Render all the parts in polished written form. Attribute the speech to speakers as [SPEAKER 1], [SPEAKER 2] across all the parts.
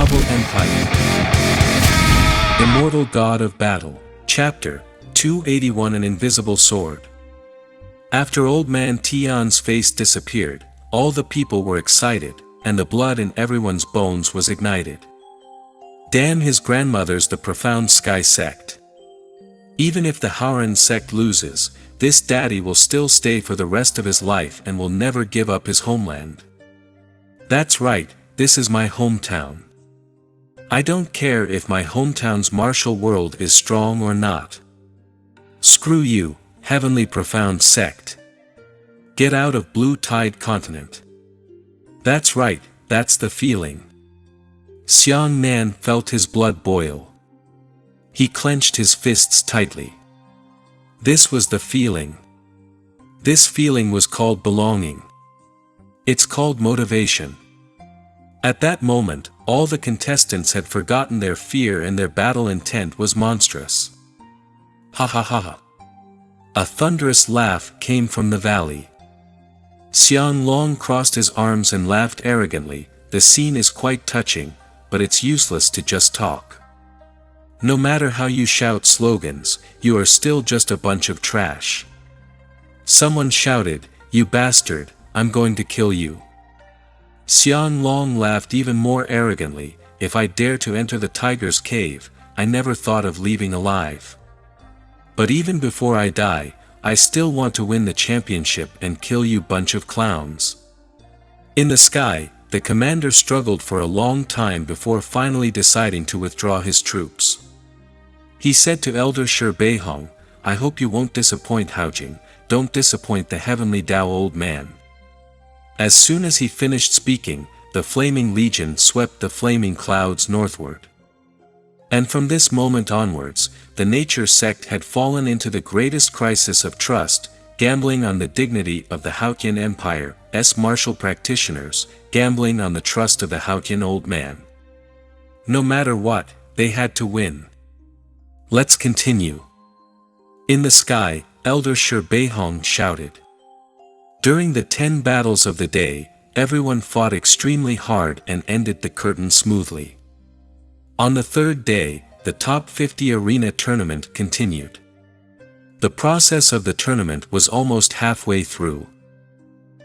[SPEAKER 1] Novel Empire. Immortal God of Battle. Chapter 281. An Invisible Sword. After Old Man Tian's face disappeared, all the people were excited, and the blood in everyone's bones was ignited. Damn his grandmother's the Profound Sky sect. Even if the Howran sect loses, this daddy will still stay for the rest of his life and will never give up his homeland. That's right, this is my hometown. I don't care if my hometown's martial world is strong or not. Screw you, Heavenly Profound sect. Get out of Blue Tide continent. That's right, that's the feeling. Xiang Nan felt his blood boil. He clenched his fists tightly. This was the feeling. This feeling was called belonging. It's called motivation. At that moment, all the contestants had forgotten their fear and their battle intent was monstrous. Ha ha ha ha. A thunderous laugh came from the valley. Xiang Long crossed his arms and laughed arrogantly. The scene is quite touching, but it's useless to just talk. No matter how you shout slogans, you are still just a bunch of trash. Someone shouted, "You bastard, I'm going to kill you." Xiang Long laughed even more arrogantly. If I dare to enter the tiger's cave, I never thought of leaving alive. But even before I die, I still want to win the championship and kill you bunch of clowns. In the sky, the commander struggled for a long time before finally deciding to withdraw his troops. He said to Elder Shi Beihong, "I hope you won't disappoint Haojing, don't disappoint the heavenly Tao old man." As soon as he finished speaking, the flaming legion swept the flaming clouds northward. And from this moment onwards, the nature sect had fallen into the greatest crisis of trust, gambling on the dignity of the Haotian Empire's martial practitioners, gambling on the trust of the Haotian old man. No matter what, they had to win. Let's continue. In the sky, Elder Shi Beihong shouted. During the 10 battles of the day, everyone fought extremely hard and ended the curtain smoothly. On the third day, the top 50 arena tournament continued. The process of the tournament was almost halfway through.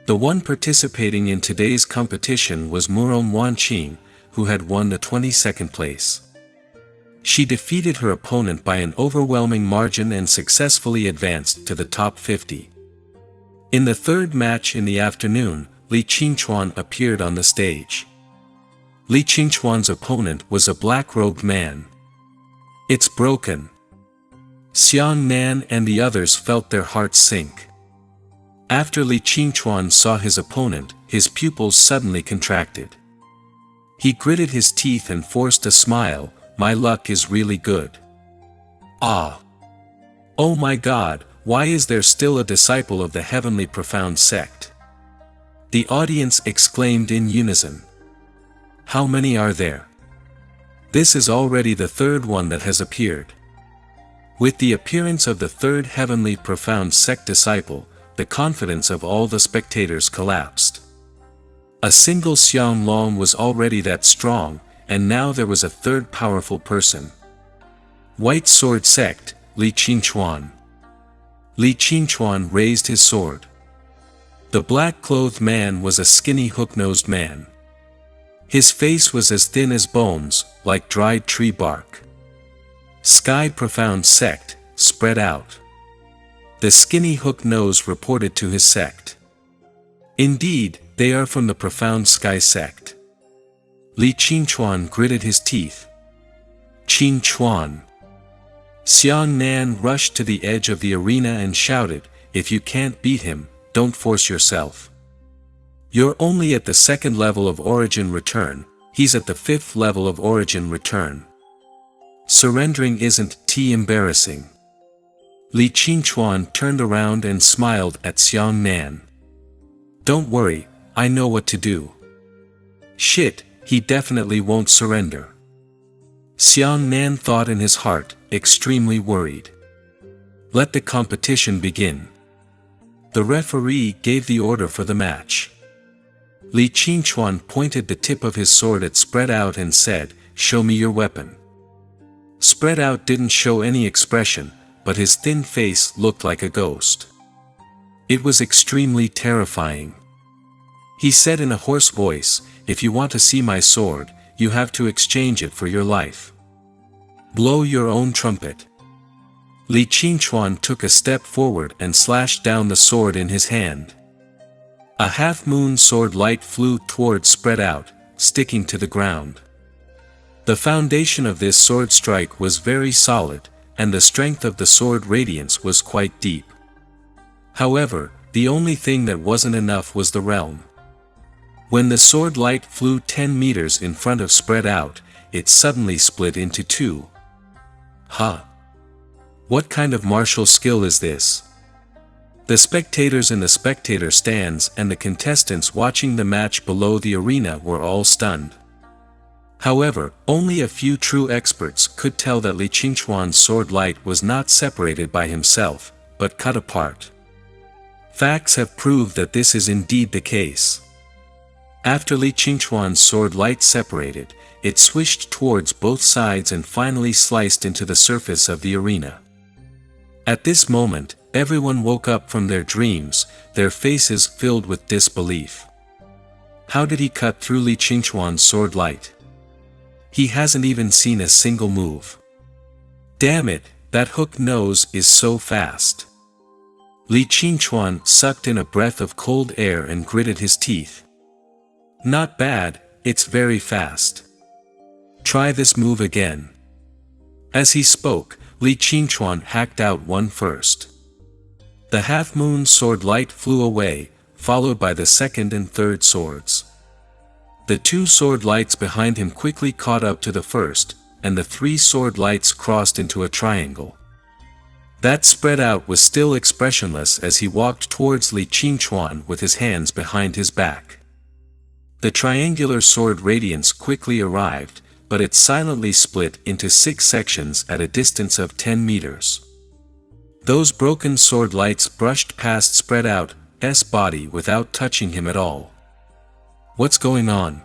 [SPEAKER 1] The one participating in today's competition was Muron Wanqing, who had won the 22nd place. She defeated her opponent by an overwhelming margin and successfully advanced to the top 50. In the third match in the afternoon, Li Qingchuan appeared on the stage. Li Qingchuan's opponent was a black-robed man. "It's broken." Xiang Nan and the others felt their hearts sink. After Li Qingchuan saw his opponent, his pupils suddenly contracted. He gritted his teeth and forced a smile. "My luck is really good." Ah! Oh my God, why is there still a disciple of the Heavenly Profound sect? The audience exclaimed in unison. How many are there? This is already the third one that has appeared. With the appearance of the third Heavenly Profound sect disciple, the confidence of all the spectators collapsed. A single Xiang Long was already that strong, and now there was a third powerful person. White Sword Sect, Li Qingchuan. Li Qingchuan raised his sword. The black-clothed man was a skinny hook-nosed man. His face was as thin as bones, like dried tree bark. Sky Profound Sect, spread out. The skinny hook nose reported to his sect. Indeed, they are from the Profound Sky sect. Li Qingchuan gritted his teeth. Qingchuan. Xiang Nan rushed to the edge of the arena and shouted, "If you can't beat him, don't force yourself. You're only at the 2nd level of origin return, he's at the 5th level of origin return. Surrendering isn't too embarrassing." Li Qingchuan turned around and smiled at Xiang Nan. "Don't worry, I know what to do." Shit, he definitely won't surrender. Xiang Nan thought in his heart, extremely worried. Let the competition begin. The referee gave the order for the match. Li Qingchuan pointed the tip of his sword at Spread Out and said, "Show me your weapon." Spread Out didn't show any expression, but his thin face looked like a ghost. It was extremely terrifying. He said in a hoarse voice, "If you want to see my sword, you have to exchange it for your life. Blow your own trumpet." Li Qingchuan took a step forward and slashed down the sword in his hand. A half-moon sword light flew towards Spread Out, sticking to the ground. The foundation of this sword strike was very solid, and the strength of the sword radiance was quite deep. However, the only thing that wasn't enough was the realm. When the sword light flew 10 meters in front of Spread Out, it suddenly split into two. Huh? What kind of martial skill is this? The spectators in the spectator stands and the contestants watching the match below the arena were all stunned. However, only a few true experts could tell that Li Qingchuan's sword light was not separated by himself, but cut apart. Facts have proved that this is indeed the case. After Li Qingchuan's sword light separated, it swished towards both sides and finally sliced into the surface of the arena. At this moment, everyone woke up from their dreams, their faces filled with disbelief. How did he cut through Li Qingchuan's sword light? He hasn't even seen a single move. Damn it, that hook nose is so fast. Li Qingchuan sucked in a breath of cold air and gritted his teeth. Not bad, it's very fast. Try this move again. As he spoke, Li Qingchuan hacked out one first. The half-moon sword light flew away, followed by the second and third swords. The two sword lights behind him quickly caught up to the first, and the three sword lights crossed into a triangle. That Spread Out was still expressionless as he walked towards Li Qingchuan with his hands behind his back. The triangular sword radiance quickly arrived, but it silently split into 6 sections at a distance of 10 meters. Those broken sword lights brushed past Spread Out's body without touching him at all. What's going on?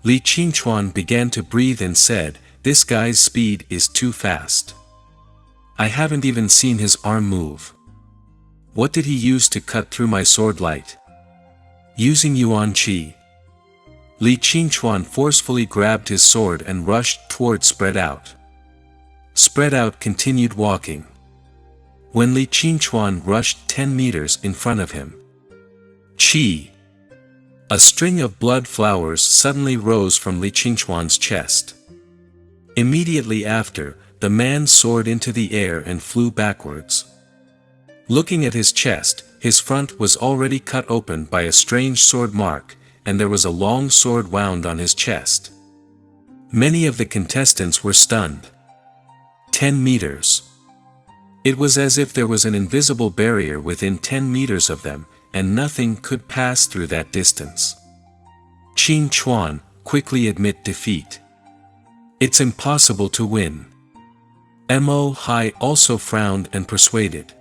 [SPEAKER 1] Li Qingchuan began to breathe and said, "This guy's speed is too fast. I haven't even seen his arm move. What did he use to cut through my sword light? Using Yuan Qi." Li Qingchuan forcefully grabbed his sword and rushed towards Spread Out. Spread Out continued walking. When Li Qingchuan rushed 10 meters in front of him, Qi! A string of blood flowers suddenly rose from Li Qingchuan's chest. Immediately after, the man soared into the air and flew backwards. Looking at his chest, his front was already cut open by a strange sword mark, and there was a long sword wound on his chest. Many of the contestants were stunned. 10 meters. It was as if there was an invisible barrier within 10 meters of them, and nothing could pass through that distance. Qingchuan, quickly admit defeat. It's impossible to win. Mo Hai also frowned and persuaded.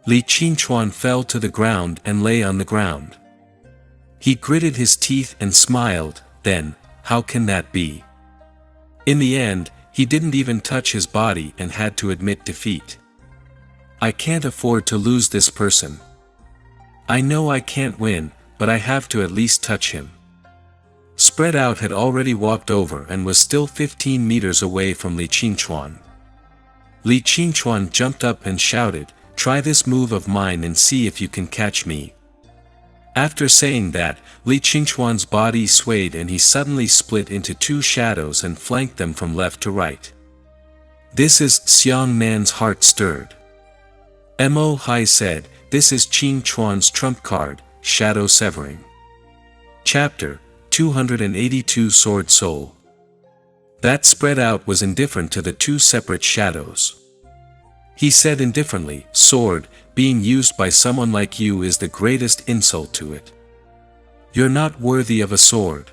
[SPEAKER 1] Li Qingchuan fell to the ground and lay on the ground. He gritted his teeth and smiled, then, how can that be? In the end, he didn't even touch his body and had to admit defeat. I can't afford to lose this person. I know I can't win, but I have to at least touch him. Spread Out had already walked over and was still 15 meters away from Li Qingchuan. Li Qingchuan jumped up and shouted, "Try this move of mine and see if you can catch me." After saying that, Li Qingchuan's body swayed and he suddenly split into 2 shadows and flanked them from left to right. This is Xiang Nan's heart stirred. Mo Hai said, "This is Qingchuan's trump card, Shadow Severing." Chapter 282 Sword Soul. That Spread Out was indifferent to the 2 separate shadows. He said indifferently, "Sword, being used by someone like you is the greatest insult to it. You're not worthy of a sword."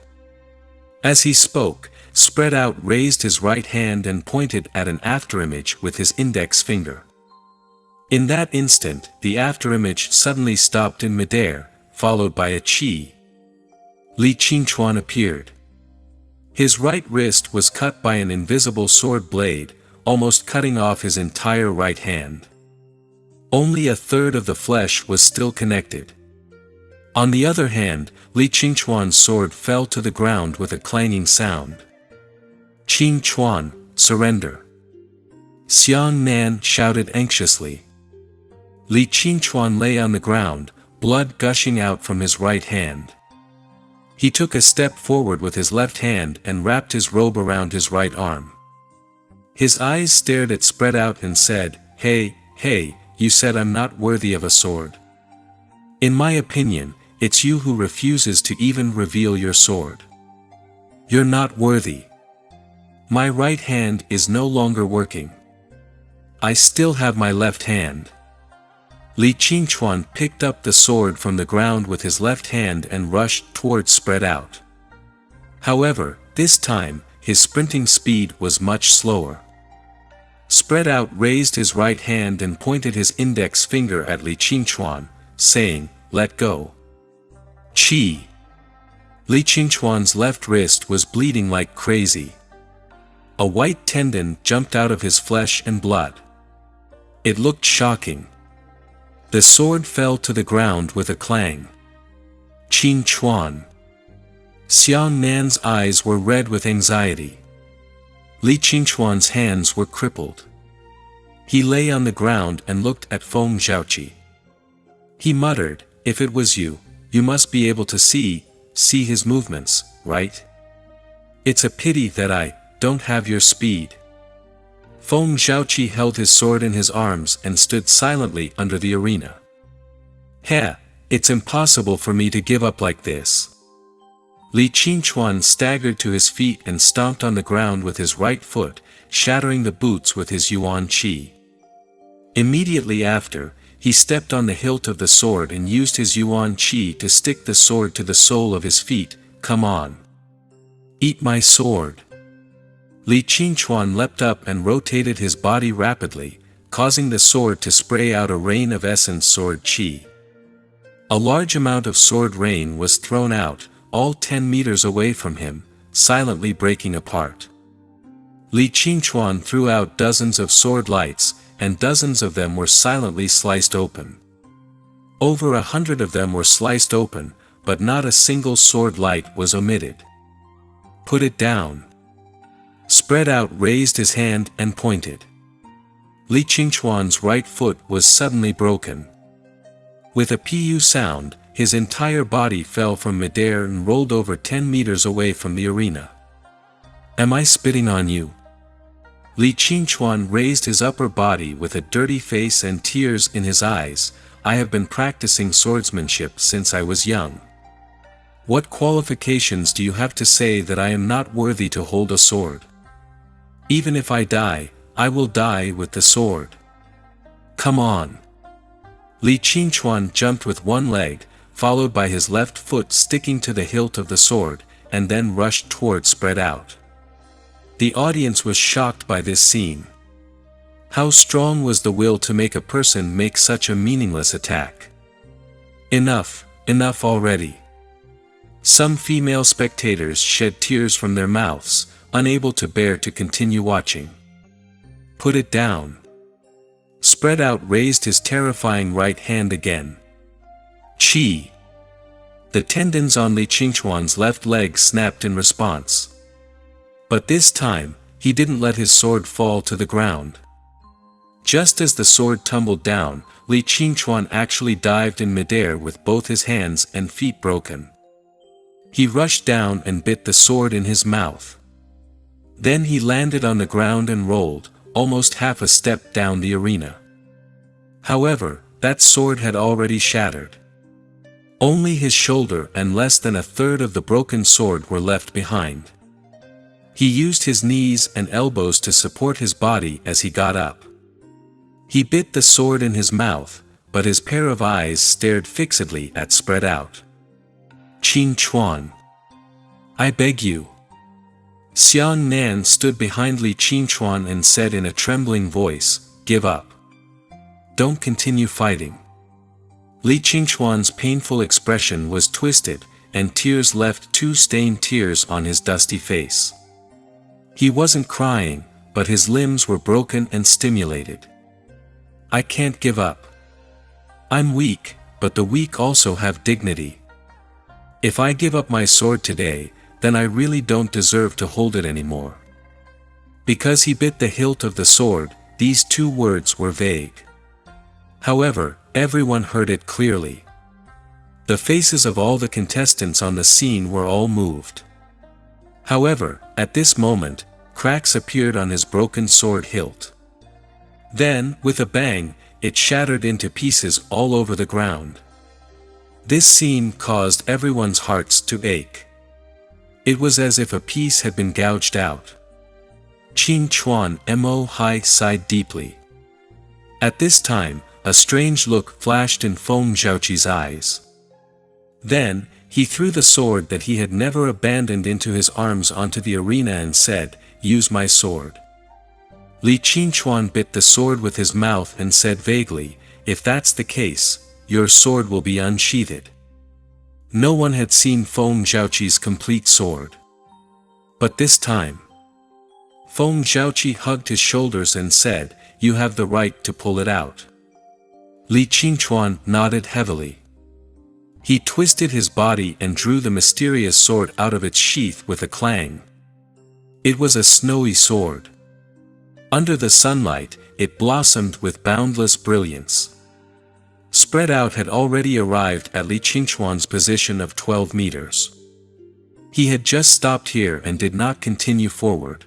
[SPEAKER 1] As he spoke, Spread Out raised his right hand and pointed at an afterimage with his index finger. In that instant, the afterimage suddenly stopped in midair, followed by a qi. Li Qingchuan appeared. His right wrist was cut by an invisible sword blade, almost cutting off his entire right hand. Only a third of the flesh was still connected. On the other hand, Li Qingchuan's sword fell to the ground with a clanging sound. "Qingchuan, surrender!" Xiang Nan shouted anxiously. Li Qingchuan lay on the ground, blood gushing out from his right hand. He took a step forward with his left hand and wrapped his robe around his right arm. His eyes stared at spread out and said, "Hey, hey, you said I'm not worthy of a sword. In my opinion, it's you who refuses to even reveal your sword. You're not worthy. My right hand is no longer working. I still have my left hand." Li Qingchuan picked up the sword from the ground with his left hand and rushed towards Spread Out. However, this time, his sprinting speed was much slower. Spread Out raised his right hand and pointed his index finger at Li Qingchuan, saying, "Let go." Chi! Li Qingchuan's left wrist was bleeding like crazy. A white tendon jumped out of his flesh and blood. It looked shocking. The sword fell to the ground with a clang. "Qingchuan!" Xiang Nan's eyes were red with anxiety. Li Qingchuan's hands were crippled. He lay on the ground and looked at Feng Zhaoqi. He muttered, "If it was you, you must be able to see his movements, right? It's a pity that I don't have your speed." Feng Zhaoqi held his sword in his arms and stood silently under the arena. "Heh, it's impossible for me to give up like this." Li Qingchuan staggered to his feet and stomped on the ground with his right foot, shattering the boots with his yuan qi. Immediately after, he stepped on the hilt of the sword and used his yuan qi to stick the sword to the sole of his feet. "Come on. Eat my sword." Li Qingchuan leapt up and rotated his body rapidly, causing the sword to spray out a rain of essence sword qi. A large amount of sword rain was thrown out, all 10 meters away from him, silently breaking apart. Li Qingchuan threw out dozens of sword lights, and dozens of them were silently sliced open. Over 100 of them were sliced open, but not a single sword light was omitted. "Put it down." Spread Out raised his hand and pointed. Li Qingchuan's right foot was suddenly broken. With a pu sound, his entire body fell from midair and rolled over 10 meters away from the arena. "Am I spitting on you?" Li Qingchuan raised his upper body with a dirty face and tears in his eyes. "I have been practicing swordsmanship since I was young. What qualifications do you have to say that I am not worthy to hold a sword? Even if I die, I will die with the sword. Come on." Li Qingchuan jumped with one leg, followed by his left foot sticking to the hilt of the sword, and then rushed towards Spread Out. The audience was shocked by this scene. How strong was the will to make a person make such a meaningless attack? Enough already. Some female spectators shed tears from their mouths, unable to bear to continue watching. "Put it down." Spread Out raised his terrifying right hand again. "Chi!" The tendons on Li Qingchuan's left leg snapped in response. But this time, he didn't let his sword fall to the ground. Just as the sword tumbled down, Li Qingchuan actually dived in midair with both his hands and feet broken. He rushed down and bit the sword in his mouth. Then he landed on the ground and rolled, almost half a step down the arena. However, that sword had already shattered. Only his shoulder and less than a third of the broken sword were left behind. He used his knees and elbows to support his body as he got up. He bit the sword in his mouth, but his pair of eyes stared fixedly at Spread Out. "Qingchuan, I beg you." Xiang Nan stood behind Li Qingchuan and said in a trembling voice, "Give up. Don't continue fighting." Li Qingchuan's painful expression was twisted, and tears left 2 stained tears on his dusty face. He wasn't crying, but his limbs were broken and stimulated. I can't give up. I'm weak, but the weak also have dignity. If I give up my sword today, then I really don't deserve to hold it anymore. Because he bit the hilt of the sword, these 2 words were vague. However, everyone heard it clearly. The faces of all the contestants on the scene were all moved. However, at this moment, cracks appeared on his broken sword hilt. Then, with a bang, it shattered into pieces all over the ground. This scene caused everyone's hearts to ache. It was as if a piece had been gouged out. Qin Chuan Mo Hai sighed deeply. At this time, a strange look flashed in Feng Zhaoqi's eyes. Then, he threw the sword that he had never abandoned into his arms onto the arena and said, "Use my sword." Li Qinchuan bit the sword with his mouth and said vaguely, "If that's the case, your sword will be unsheathed." No one had seen Feng Zhaoqi's complete sword. But this time, Feng Zhaoqi hugged his shoulders and said, "You have the right to pull it out." Li Qinchuan nodded heavily. He twisted his body and drew the mysterious sword out of its sheath with a clang. It was a snowy sword. Under the sunlight, it blossomed with boundless brilliance. Spread Out had already arrived at Li Qingchuan's position of 12 meters. He had just stopped here and did not continue forward.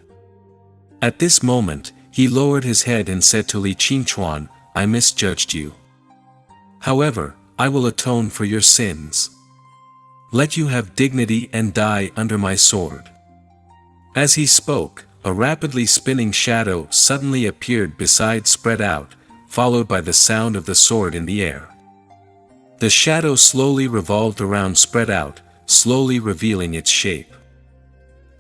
[SPEAKER 1] At this moment, he lowered his head and said to Li Qingchuan, "I misjudged you. However, I will atone for your sins. Let you have dignity and die under my sword." As he spoke, a rapidly spinning shadow suddenly appeared beside Spread Out, followed by the sound of the sword in the air. The shadow slowly revolved around Spread Out, slowly revealing its shape.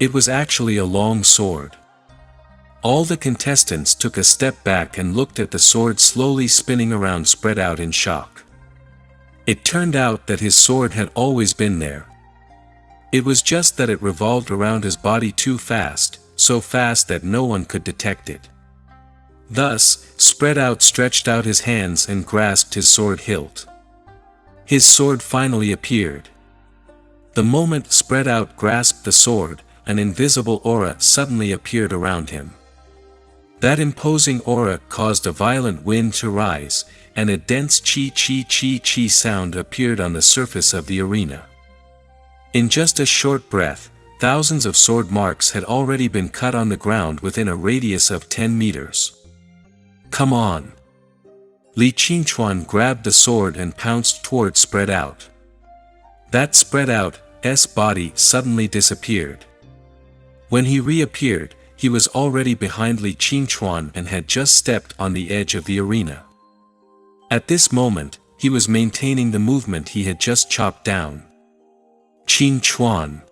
[SPEAKER 1] It was actually a long sword. All the contestants took a step back and looked at the sword slowly spinning around Spread Out in shock. It turned out that his sword had always been there. It was just that it revolved around his body too fast, so fast that no one could detect it. Thus, Spread Out stretched out his hands and grasped his sword hilt. His sword finally appeared. The moment Spread Out grasped the sword, an invisible aura suddenly appeared around him. That imposing aura caused a violent wind to rise, and a dense chi sound appeared on the surface of the arena. In just a short breath, thousands of sword marks had already been cut on the ground within a radius of 10 meters. "Come on!" Li Qingchuan grabbed the sword and pounced toward Spread Out. That Spread Out's body suddenly disappeared. When he reappeared, he was already behind Li Qingchuan and had just stepped on the edge of the arena. At this moment, he was maintaining the movement he had just chopped down. Qingchuan.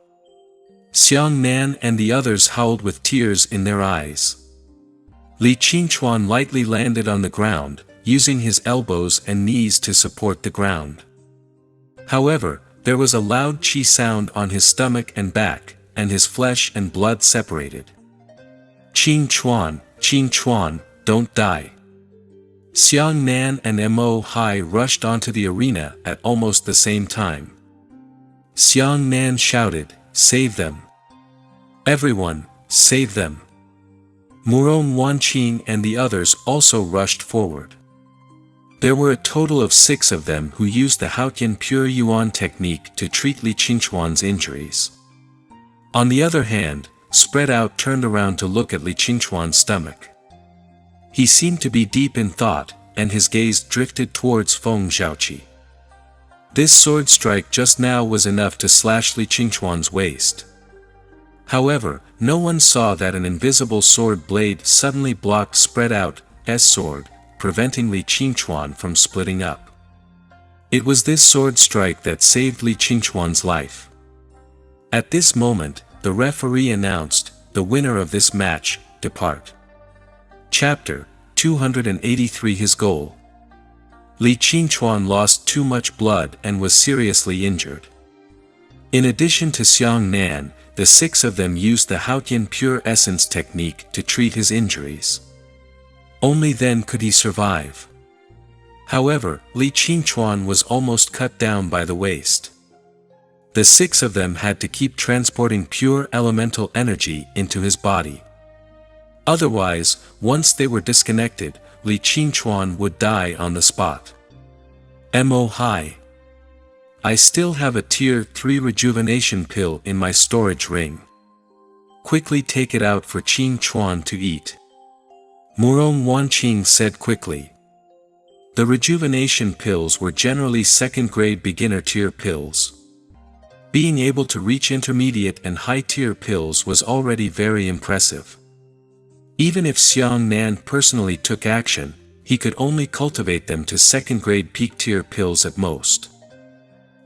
[SPEAKER 1] Xiang Nan and the others howled with tears in their eyes. Li Qingchuan lightly landed on the ground, using his elbows and knees to support the ground. However, there was a loud chi sound on his stomach and back, and his flesh and blood separated. Qingchuan, don't die." Xiang Nan and Mo Hai rushed onto the arena at almost the same time. Xiang Nan shouted, "Save them! Everyone, save them!" Murong Wanqing and the others also rushed forward. There were a total of 6 of them who used the Haotian Pure Yuan technique to treat Li Qingchuan's injuries. On the other hand, Spread Out turned around to look at Li Qingchuan's stomach. He seemed to be deep in thought, and his gaze drifted towards Feng Zhaoqi. This sword strike just now was enough to slash Li Qingchuan's waist. However, no one saw that an invisible sword blade suddenly blocked Spread Out's sword, preventing Li Qingchuan from splitting up. It was this sword strike that saved Li Qingchuan's life. At this moment, the referee announced, "The winner of this match, depart." Chapter 283 His goal. Li Qingchuan lost too much blood and was seriously injured. In addition to Xiang Nan, the 6 of them used the Haotian pure essence technique to treat his injuries. Only then could he survive. However, Li Qingchuan was almost cut down by the waist. The 6 of them had to keep transporting pure elemental energy into his body. Otherwise, once they were disconnected, Li Qingchuan would die on the spot. Mo Hai. I still have a tier 3 rejuvenation pill in my storage ring. Quickly take it out for Qingchuan to eat. Murong Wanqing said quickly. The rejuvenation pills were generally second-grade beginner tier pills. Being able to reach intermediate and high-tier pills was already very impressive. Even if Xiang Nan personally took action, he could only cultivate them to second-grade peak-tier pills at most.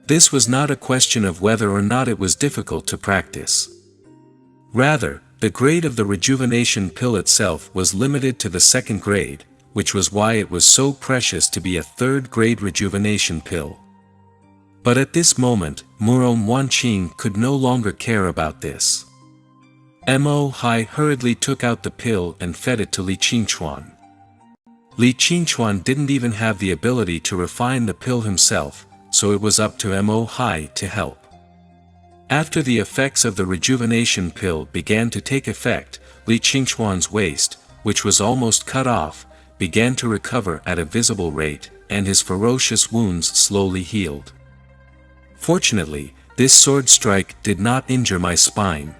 [SPEAKER 1] This was not a question of whether or not it was difficult to practice. Rather, the grade of the rejuvenation pill itself was limited to the second grade, which was why it was so precious to be a third-grade rejuvenation pill. But at this moment, Murong Wanqing could no longer care about this. Mo Hai hurriedly took out the pill and fed it to Li Qingchuan. Li Qingchuan didn't even have the ability to refine the pill himself, so it was up to Mo Hai to help. After the effects of the rejuvenation pill began to take effect, Li Qingchuan's waist, which was almost cut off, began to recover at a visible rate, and his ferocious wounds slowly healed. Fortunately, this sword strike did not injure my spine.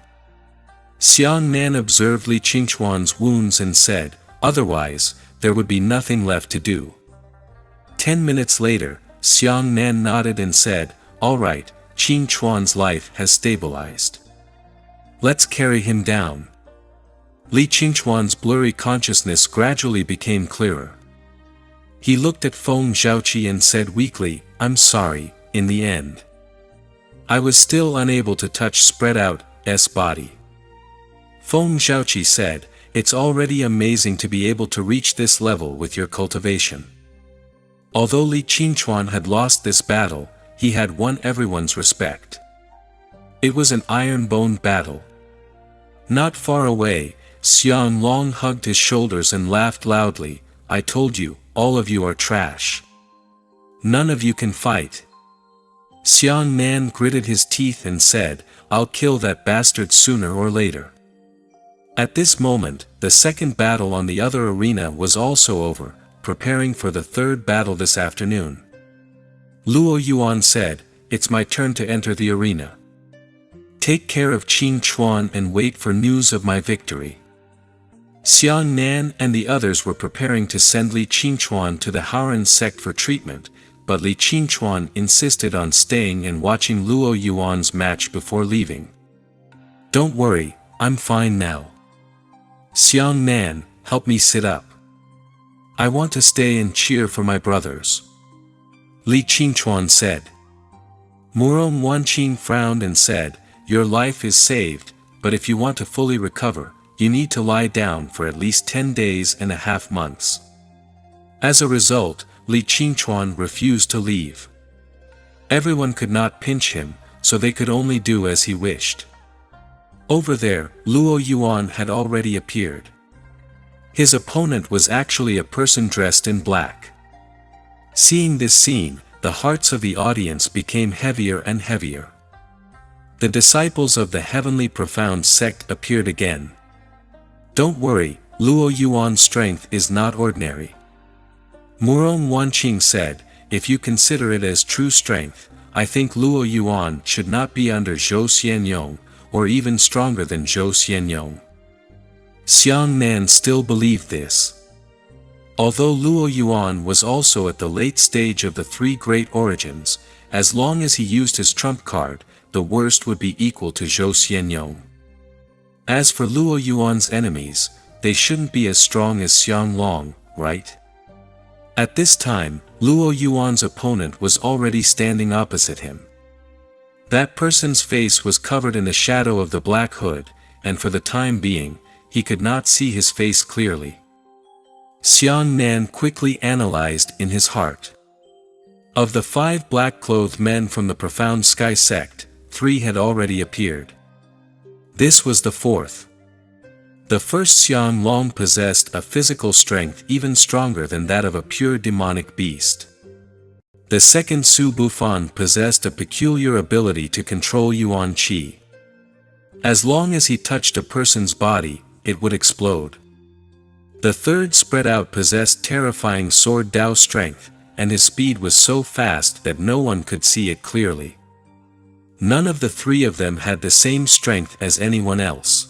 [SPEAKER 1] Xiang Nan observed Li Qingchuan's wounds and said, otherwise, there would be nothing left to do. 10 minutes later, Xiang Nan nodded and said, all right, Qingchuan's life has stabilized. Let's carry him down. Li Qingchuan's blurry consciousness gradually became clearer. He looked at Feng Zhaoqi and said weakly, I'm sorry, in the end. I was still unable to touch spread out's body. Feng Zhaoqi said, it's already amazing to be able to reach this level with your cultivation. Although Li Qingchuan had lost this battle, he had won everyone's respect. It was an iron-boned battle. Not far away, Xiang Long hugged his shoulders and laughed loudly, I told you, all of you are trash. None of you can fight. Xiang Nan gritted his teeth and said, I'll kill that bastard sooner or later. At this moment, the second battle on the other arena was also over, preparing for the third battle this afternoon. Luo Yuan said, it's my turn to enter the arena. Take care of Qingchuan and wait for news of my victory. Xiang Nan and the others were preparing to send Li Qingchuan to the Haoran sect for treatment, but Li Qingchuan insisted on staying and watching Luo Yuan's match before leaving. Don't worry, I'm fine now. Xiang Nan, help me sit up. I want to stay and cheer for my brothers. Li Qingchuan said. Murong Wanqing frowned and said, your life is saved, but if you want to fully recover, you need to lie down for at least 10 days and a half months. As a result, Li Qingchuan refused to leave. Everyone could not pinch him, so they could only do as he wished. Over there, Luo Yuan had already appeared. His opponent was actually a person dressed in black. Seeing this scene, the hearts of the audience became heavier and heavier. The disciples of the Heavenly Profound sect appeared again. Don't worry, Luo Yuan's strength is not ordinary. Murong Wanqing said, if you consider it as true strength, I think Luo Yuan should not be under Zhou Xianyong, or even stronger than Zhou Xianyong. Xiang Nan still believed this. Although Luo Yuan was also at the late stage of the three great origins, as long as he used his trump card, the worst would be equal to Zhou Xianyong. As for Luo Yuan's enemies, they shouldn't be as strong as Xiang Long, right? At this time, Luo Yuan's opponent was already standing opposite him. That person's face was covered in the shadow of the black hood, and for the time being, he could not see his face clearly. Xiang Nan quickly analyzed in his heart. Of the 5 black-clothed men from the Profound Sky sect, 3 had already appeared. This was the fourth. The first Xiang Long possessed a physical strength even stronger than that of a pure demonic beast. The second Su Bufan possessed a peculiar ability to control Yuan Qi. As long as he touched a person's body, it would explode. The third spread out possessed terrifying sword Dao strength, and his speed was so fast that no one could see it clearly. None of the three of them had the same strength as anyone else.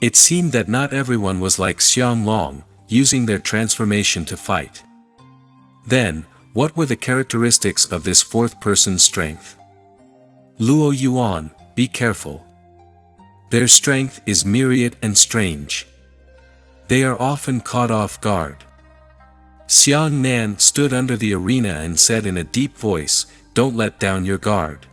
[SPEAKER 1] It seemed that not everyone was like Xiang Long, using their transformation to fight. Then, what were the characteristics of this fourth person's strength? Luo Yuan, be careful. Their strength is myriad and strange. They are often caught off guard. Xiang Nan stood under the arena and said in a deep voice, "Don't let down your guard."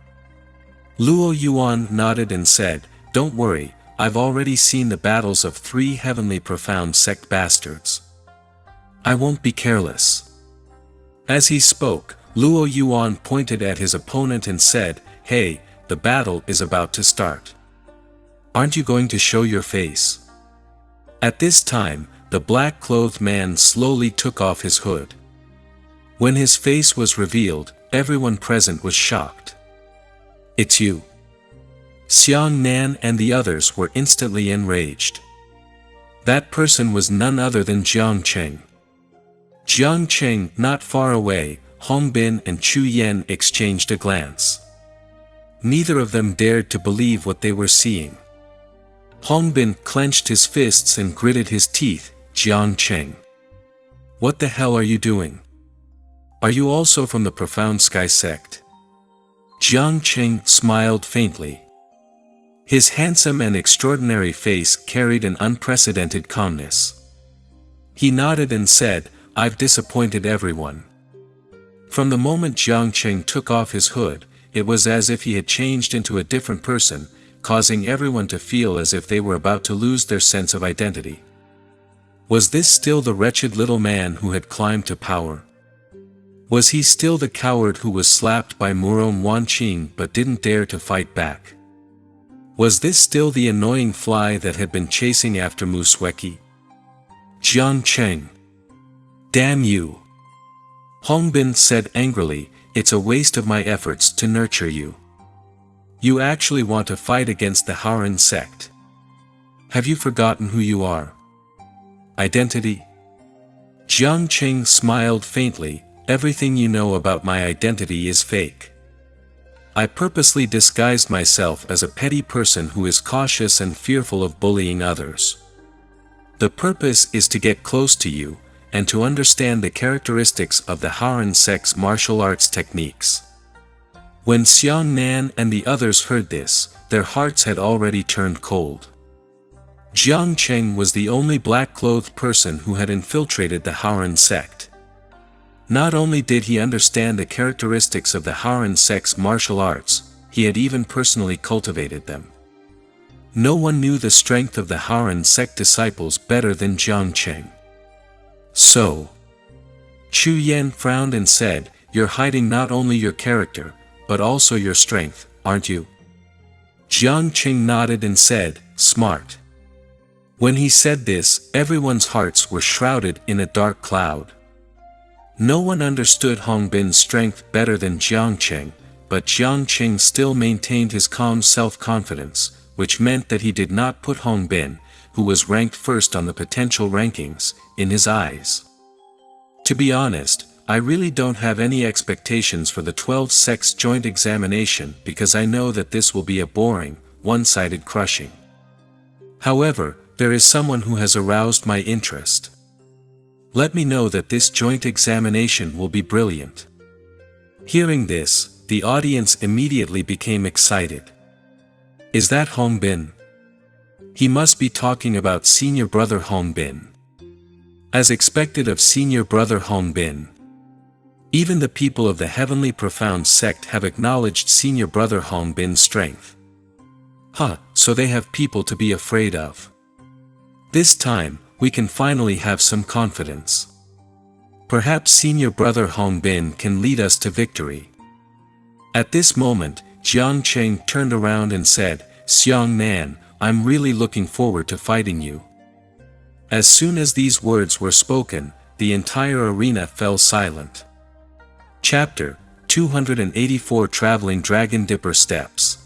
[SPEAKER 1] Luo Yuan nodded and said, "Don't worry, I've already seen the battles of 3 heavenly profound sect bastards. I won't be careless." As he spoke, Luo Yuan pointed at his opponent and said, "Hey, the battle is about to start. Aren't you going to show your face?" At this time, the black-clothed man slowly took off his hood. When his face was revealed, everyone present was shocked. "It's you." Xiang Nan and the others were instantly enraged. That person was none other than Jiang Cheng. Jiang Cheng, not far away, Hong Bin and Chu Yan exchanged a glance. Neither of them dared to believe what they were seeing. Hong Bin clenched his fists and gritted his teeth. "Jiang Cheng, what the hell are you doing? Are you also from the Profound Sky sect?" Jiang Cheng smiled faintly. His handsome and extraordinary face carried an unprecedented calmness. He nodded and said, "I've disappointed everyone." From the moment Jiang Cheng took off his hood, it was as if he had changed into a different person, causing everyone to feel as if they were about to lose their sense of identity. Was this still the wretched little man who had climbed to power? Was he still the coward who was slapped by Muron Wanqing but didn't dare to fight back? Was this still the annoying fly that had been chasing after Mu Sueki? "Jiang Cheng! Damn you!" Hong Bin said angrily, "It's a waste of my efforts to nurture you. You actually want to fight against the Haoren sect. Have you forgotten who you are? Identity?" Jiang Cheng smiled faintly, "Everything you know about my identity is fake. I purposely disguised myself as a petty person who is cautious and fearful of bullying others. The purpose is to get close to you, and to understand the characteristics of the Haoren sect's martial arts techniques." When Xiang Nan and the others heard this, their hearts had already turned cold. Jiang Cheng was the only black-clothed person who had infiltrated the Haoren sect. Not only did he understand the characteristics of the Haoren sect's martial arts, he had even personally cultivated them. No one knew the strength of the Haoren sect disciples better than Jiang Cheng. "So," Chu Yan frowned and said, "You're hiding not only your character, but also your strength, aren't you?" Jiang Cheng nodded and said, "Smart." When he said this, everyone's hearts were shrouded in a dark cloud. No one understood Hong Bin's strength better than Jiang Cheng, but Jiang Cheng still maintained his calm self-confidence, which meant that he did not put Hong Bin, who was ranked first on the potential rankings, in his eyes. To be honest, I really don't have any expectations for the 12 sects joint examination because I know that this will be a boring, one-sided crushing. However, there is someone who has aroused my interest. Let me know that this joint examination will be brilliant. Hearing this, the audience immediately became excited. Is that Hong Bin? He must be talking about senior brother Hong Bin. As expected of senior brother Hong Bin. Even the people of the Heavenly Profound sect have acknowledged senior brother Hong Bin's strength. So they have people to be afraid of. This time, we can finally have some confidence. Perhaps senior brother Hong Bin can lead us to victory. At this moment, Jiang Cheng turned around and said, "Xiang Nan, I'm really looking forward to fighting you." As soon as these words were spoken, the entire arena fell silent. Chapter 284 Traveling Dragon Dipper Steps.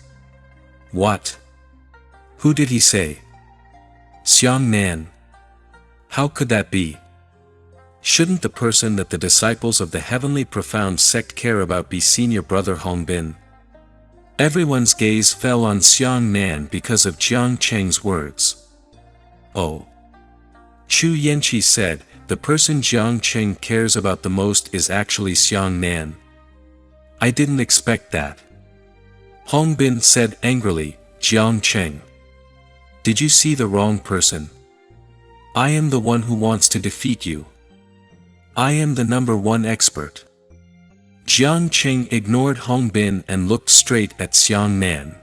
[SPEAKER 1] What? Who did he say? Xiang Nan? How could that be? Shouldn't the person that the disciples of the heavenly profound sect care about be senior brother Hongbin? Everyone's gaze fell on Xiang Nan because of Jiang Cheng's words. Oh. Chu Yanqi said, the person Jiang Cheng cares about the most is actually Xiang Nan. I didn't expect that. Hongbin said angrily, Jiang Cheng. Did you see the wrong person? I am the one who wants to defeat you. I am the #1 expert. Jiang Cheng ignored Hongbin and looked straight at Xiang Nan.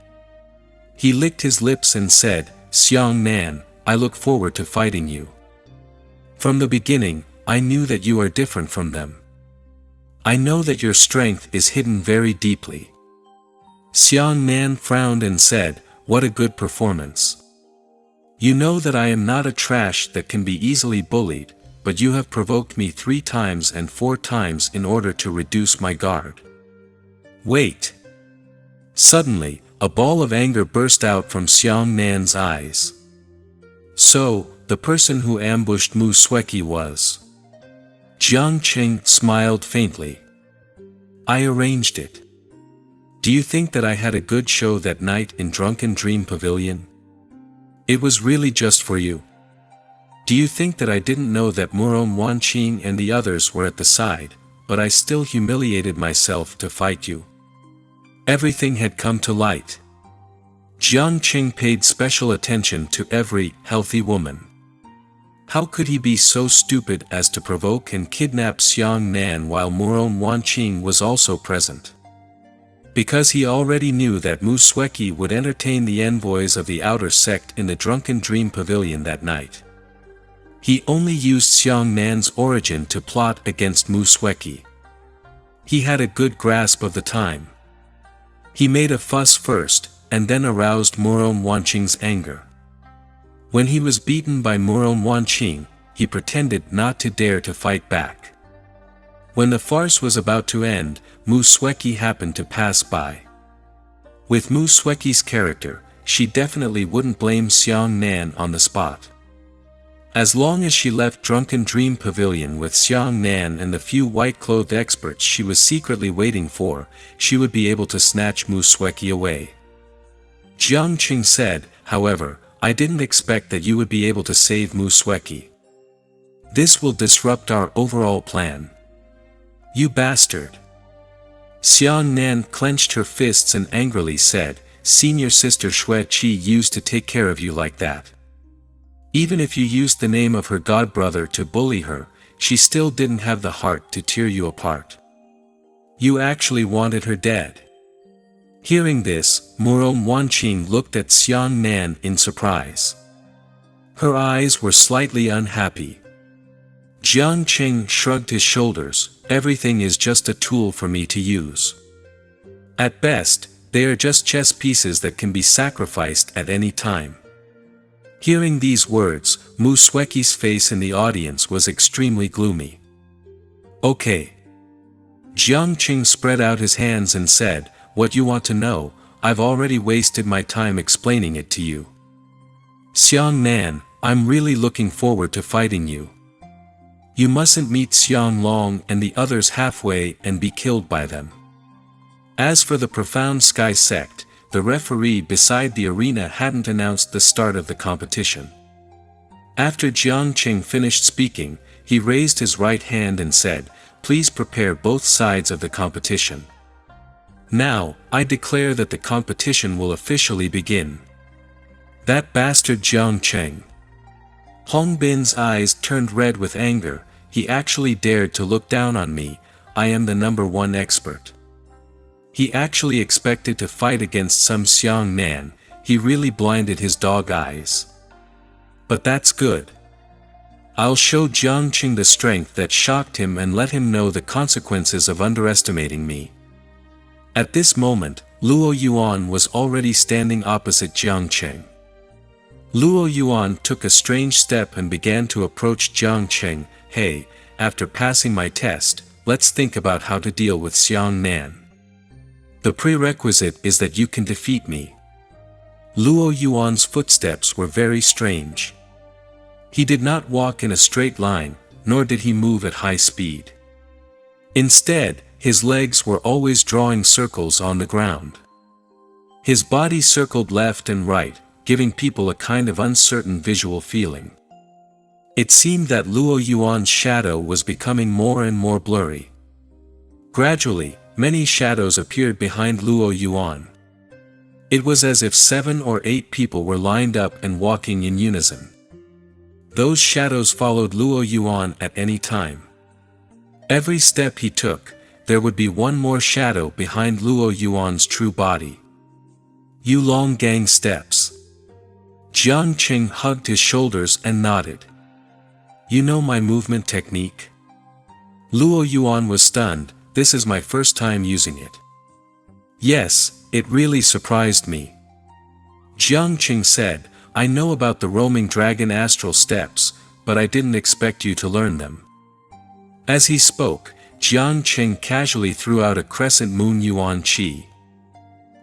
[SPEAKER 1] He licked his lips and said, Xiang Nan, I look forward to fighting you. From the beginning, I knew that you are different from them. I know that your strength is hidden very deeply. Xiang Nan frowned and said, what a good performance. You know that I am not a trash that can be easily bullied, but you have provoked me 3 times and 4 times in order to reduce my guard. Wait. Suddenly, a ball of anger burst out from Xiang Nan's eyes. So, the person who ambushed Mu Sueki was. Jiang Cheng smiled faintly. I arranged it. Do you think that I had a good show that night in Drunken Dream Pavilion? It was really just for you. Do you think that I didn't know that Muron Wanqing and the others were at the side, but I still humiliated myself to fight you? Everything had come to light. Jiang Cheng paid special attention to every healthy woman. How could he be so stupid as to provoke and kidnap Xiang Nan while Muron Wanqing was also present? Because he already knew that Mu Sueki would entertain the envoys of the outer sect in the Drunken Dream Pavilion that night. He only used Xiang Nan's origin to plot against Mu Sueki. He had a good grasp of the time. He made a fuss first, and then aroused Muron Wanqing's anger. When he was beaten by Muron Wanqing, he pretended not to dare to fight back. When the farce was about to end, Mu Sueki happened to pass by. With Mu Sueki's character, she definitely wouldn't blame Xiang Nan on the spot. As long as she left Drunken Dream Pavilion with Xiang Nan and the few white-clothed experts she was secretly waiting for, she would be able to snatch Mu Sueki away. Jiang Cheng said, however, I didn't expect that you would be able to save Mu Sueki. This will disrupt our overall plan. You bastard. Xiang Nan clenched her fists and angrily said, Senior Sister Xue Qi used to take care of you like that. Even if you used the name of her godbrother to bully her, she still didn't have the heart to tear you apart. You actually wanted her dead. Hearing this, Muron Wanqing looked at Xiang Nan in surprise. Her eyes were slightly unhappy. Jiang Cheng shrugged his shoulders, everything is just a tool for me to use. At best, they are just chess pieces that can be sacrificed at any time. Hearing these words, Mu Sueki's face in the audience was extremely gloomy. Okay. Jiang Cheng spread out his hands and said, what you want to know, I've already wasted my time explaining it to you. Xiang Nan, I'm really looking forward to fighting you. You mustn't meet Xiang Long and the others halfway and be killed by them. As for the Profound Sky Sect, the referee beside the arena hadn't announced the start of the competition. After Jiang Cheng finished speaking, he raised his right hand and said, please prepare both sides of the competition. Now, I declare that the competition will officially begin. That bastard Jiang Cheng. Hongbin's eyes turned red with anger, he actually dared to look down on me, I am the #1 expert. He actually expected to fight against some Xiang Nan, he really blinded his dog eyes. But that's good. I'll show Jiang Cheng the strength that shocked him and let him know the consequences of underestimating me. At this moment, Luo Yuan was already standing opposite Jiang Qing. Luo Yuan took a strange step and began to approach Jiang Qing. "Hey, after passing my test, let's think about how to deal with Xiang Nan. The prerequisite is that you can defeat me." Luo Yuan's footsteps were very strange. He did not walk in a straight line, nor did he move at high speed. Instead, his legs were always drawing circles on the ground. His body circled left and right, giving people a kind of uncertain visual feeling. It seemed that Luo Yuan's shadow was becoming more and more blurry. Gradually, many shadows appeared behind Luo Yuan. It was as if 7 or 8 people were lined up and walking in unison. Those shadows followed Luo Yuan at any time. Every step he took, there would be one more shadow behind Luo Yuan's true body. Yulong Gang steps. Jiang Qing hugged his shoulders and nodded. "You know my movement technique?" Luo Yuan was stunned. "This is my first time using it." "Yes, it really surprised me." Jiang Qing said, "I know about the roaming dragon astral steps, but I didn't expect you to learn them." As he spoke, Jiang Qing casually threw out a crescent moon Yuan Qi.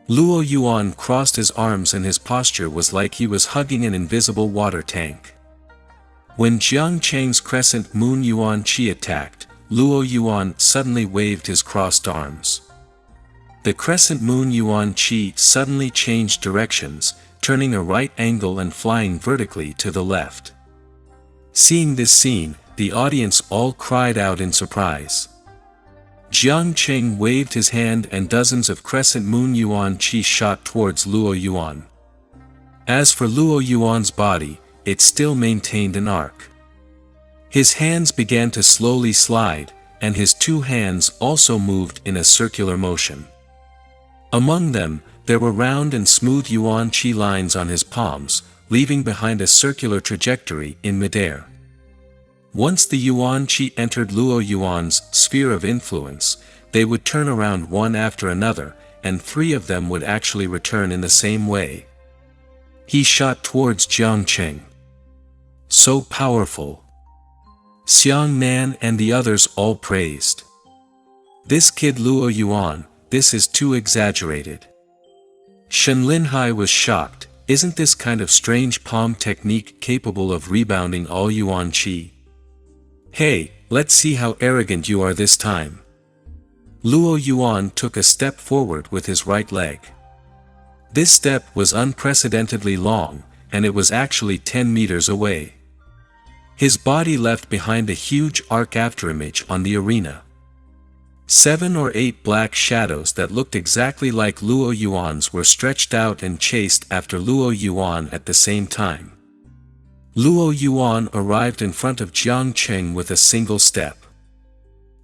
[SPEAKER 1] Luo Yuan crossed his arms and his posture was like he was hugging an invisible water tank. When Jiang Qing's crescent moon Yuan Qi attacked, Luo Yuan suddenly waved his crossed arms. The crescent moon Yuan Qi suddenly changed directions, turning a right angle and flying vertically to the left. Seeing this scene, the audience all cried out in surprise. Jiang Qing waved his hand and dozens of crescent moon Yuan Qi shot towards Luo Yuan. As for Luo Yuan's body, it still maintained an arc. His hands began to slowly slide, and his 2 hands also moved in a circular motion. Among them, there were round and smooth Yuan Qi lines on his palms, leaving behind a circular trajectory in midair. Once the Yuan Qi entered Luo Yuan's sphere of influence, they would turn around one after another, and 3 of them would actually return in the same way. He shot towards Jiang Qing. "So powerful." Xiang Nan and the others all praised. "This kid Luo Yuan, this is too exaggerated." Shen Linhai was shocked. "Isn't this kind of strange palm technique capable of rebounding all Yuan Qi? Hey, let's see how arrogant you are this time." Luo Yuan took a step forward with his right leg. This step was unprecedentedly long, and it was actually 10 meters away. His body left behind a huge arc afterimage on the arena. 7 or 8 black shadows that looked exactly like Luo Yuan's were stretched out and chased after Luo Yuan at the same time. Luo Yuan arrived in front of Jiang Qing with a single step.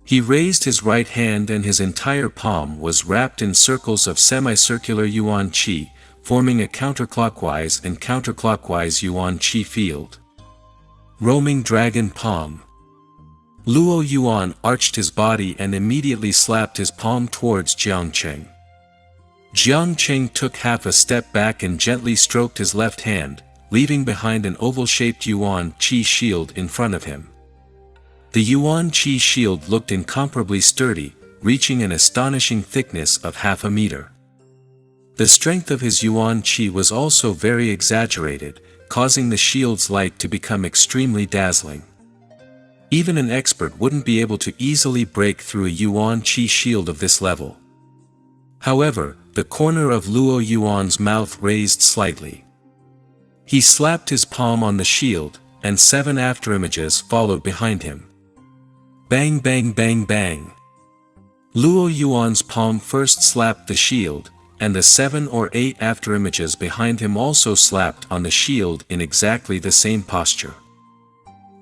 [SPEAKER 1] He raised his right hand and his entire palm was wrapped in circles of semicircular Yuan Qi, forming a counterclockwise and counterclockwise Yuan Qi field. Roaming Dragon Palm. Luo Yuan arched his body and immediately slapped his palm towards Jiang Qing. Jiang Qing took half a step back and gently stroked his left hand, leaving behind an oval-shaped Yuan Qi shield in front of him. The Yuan Qi shield looked incomparably sturdy, reaching an astonishing thickness of half a meter. The strength of his Yuan Qi was also very exaggerated, causing the shield's light to become extremely dazzling. Even an expert wouldn't be able to easily break through a Yuan Qi shield of this level. However, the corner of Luo Yuan's mouth raised slightly. He slapped his palm on the shield, and 7 afterimages followed behind him. Bang bang bang bang. Luo Yuan's palm first slapped the shield, and the 7 or 8 afterimages behind him also slapped on the shield in exactly the same posture.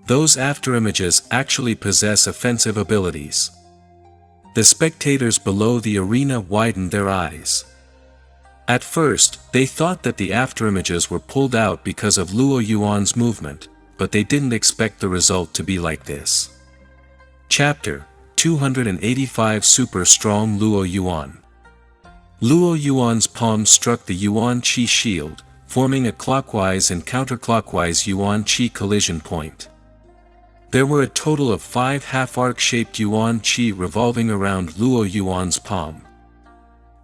[SPEAKER 1] Those afterimages actually possess offensive abilities. The spectators below the arena widened their eyes. At first, they thought that the afterimages were pulled out because of Luo Yuan's movement, but they didn't expect the result to be like this. Chapter 285 Super Strong Luo Yuan. Luo Yuan's palm struck the Yuan Qi shield, forming a clockwise and counterclockwise Yuan Qi collision point. There were a total of 5 half-arc-shaped Yuan Qi revolving around Luo Yuan's palm.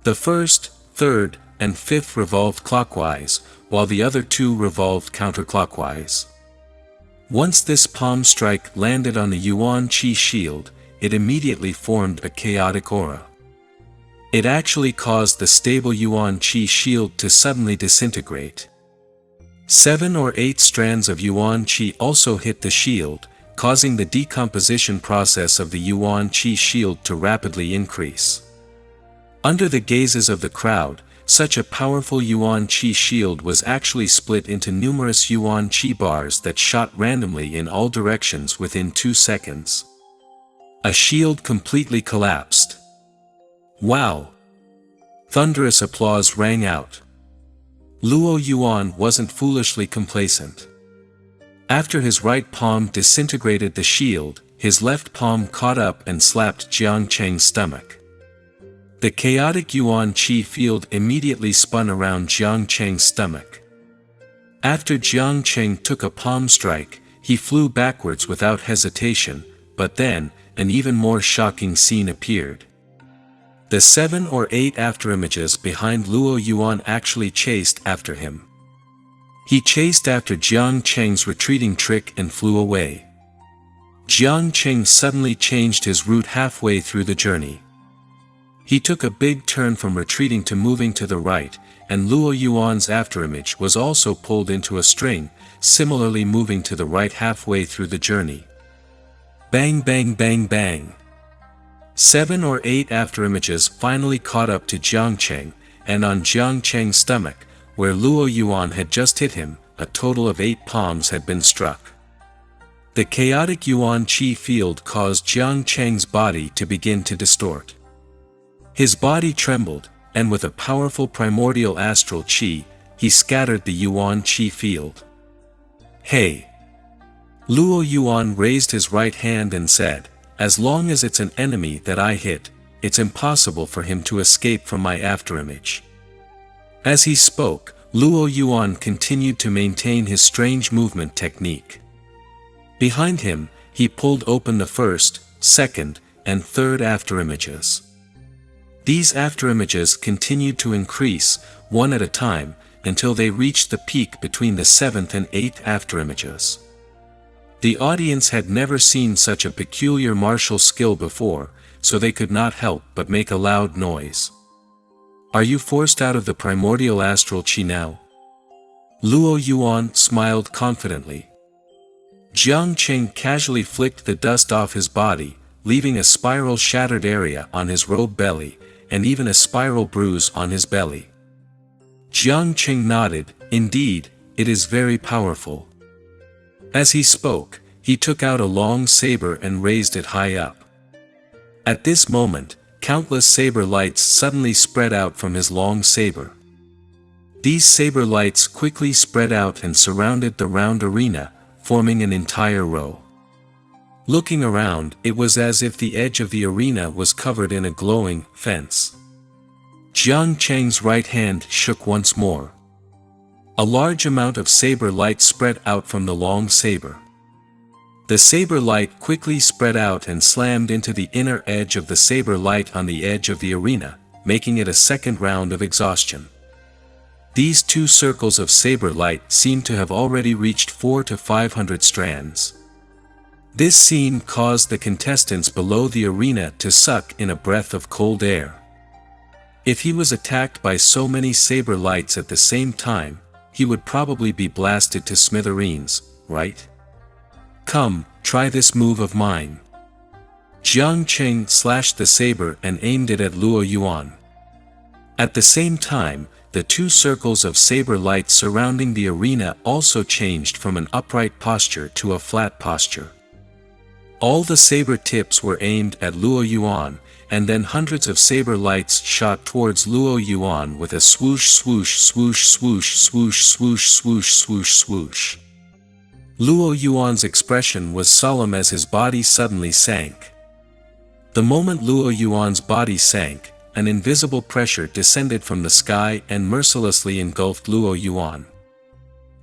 [SPEAKER 1] The first, third, and fifth revolved clockwise, while the other 2 revolved counterclockwise. Once this palm strike landed on the Yuan Qi shield, it immediately formed a chaotic aura. It actually caused the stable Yuan Qi shield to suddenly disintegrate. 7 or 8 strands of Yuan Qi also hit the shield, causing the decomposition process of the Yuan Qi shield to rapidly increase. Under the gazes of the crowd, such a powerful Yuan Qi shield was actually split into numerous Yuan Qi bars that shot randomly in all directions within 2 seconds. A shield completely collapsed. Wow! Thunderous applause rang out. Luo Yuan wasn't foolishly complacent. After his right palm disintegrated the shield, his left palm caught up and slapped Jiang Cheng's stomach. The chaotic Yuan Qi field immediately spun around Jiang Cheng's stomach. After Jiang Cheng took a palm strike, he flew backwards without hesitation, but then, an even more shocking scene appeared. The 7 or 8 afterimages behind Luo Yuan actually chased after him. He chased after Jiang Cheng's retreating trick and flew away. Jiang Cheng suddenly changed his route halfway through the journey. He took a big turn from retreating to moving to the right, and Luo Yuan's afterimage was also pulled into a string, similarly moving to the right halfway through the journey. Bang bang bang bang. 7 or 8 afterimages finally caught up to Jiang Cheng, and on Jiang Cheng's stomach, where Luo Yuan had just hit him, a total of 8 palms had been struck. The chaotic Yuan Qi field caused Jiang Cheng's body to begin to distort. His body trembled, and with a powerful primordial astral Qi, he scattered the Yuan Qi field. Hey! Luo Yuan raised his right hand and said, "As long as it's an enemy that I hit, it's impossible for him to escape from my afterimage." As he spoke, Luo Yuan continued to maintain his strange movement technique. Behind him, he pulled open the first, second, and third afterimages. These afterimages continued to increase, one at a time, until they reached the peak between the 7th and 8th afterimages. The audience had never seen such a peculiar martial skill before, so they could not help but make a loud noise. "Are you forced out of the primordial astral Qi now?" Luo Yuan smiled confidently. Jiang Cheng casually flicked the dust off his body, leaving a spiral shattered area on his robe belly, and even a spiral bruise on his belly. Jiang Cheng nodded, "Indeed, it is very powerful." As he spoke, he took out a long saber and raised it high up. At this moment, countless saber lights suddenly spread out from his long saber. These saber lights quickly spread out and surrounded the round arena, forming an entire row. Looking around, it was as if the edge of the arena was covered in a glowing fence. Jiang Cheng's right hand shook once more. A large amount of saber light spread out from the long saber. The saber light quickly spread out and slammed into the inner edge of the saber light on the edge of the arena, making it a second round of exhaustion. These 2 circles of saber light seemed to have already reached 400 to 500 strands. This scene caused the contestants below the arena to suck in a breath of cold air. If he was attacked by so many saber lights at the same time, he would probably be blasted to smithereens, right? "Come, try this move of mine." Jiang Cheng slashed the saber and aimed it at Luo Yuan. At the same time, the 2 circles of saber light surrounding the arena also changed from an upright posture to a flat posture. All the saber tips were aimed at Luo Yuan, and then hundreds of saber lights shot towards Luo Yuan with a swoosh swoosh swoosh swoosh swoosh swoosh swoosh swoosh swoosh. Luo Yuan's expression was solemn as his body suddenly sank. The moment Luo Yuan's body sank, an invisible pressure descended from the sky and mercilessly engulfed Luo Yuan.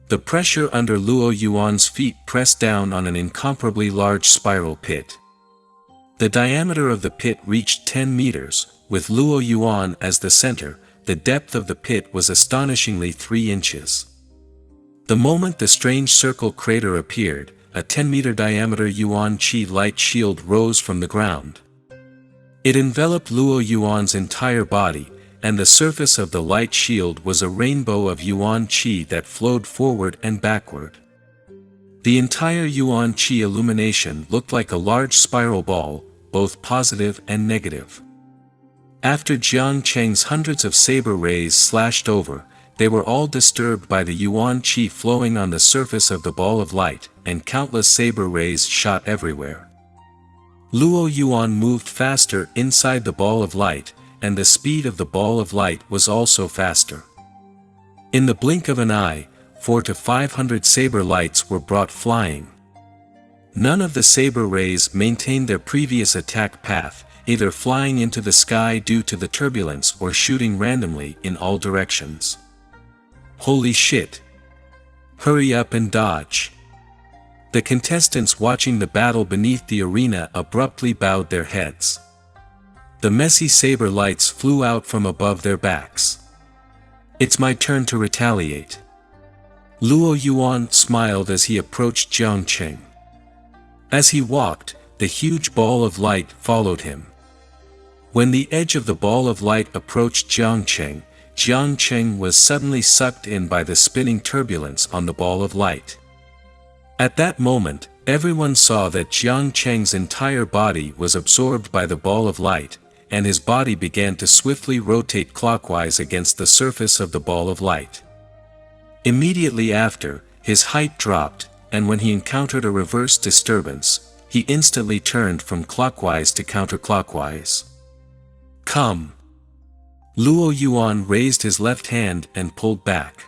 [SPEAKER 1] The pressure under Luo Yuan's feet pressed down on an incomparably large spiral pit. The diameter of the pit reached 10 meters, with Luo Yuan as the center. The depth of the pit was astonishingly 3 inches. The moment the strange circle crater appeared, a 10-meter diameter Yuan Qi light shield rose from the ground. It enveloped Luo Yuan's entire body, and the surface of the light shield was a rainbow of Yuan Qi that flowed forward and backward. The entire Yuan Qi illumination looked like a large spiral ball, both positive and negative. After Jiang Cheng's hundreds of saber rays slashed over, they were all disturbed by the Yuan Qi flowing on the surface of the ball of light, and countless saber rays shot everywhere. Luo Yuan moved faster inside the ball of light, and the speed of the ball of light was also faster. In the blink of an eye, 400 to 500 saber lights were brought flying. None of the saber rays maintained their previous attack path, either flying into the sky due to the turbulence or shooting randomly in all directions. Holy shit! Hurry up and dodge! The contestants watching the battle beneath the arena abruptly bowed their heads. The messy saber lights flew out from above their backs. It's my turn to retaliate. Luo Yuan smiled as he approached Jiang Cheng. As he walked, the huge ball of light followed him. When the edge of the ball of light approached Jiang Cheng was suddenly sucked in by the spinning turbulence on the ball of light. At that moment, everyone saw that Jiang Cheng's entire body was absorbed by the ball of light, and his body began to swiftly rotate clockwise against the surface of the ball of light. Immediately after, his height dropped, and when he encountered a reverse disturbance, he instantly turned from clockwise to counterclockwise. Come! Luo Yuan raised his left hand and pulled back.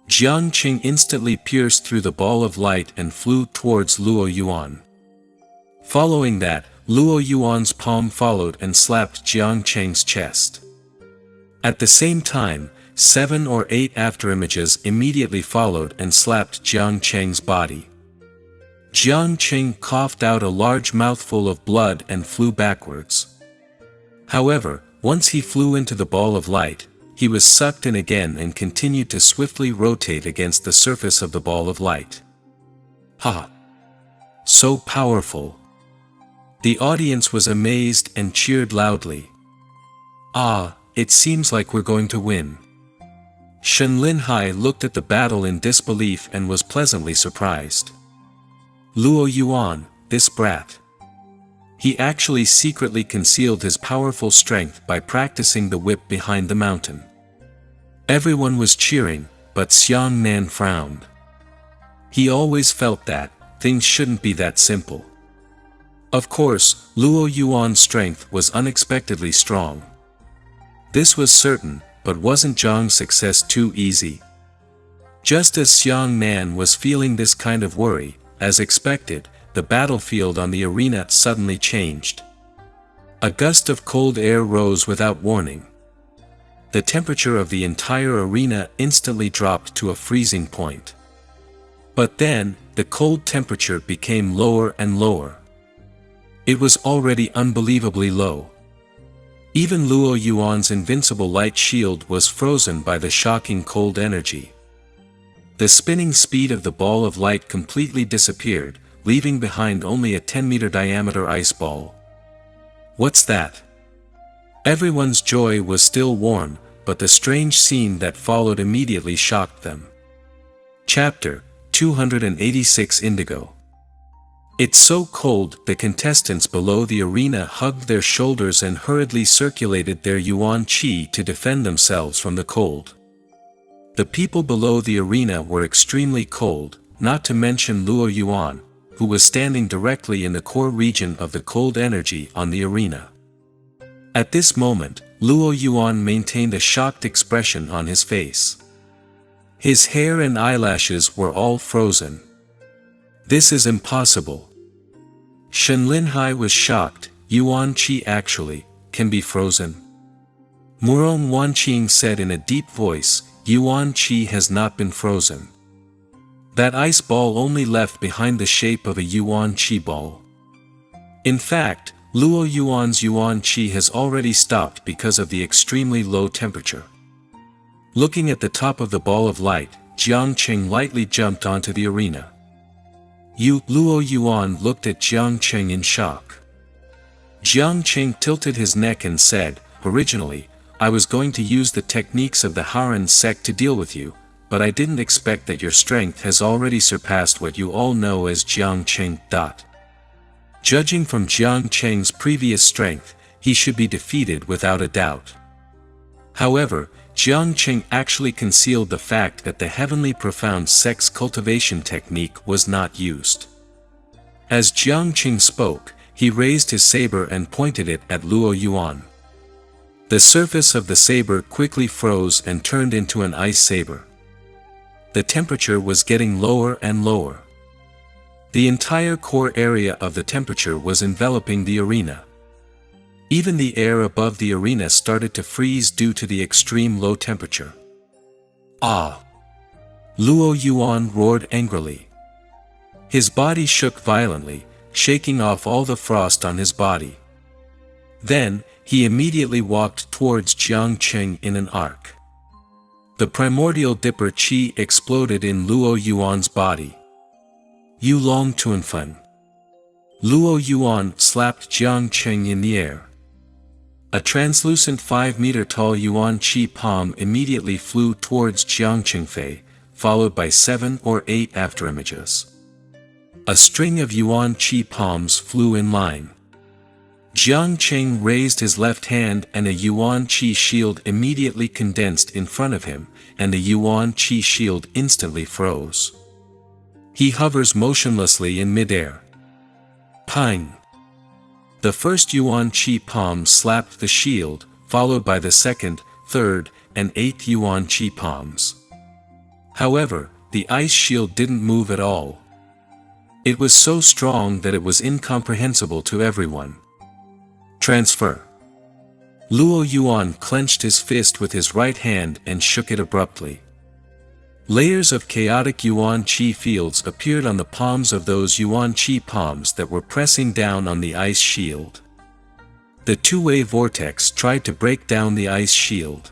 [SPEAKER 1] Jiang Cheng instantly pierced through the ball of light and flew towards Luo Yuan. Following that, Luo Yuan's palm followed and slapped Jiang Cheng's chest. At the same time, 7 or 8 afterimages immediately followed and slapped Jiang Cheng's body. Jiang Cheng coughed out a large mouthful of blood and flew backwards. However, once he flew into the ball of light, he was sucked in again and continued to swiftly rotate against the surface of the ball of light. Ha! So powerful! The audience was amazed and cheered loudly. Ah, it seems like we're going to win. Shen Linhai looked at the battle in disbelief and was pleasantly surprised. Luo Yuan, this brat. He actually secretly concealed his powerful strength by practicing the whip behind the mountain. Everyone was cheering, but Xiang Nan frowned. He always felt that things shouldn't be that simple. Of course, Luo Yuan's strength was unexpectedly strong. This was certain, but wasn't Zhang's success too easy? Just as Xiang Nan was feeling this kind of worry, as expected, the battlefield on the arena suddenly changed. A gust of cold air rose without warning. The temperature of the entire arena instantly dropped to a freezing point. But then, the cold temperature became lower and lower. It was already unbelievably low. Even Luo Yuan's invincible light shield was frozen by the shocking cold energy. The spinning speed of the ball of light completely disappeared, leaving behind only a 10-meter diameter ice ball. What's that? Everyone's joy was still warm, but the strange scene that followed immediately shocked them. Chapter 286 Indigo. It's so cold, the contestants below the arena hugged their shoulders and hurriedly circulated their Yuan Qi to defend themselves from the cold. The people below the arena were extremely cold, not to mention Luo Yuan, who was standing directly in the core region of the cold energy on the arena. At this moment, Luo Yuan maintained a shocked expression on his face. His hair and eyelashes were all frozen. This is impossible. Shen Linhai was shocked. Yuan Qi actually can be frozen. Murong Wanqing said in a deep voice, Yuan Qi has not been frozen. That ice ball only left behind the shape of a Yuan Qi ball. In fact, Luo Yuan's Yuan Qi has already stopped because of the extremely low temperature. Looking at the top of the ball of light, Jiang Qing lightly jumped onto the arena. Luo Yuan looked at Jiang Qing in shock. Jiang Qing tilted his neck and said, originally, I was going to use the techniques of the Haran sect to deal with you, but I didn't expect that your strength has already surpassed what you all know as Jiang Qing. Judging from Jiang Qing's previous strength, he should be defeated without a doubt. However, Jiang Qing actually concealed the fact that the heavenly profound sex cultivation technique was not used. As Jiang Qing spoke, he raised his saber and pointed it at Luo Yuan. The surface of the saber quickly froze and turned into an ice saber. The temperature was getting lower and lower. The entire core area of the temperature was enveloping the arena. Even the air above the arena started to freeze due to the extreme low temperature. Ah! Luo Yuan roared angrily. His body shook violently, shaking off all the frost on his body. Then, he immediately walked towards Jiang Qing in an arc. The primordial dipper qi exploded in Luo Yuan's body. Yu Long Tuanfen. Luo Yuan slapped Jiang Qing in the air. A translucent 5-meter-tall Yuan Qi palm immediately flew towards Jiang Qingfei, followed by 7 or 8 afterimages. A string of Yuan Qi palms flew in line. Jiang Qing raised his left hand and a Yuan Qi shield immediately condensed in front of him, and the Yuan Qi shield instantly froze. He hovers motionlessly in midair. Pang! The first Yuan Qi palm slapped the shield, followed by the second, third, and 8th Yuan Qi palms. However, the ice shield didn't move at all. It was so strong that it was incomprehensible to everyone. Transfer. Luo Yuan clenched his fist with his right hand and shook it abruptly. Layers of chaotic Yuan Qi fields appeared on the palms of those Yuan Qi palms that were pressing down on the ice shield. The two-way vortex tried to break down the ice shield.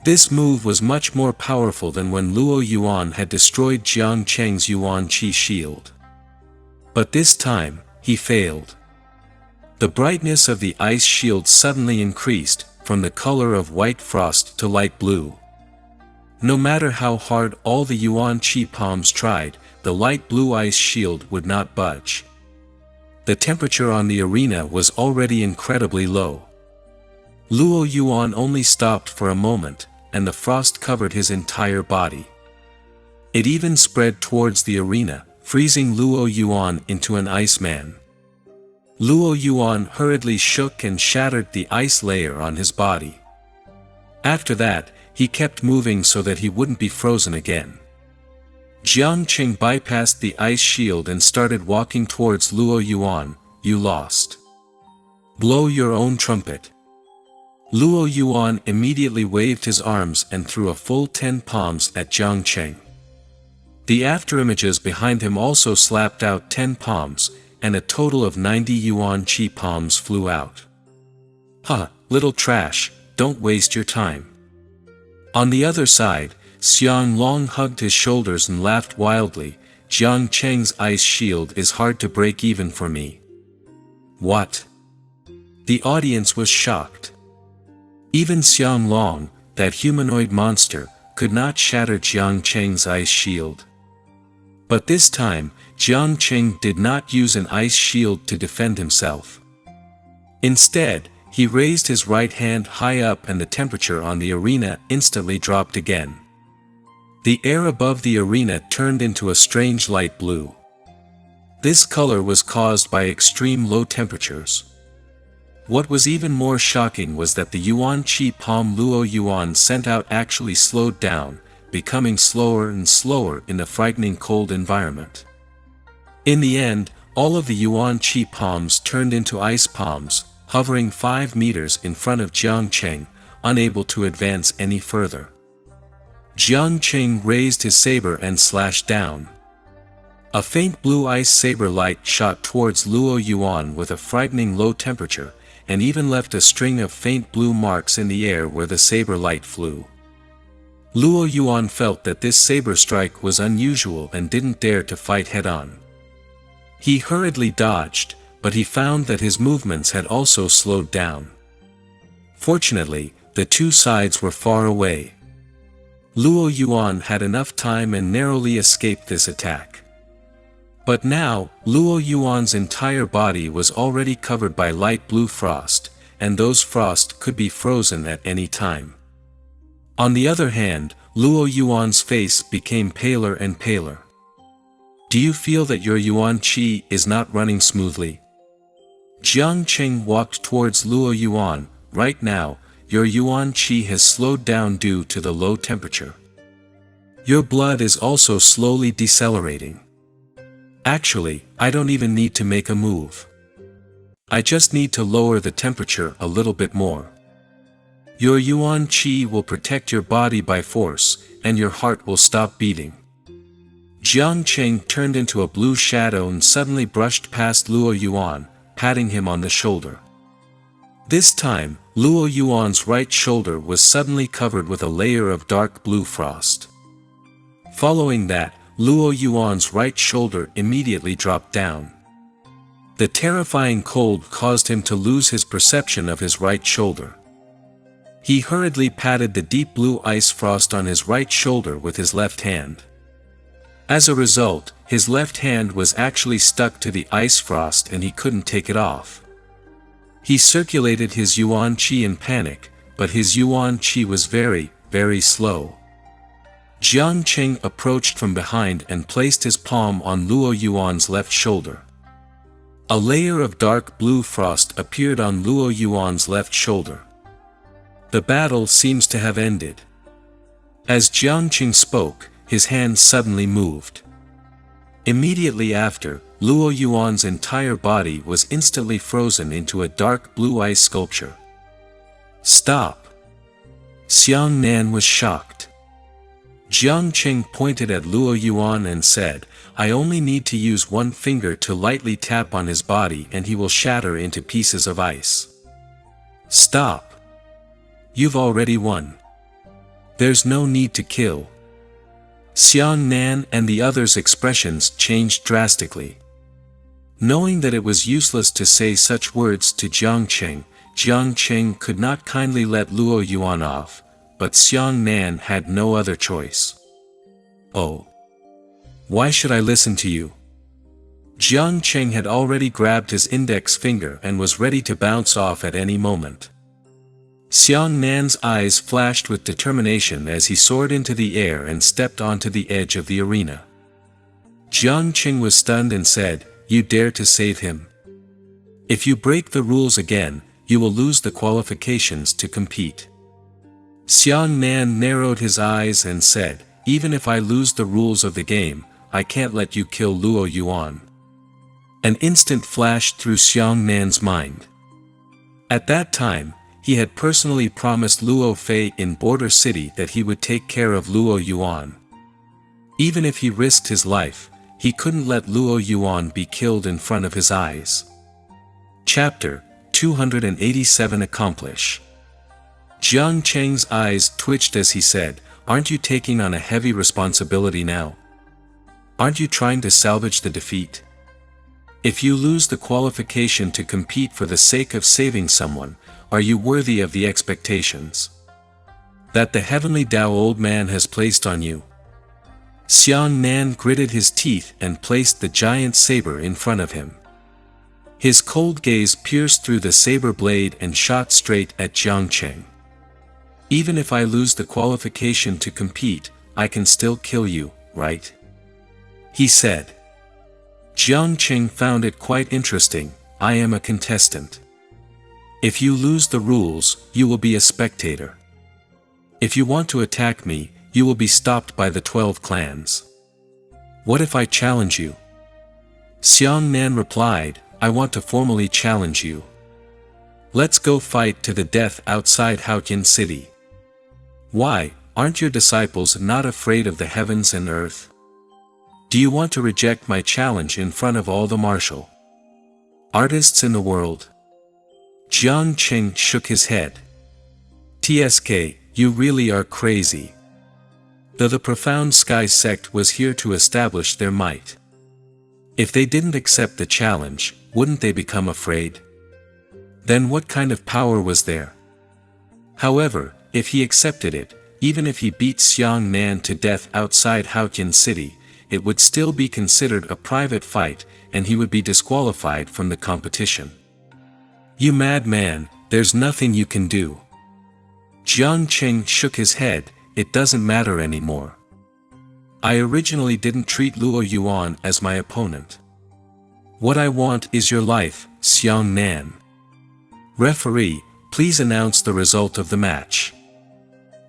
[SPEAKER 1] This move was much more powerful than when Luo Yuan had destroyed Jiang Qing's Yuan Qi shield. But this time, he failed. The brightness of the ice shield suddenly increased, from the color of white frost to light blue. No matter how hard all the Yuan Qi palms tried, the light blue ice shield would not budge. The temperature on the arena was already incredibly low. Luo Yuan only stopped for a moment, and the frost covered his entire body. It even spread towards the arena, freezing Luo Yuan into an iceman. Luo Yuan hurriedly shook and shattered the ice layer on his body. After that, he kept moving so that he wouldn't be frozen again. Jiang Qing bypassed the ice shield and started walking towards Luo Yuan. You lost. Blow your own trumpet. Luo Yuan immediately waved his arms and threw a full 10 palms at Jiang Qing. The afterimages behind him also slapped out 10 palms, and a total of 90 Yuan Qi palms flew out. Ha, little trash, don't waste your time. On the other side, Xiang Long hugged his shoulders and laughed wildly. Jiang Qing's ice shield is hard to break even for me. What? The audience was shocked. Even Xiang Long, that humanoid monster, could not shatter Jiang Qing's ice shield. But this time, Jiang Qing did not use an ice shield to defend himself. Instead, he raised his right hand high up and the temperature on the arena instantly dropped again. The air above the arena turned into a strange light blue. This color was caused by extreme low temperatures. What was even more shocking was that the Yuan Qi palm Luo Yuan sent out actually slowed down, becoming slower and slower in the frightening cold environment. In the end, all of the Yuan Qi palms turned into ice palms, hovering 5 meters in front of Jiang Qing, unable to advance any further. Jiang Qing raised his saber and slashed down. A faint blue ice saber light shot towards Luo Yuan with a frightening low temperature, and even left a string of faint blue marks in the air where the saber light flew. Luo Yuan felt that this saber strike was unusual and didn't dare to fight head-on. He hurriedly dodged, but he found that his movements had also slowed down. Fortunately, the two sides were far away. Luo Yuan had enough time and narrowly escaped this attack. But now, Luo Yuan's entire body was already covered by light blue frost, and those frosts could be frozen at any time. On the other hand, Luo Yuan's face became paler and paler. Do you feel that your Yuan Qi is not running smoothly? Jiang Qing walked towards Luo Yuan. Right now, your Yuan Qi has slowed down due to the low temperature. Your blood is also slowly decelerating. Actually, I don't even need to make a move. I just need to lower the temperature a little bit more. Your Yuan Qi will protect your body by force, and your heart will stop beating. Jiang Qing turned into a blue shadow and suddenly brushed past Luo Yuan, patting him on the shoulder. This time, Luo Yuan's right shoulder was suddenly covered with a layer of dark blue frost. Following that, Luo Yuan's right shoulder immediately dropped down. The terrifying cold caused him to lose his perception of his right shoulder. He hurriedly patted the deep blue ice frost on his right shoulder with his left hand. As a result, his left hand was actually stuck to the ice frost and he couldn't take it off. He circulated his Yuan Qi in panic, but his Yuan Qi was very, very slow. Jiang Qing approached from behind and placed his palm on Luo Yuan's left shoulder. A layer of dark blue frost appeared on Luo Yuan's left shoulder. The battle seems to have ended. As Jiang Qing spoke, his hand suddenly moved. Immediately after, Luo Yuan's entire body was instantly frozen into a dark blue ice sculpture. Stop! Xiang Nan was shocked. Jiang Qing pointed at Luo Yuan and said, I only need to use one finger to lightly tap on his body and he will shatter into pieces of ice. Stop! You've already won. There's no need to kill. Xiang Nan and the others' expressions changed drastically. Knowing that it was useless to say such words to Jiang Qing could not kindly let Luo Yuan off, but Xiang Nan had no other choice. Oh! Why should I listen to you? Jiang Qing had already grabbed his index finger and was ready to bounce off at any moment. Xiang Nan's eyes flashed with determination as he soared into the air and stepped onto the edge of the arena. Jiang Qing was stunned and said, You dare to save him? If you break the rules again, you will lose the qualifications to compete. Xiang Nan narrowed his eyes and said, Even if I lose the rules of the game, I can't let you kill Luo Yuan. An instant flashed through Xiang Nan's mind. At that time, he had personally promised Luo Fei in Border City that he would take care of Luo Yuan. Even if he risked his life, he couldn't let Luo Yuan be killed in front of his eyes. Chapter 287 Accomplish. Jiang Qing's eyes twitched as he said, Aren't you taking on a heavy responsibility now? Aren't you trying to salvage the defeat? If you lose the qualification to compete for the sake of saving someone, are you worthy of the expectations that the heavenly Tao old man has placed on you? Xiang Nan gritted his teeth and placed the giant saber in front of him. His cold gaze pierced through the saber blade and shot straight at Jiang Qing. Even if I lose the qualification to compete, I can still kill you, right? He said. Jiang Qing found it quite interesting. I am a contestant. If you lose the rules, you will be a spectator. If you want to attack me, you will be stopped by the 12 clans. What if I challenge you? Xiang Nan replied, I want to formally challenge you. Let's go fight to the death outside Haotian City. Why, aren't your disciples not afraid of the heavens and earth? Do you want to reject my challenge in front of all the martial artists in the world? Jiang Qing shook his head. TSK, you really are crazy. Though the Profound Sky sect was here to establish their might. If they didn't accept the challenge, wouldn't they become afraid? Then what kind of power was there? However, if he accepted it, even if he beat Xiang Nan to death outside Haotian City, it would still be considered a private fight, and he would be disqualified from the competition. You mad man, there's nothing you can do. Jiang Qing shook his head. It doesn't matter anymore. I originally didn't treat Luo Yuan as my opponent. What I want is your life, Xiang Nan. Referee, please announce the result of the match.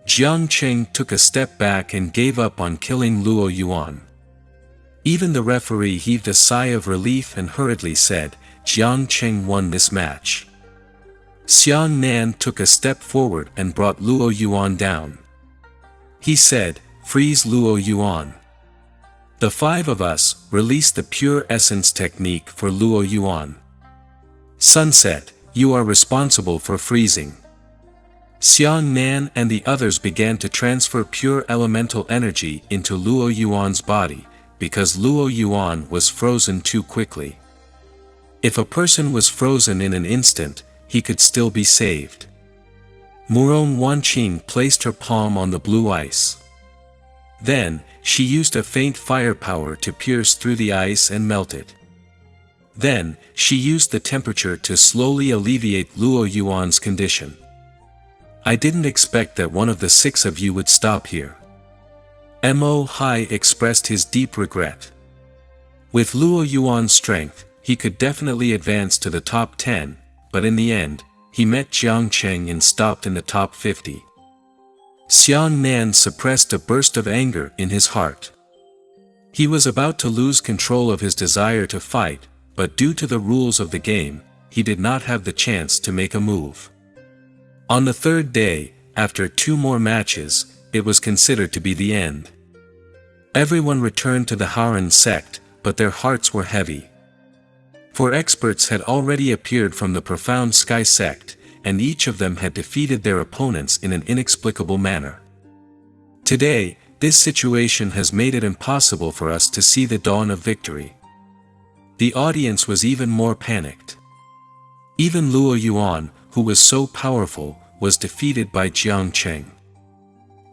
[SPEAKER 1] Jiang Qing took a step back and gave up on killing Luo Yuan. Even the referee heaved a sigh of relief and hurriedly said, Jiang Qing won this match. Xiang Nan took a step forward and brought Luo Yuan down. He said, freeze Luo Yuan. The five of us released the pure essence technique for Luo Yuan. Sunset, you are responsible for freezing. Xiang Nan and the others began to transfer pure elemental energy into Luo Yuan's body, because Luo Yuan was frozen too quickly. If a person was frozen in an instant, he could still be saved. Muron Wanqing placed her palm on the blue ice. Then, she used a faint firepower to pierce through the ice and melt it. Then, she used the temperature to slowly alleviate Luo Yuan's condition. I didn't expect that one of the six of you would stop here. Mo Hai expressed his deep regret. With Luo Yuan's strength, he could definitely advance to the top 10, but in the end, he met Jiang Qing and stopped in the top 50. Xiang Nan suppressed a burst of anger in his heart. He was about to lose control of his desire to fight, but due to the rules of the game, he did not have the chance to make a move. On the third day, after 2 more matches, it was considered to be the end. Everyone returned to the Haoran sect, but their hearts were heavy. For experts had already appeared from the Profound Sky sect, and each of them had defeated their opponents in an inexplicable manner. Today, this situation has made it impossible for us to see the dawn of victory. The audience was even more panicked. Even Luo Yuan, who was so powerful, was defeated by Jiang Qing.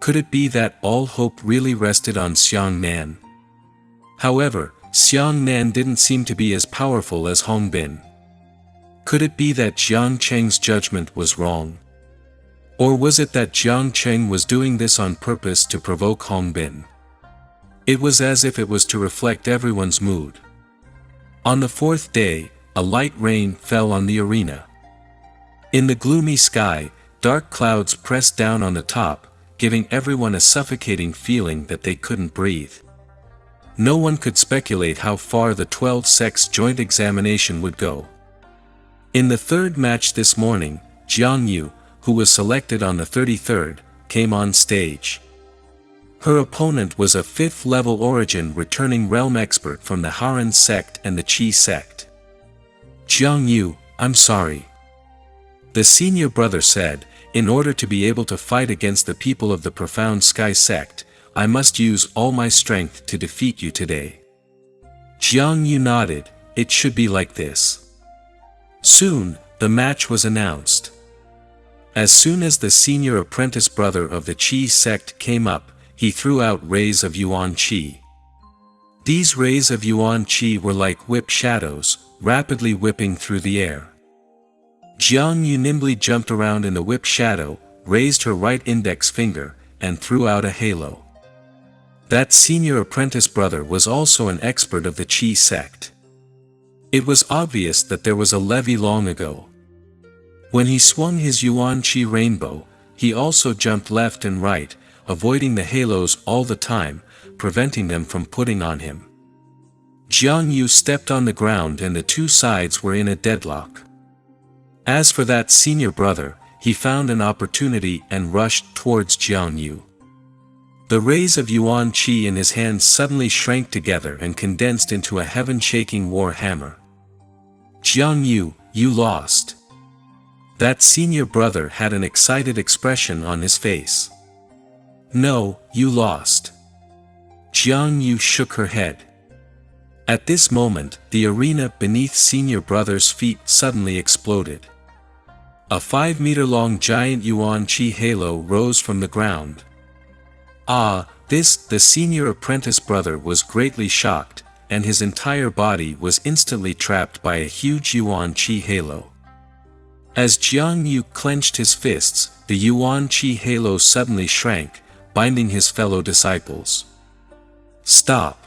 [SPEAKER 1] Could it be that all hope really rested on Xiang Nan? However, Xiang Nan didn't seem to be as powerful as Hong Bin. Could it be that Jiang Qing's judgment was wrong? Or was it that Jiang Qing was doing this on purpose to provoke Hong Bin? It was as if it was to reflect everyone's mood. On the 4th day, a light rain fell on the arena. In the gloomy sky, dark clouds pressed down on the top, giving everyone a suffocating feeling that they couldn't breathe. No one could speculate how far the 12 sects joint examination would go. In the 3rd match this morning, Jiang Yu, who was selected on the 33rd, came on stage. Her opponent was a 5th level origin returning realm expert from the Haoran sect and the Qi sect. Jiang Yu, I'm sorry. The senior brother said, in order to be able to fight against the people of the Profound Sky sect, I must use all my strength to defeat you today. Jiang Yu nodded, it should be like this. Soon, the match was announced. As soon as the senior apprentice brother of the Qi sect came up, he threw out rays of Yuan Qi. These rays of Yuan Qi were like whip shadows, rapidly whipping through the air. Jiang Yu nimbly jumped around in the whip shadow, raised her right index finger, and threw out a halo. That senior apprentice brother was also an expert of the Qi sect. It was obvious that there was a levy long ago. When he swung his Yuan Qi rainbow, he also jumped left and right, avoiding the halos all the time, preventing them from putting on him. Jiang Yu stepped on the ground and the two sides were in a deadlock. As for that senior brother, he found an opportunity and rushed towards Jiang Yu. The rays of Yuan Qi in his hands suddenly shrank together and condensed into a heaven-shaking war hammer. Jiang Yu, you lost. That senior brother had an excited expression on his face. No, you lost. Jiang Yu shook her head. At this moment, the arena beneath senior brother's feet suddenly exploded. A 5-meter-long giant Yuan Qi halo rose from the ground. The senior apprentice brother was greatly shocked, and his entire body was instantly trapped by a huge Yuan Qi halo. As Jiang Yu clenched his fists, the Yuan Qi halo suddenly shrank, binding his fellow disciples. Stop.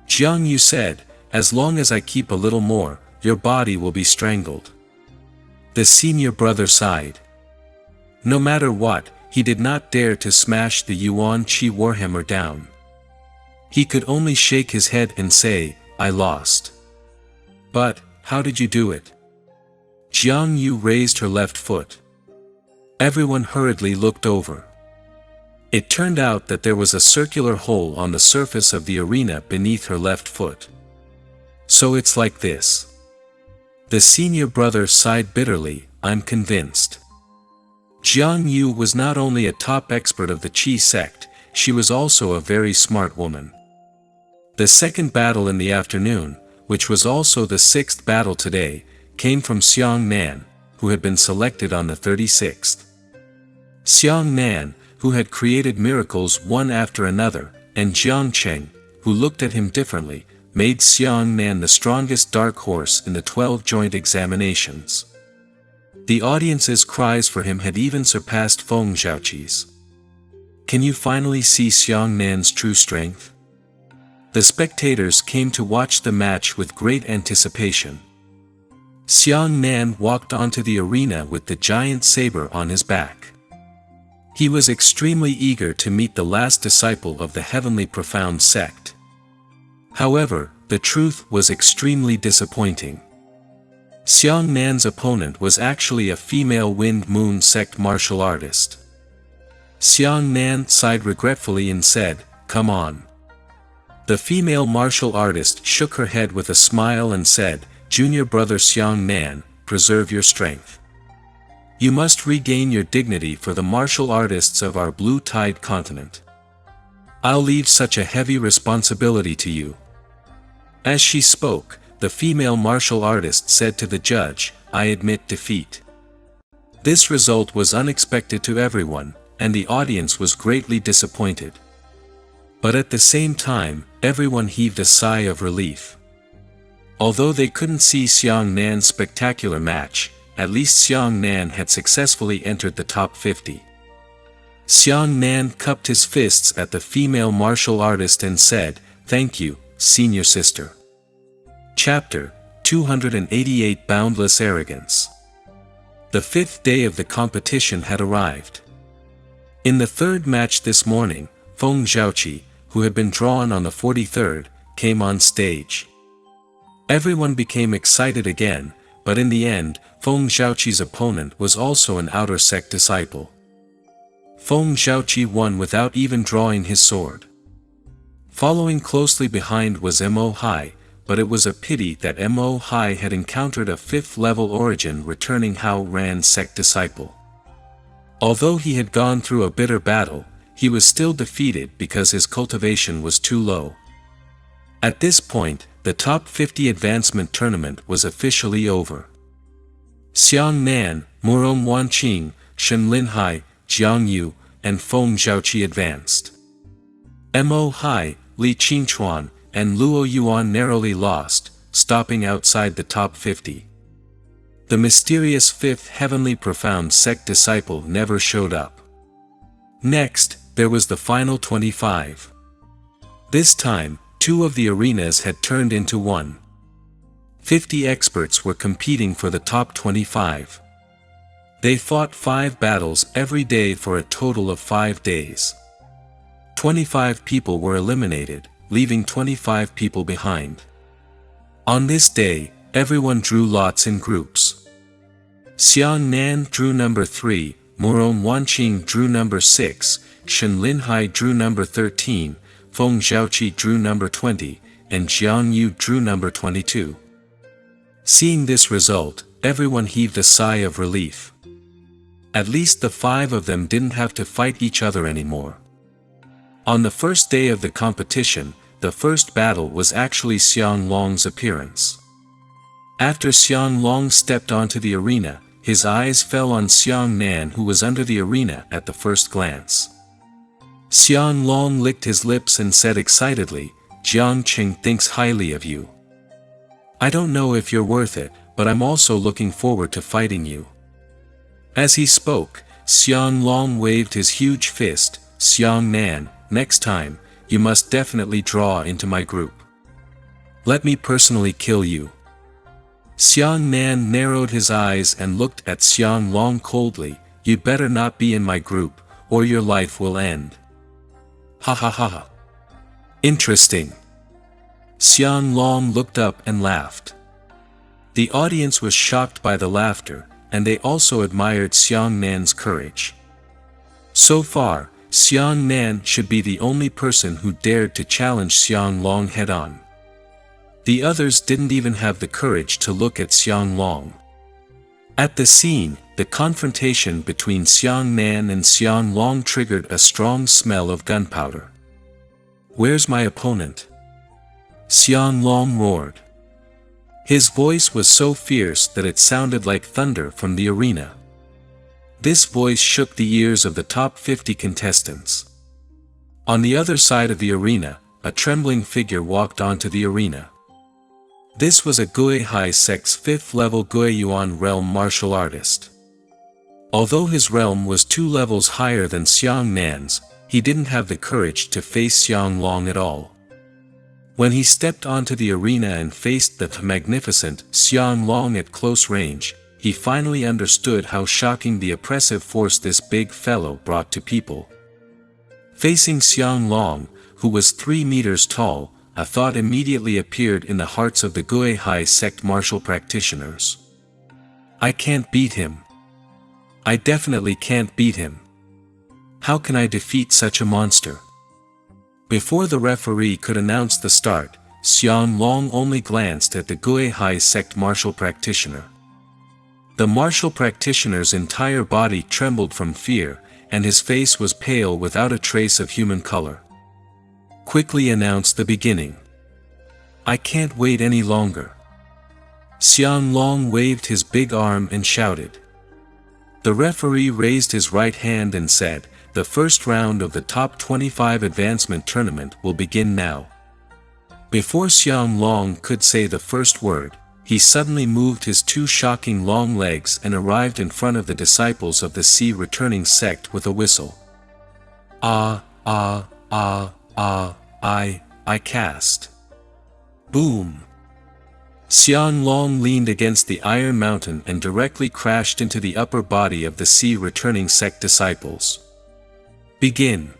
[SPEAKER 1] Jiang Yu said, as long as I keep a little more, your body will be strangled. The senior brother sighed. No matter what, he did not dare to smash the Yuan Qi warhammer down. He could only shake his head and say, I lost. But, how did you do it? Jiang Yu raised her left foot. Everyone hurriedly looked over. It turned out that there was a circular hole on the surface of the arena beneath her left foot. So it's like this. The senior brother sighed bitterly, I'm convinced. Jiang Yu was not only a top expert of the Qi sect, she was also a very smart woman. The second battle in the afternoon, which was also the 6th battle today, came from Xiang Nan, who had been selected on the 36th. Xiang Nan, who had created miracles one after another, and Jiang Cheng, who looked at him differently, made Xiang Nan the strongest dark horse in the 12 joint examinations. The audience's cries for him had even surpassed Feng Zhaoqi's. Can you finally see Xiang Nan's true strength? The spectators came to watch the match with great anticipation. Xiang Nan walked onto the arena with the giant saber on his back. He was extremely eager to meet the last disciple of the heavenly profound sect. However, the truth was extremely disappointing. Xiang Nan's opponent was actually a female Wind Moon sect martial artist. Xiang Nan sighed regretfully and said, Come on. The female martial artist shook her head with a smile and said, Junior brother Xiang Nan, preserve your strength. You must regain your dignity for the martial artists of our Blue Tide continent. I'll leave such a heavy responsibility to you. As she spoke, the female martial artist said to the judge, I admit defeat. This result was unexpected to everyone, and the audience was greatly disappointed. But at the same time, everyone heaved a sigh of relief. Although they couldn't see Xiang Nan's spectacular match, at least Xiang Nan had successfully entered the top 50. Xiang Nan cupped his fists at the female martial artist and said, Thank you, senior sister. Chapter 288 Boundless Arrogance. The 5th day of the competition had arrived. In the 3rd match this morning, Feng Zhaoqi, who had been drawn on the 43rd, came on stage. Everyone became excited again, but in the end, Feng Zhaoqi's opponent was also an outer sect disciple. Feng Zhaoqi won without even drawing his sword. Following closely behind was Mo Hai, but it was a pity that Mo Hai had encountered a 5th-level origin returning Hao Ran sect disciple. Although he had gone through a bitter battle, he was still defeated because his cultivation was too low. At this point, the top 50 advancement tournament was officially over. Xiang Nan, Murong Wanqing, Shen Linhai, Jiang Yu, and Feng Zhaoqi advanced. Mo Hai, Li Qingchuan, and Luo Yuan narrowly lost, stopping outside the top 50. The mysterious 5th heavenly profound sect disciple never showed up. Next, there was the final 25. This time, 2 of the arenas had turned into 1. 50 experts were competing for the top 25. They fought 5 battles every day for a total of 5 days. 25 people were eliminated, leaving 25 people behind. On this day, everyone drew lots in groups. Xiang Nan drew number 3, Moron Wanqing drew number 6, Shen Linhai drew number 13, Feng Xiaoqi drew number 20, and Jiang Yu drew number 22. Seeing this result, everyone heaved a sigh of relief. At least the 5 of them didn't have to fight each other anymore. On the first day of the competition, the first battle was actually Xiang Long's appearance. After Xiang Long stepped onto the arena, his eyes fell on Xiang Nan, who was under the arena at the first glance. Xiang Long licked his lips and said excitedly, "Jiang Qing thinks highly of you. I don't know if you're worth it, but I'm also looking forward to fighting you." As he spoke, Xiang Long waved his huge fist. "Xiang Nan, next time, you must definitely draw into my group. Let me personally kill you." Xiang Nan narrowed his eyes and looked at Xiang Long coldly. "You'd better not be in my group, or your life will end." "Ha ha ha ha. Interesting." Xiang Long looked up and laughed. The audience was shocked by the laughter, and they also admired Xiang Nan's courage. So far, Xiang Nan should be the only person who dared to challenge Xiang Long head-on. The others didn't even have the courage to look at Xiang Long. At the scene, the confrontation between Xiang Nan and Xiang Long triggered a strong smell of gunpowder. "Where's my opponent?" Xiang Long roared. His voice was so fierce that it sounded like thunder from the arena. This voice shook the ears of the top 50 contestants. On the other side of the arena, a trembling figure walked onto the arena. This was a Guihai sect's 5th level Guiyuan realm martial artist. Although his realm was 2 levels higher than Xiang Nan's, he didn't have the courage to face Xiang Long at all. When he stepped onto the arena and faced the magnificent Xiang Long at close range, he finally understood how shocking the oppressive force this big fellow brought to people. Facing Xiang Long, who was 3 meters tall, a thought immediately appeared in the hearts of the Guihai sect martial practitioners. "I can't beat him. I definitely can't beat him. How can I defeat such a monster?" Before the referee could announce the start, Xiang Long only glanced at the Guihai sect martial practitioner. The martial practitioner's entire body trembled from fear, and his face was pale without a trace of human color. "Quickly announce the beginning. I can't wait any longer." Xiang Long waved his big arm and shouted. The referee raised his right hand and said, "The first round of the top 25 advancement tournament will begin now." Before Xiang Long could say the first word, he suddenly moved his 2 shocking long legs and arrived in front of the disciples of the Sea returning sect with a whistle. I cast." Boom! Xiang Long leaned against the iron mountain and directly crashed into the upper body of the Sea returning sect disciples. "Begin."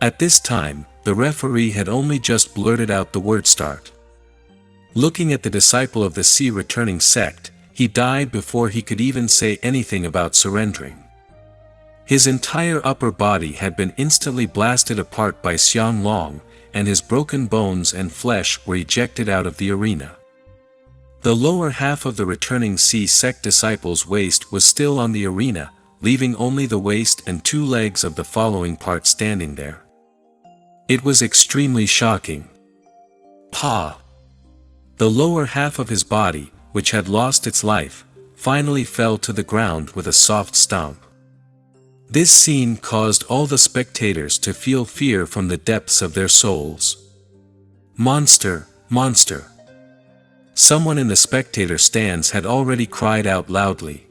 [SPEAKER 1] At this time, the referee had only just blurted out the word "start." Looking at the disciple of the Sea returning sect, he died before he could even say anything about surrendering. His entire upper body had been instantly blasted apart by Xiang Long, and his broken bones and flesh were ejected out of the arena. The lower half of the returning Sea sect disciple's waist was still on the arena, leaving only the waist and 2 legs of the following part standing there. It was extremely shocking. Pa! The lower half of his body, which had lost its life, finally fell to the ground with a soft stomp. This scene caused all the spectators to feel fear from the depths of their souls. "Monster! Monster!" Someone in the spectator stands had already cried out loudly.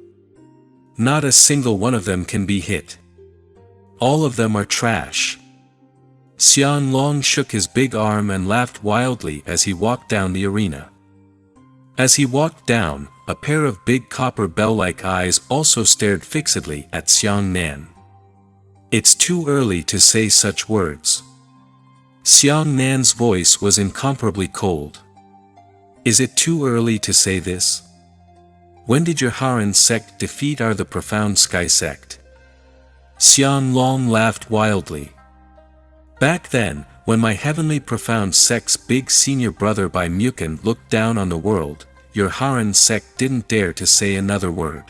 [SPEAKER 1] "Not a single one of them can be hit. All of them are trash." Xiang Long shook his big arm and laughed wildly as he walked down the arena. As he walked down, a pair of big copper bell-like eyes also stared fixedly at Xiang Nan. "It's too early to say such words." Xiang Nan's voice was incomparably cold. "Is it too early to say this? When did your Haran sect defeat our the Profound Sky sect? Xiang Long laughed wildly. Back then, when my heavenly profound sect's big senior brother Bai Mukin looked down on the world, your Haran sect didn't dare to say another word.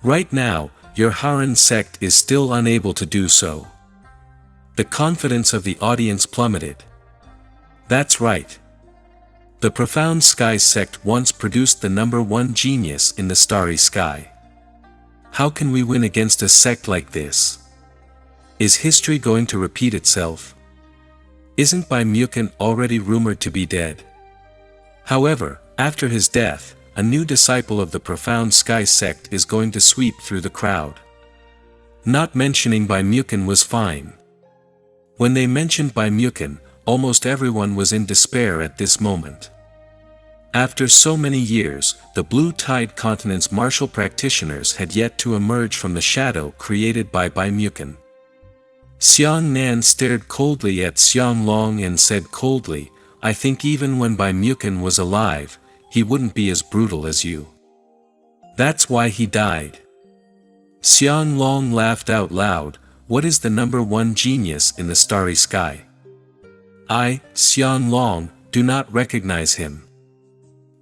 [SPEAKER 1] Right now, your Haran sect is still unable to do so. The confidence of the audience plummeted. That's right. The Profound Sky sect once produced the #1 genius in the starry sky. How can we win against a sect like this? Is history going to repeat itself? Isn't Bai Mukin already rumored to be dead? However, after his death, a new disciple of the Profound Sky sect is going to sweep through the crowd. Not mentioning Bai Mukin was fine. When they mentioned Bai Mukin, almost everyone was in despair at this moment. After so many years, the Blue Tide Continent's martial practitioners had yet to emerge from the shadow created by Bai Mukin. Xiang Nan stared coldly at Xiang Long and said coldly, I think even when Bai Mukin was alive, he wouldn't be as brutal as you. That's why he died. Xiang Long laughed out loud, what is the #1 genius in the starry sky? I, Xiang Long, do not recognize him.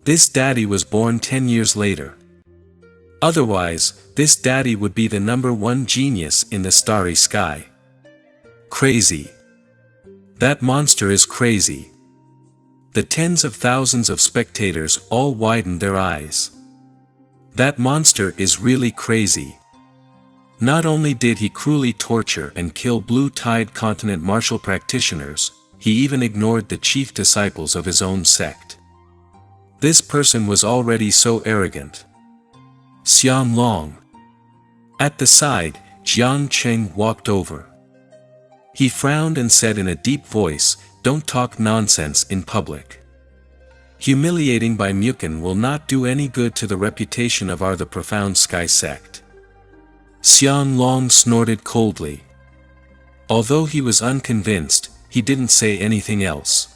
[SPEAKER 1] This daddy was born 10 years later. Otherwise, this daddy would be the #1 genius in the starry sky. Crazy. That monster is crazy. The tens of thousands of spectators all widened their eyes. That monster is really crazy. Not only did he cruelly torture and kill Blue Tide Continent martial practitioners, he even ignored the chief disciples of his own sect. This person was already so arrogant. Xiang Long. At the side, Jiang Cheng walked over. He frowned and said in a deep voice, don't talk nonsense in public. Humiliating Bai Mukin will not do any good to the reputation of our the Profound Sky sect. Xiang Long snorted coldly. Although he was unconvinced, he didn't say anything else.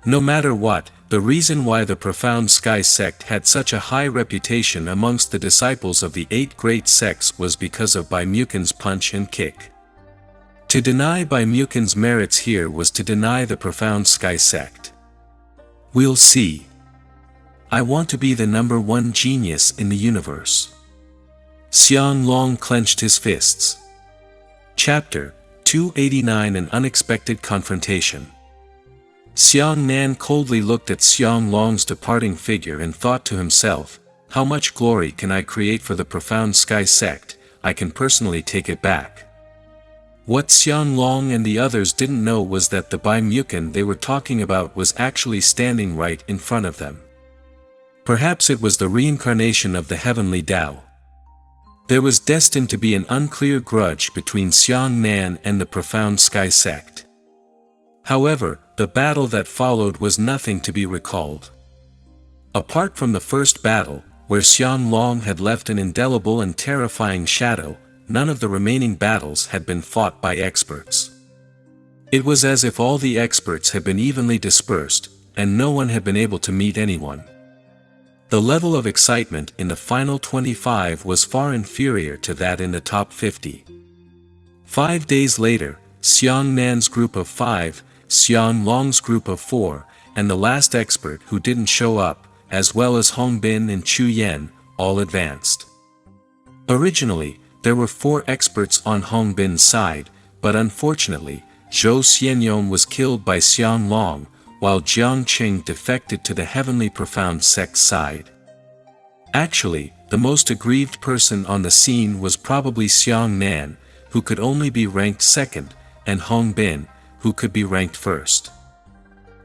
[SPEAKER 1] No matter what, the reason why the Profound Sky sect had such a high reputation amongst the disciples of the 8 great sects was because of Bai Mukin's punch and kick. To deny Bai Mukin's merits here was to deny the Profound Sky sect. We'll see. I want to be the #1 genius in the universe. Xiang Long clenched his fists. Chapter 289 An Unexpected Confrontation. Xiang Nan coldly looked at Xiang Long's departing figure and thought to himself, how much glory can I create for the Profound Sky sect, I can personally take it back. What Xiang Long and the others didn't know was that the Bai Mukin they were talking about was actually standing right in front of them. Perhaps it was the reincarnation of the heavenly Tao. There was destined to be an unclear grudge between Xiang Nan and the Profound Sky sect. However, the battle that followed was nothing to be recalled. Apart from the first battle, where Xiang Long had left an indelible and terrifying shadow, none of the remaining battles had been fought by experts. It was as if all the experts had been evenly dispersed, and no one had been able to meet anyone. The level of excitement in the final 25 was far inferior to that in the top 50. 5 days later, Xiang Nan's group of 5, Xiang Long's group of 4, and the last expert who didn't show up, as well as Hong Bin and Chu Yan, all advanced. Originally, there were 4 experts on Hong Bin's side, but unfortunately, Zhou Xianyong was killed by Xiang Long, while Jiang Qing defected to the Heavenly Profound Sect's side. Actually, the most aggrieved person on the scene was probably Xiang Nan, who could only be ranked 2nd, and Hong Bin, who could be ranked 1st.